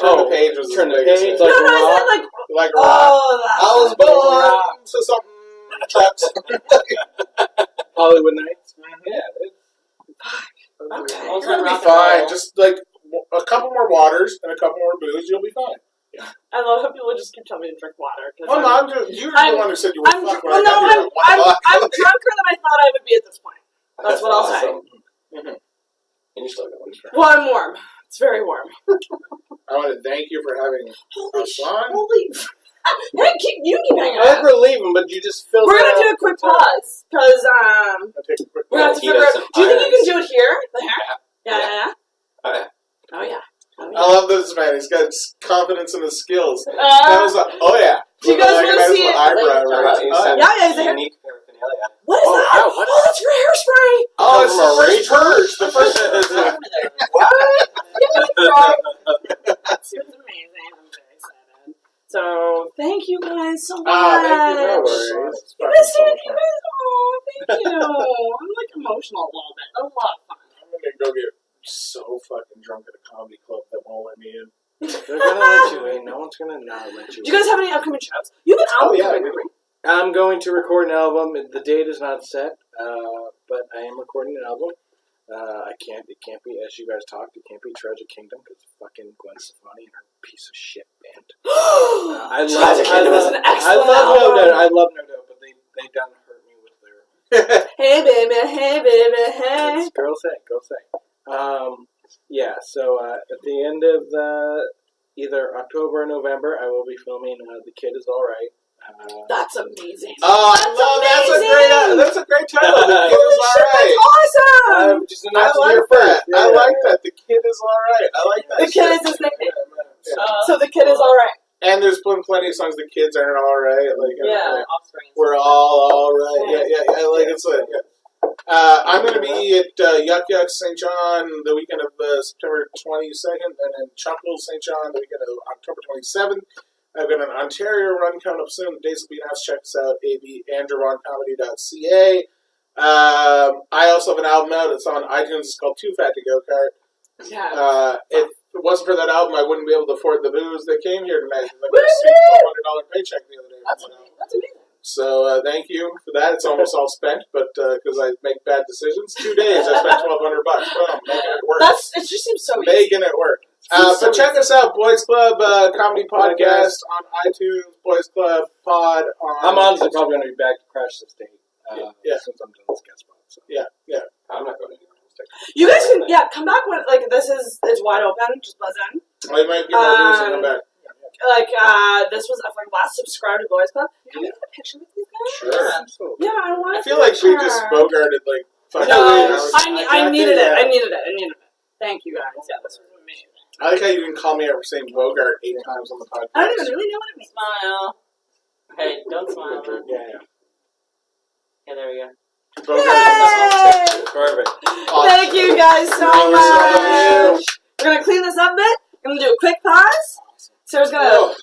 Turn the page was Turn the his biggest page, hit. like No, I said like rock. oh, that's I was born to something trucks. Hollywood Nights. Yeah. okay. You're gonna be fine. Just like a couple more waters and a couple more booze, you'll be fine. I love how people just keep telling me to drink water. Well, no, you're the one who said you were fucked. I'm drunker than I thought I would be at this point. That's what I'll say. Mm-hmm. And you're still going. Well, I'm warm. It's very warm. I want to thank you for having us on. Hey, you keep hanging I think out. we're leaving, but you just filled We're it gonna out. do a quick pause because I'll take a quick we're gonna have to figure out. Do you think you can do it here? The hair? Yeah. Okay. Oh yeah. I love this man. He's got confidence in his skills. That was oh yeah. Do you guys want to see it? Eyebrow, right? Yeah, he's a hair. Unique paraphernalia. What is that? Wow, what is Oh, that's for hairspray. Oh, it's the first purge. The first. What? That's amazing. I'm very excited. So thank you guys so much. Thank you. No worries. You guys did it. You guys. Oh, thank you. I'm like emotional a little bit. A lot of fun. I'm gonna go get so fucking drunk at a comedy club that won't let me in. They're gonna let you in. No one's gonna not let you in. Do you guys have any upcoming shows? You have an album coming, right? I'm going to record an album. The date is not set, but I am recording an album. It can't be, as you guys talked, it can't be Tragic Kingdom because fucking Gwen Stefani and her piece of shit band. Tragic Kingdom is an excellent album. I love No Doubt, but they done hurt me with their. Hey baby, hey. Girl say. Yeah, so at the end of either October or November, I will be filming The Kid Is Alright. That's amazing. Oh, that's a great title. The Kid Is Alright. That's awesome. Just I like that. I like that. The Kid Is Alright. I like that. The Kid is his nickname. So The Kid Is Alright. And there's been plenty of songs. The kids aren't alright. Like, Offspring. we're all alright. Yeah. Like it's like. Yeah. I'm going to be at Yuck Yuck St. John the weekend of September 22nd, and then Chuckles St. John the weekend of October 27th. I've got an Ontario run coming up soon. The dates will be announced. Check us out, andrewvoncomedy.ca. I also have an album out. It's on iTunes. It's called Too Fat to Go Kart. Yeah. If it wasn't for that album, I wouldn't be able to afford the booze that came here tonight. I got a $1,200 paycheck the other day. That's amazing. So thank you for that. It's almost all spent, but because I make bad decisions. 2 days, I spent $1,200. Boom, making it work. It just seems so easy. Making it work. But check us out, Boys Club Comedy Podcast on iTunes, Boys Club Pod on... I'm honestly probably going to be back to crash this date since I'm done this guest spot. So. Yeah. I'm not going anywhere. You guys can, come back when, it's wide open, just buzz in. I might get more news and come back. This was a fun blast. Subscribe to Boys Club. Can we get a picture with these guys? Sure. Absolutely. Yeah, I want I feel like we just bogarted, fucking No, I needed it. Thank you guys. Yeah, this was amazing. I like how you can call me out for saying Bogart 8 times on the podcast. I don't even really know what it means. Smile. Hey, don't smile. Yeah. Yeah, there we go. Bogart. Perfect. Awesome. Thank you guys so much. We're going to clean this up a bit. I'm going to do a quick pause. Sarah's going to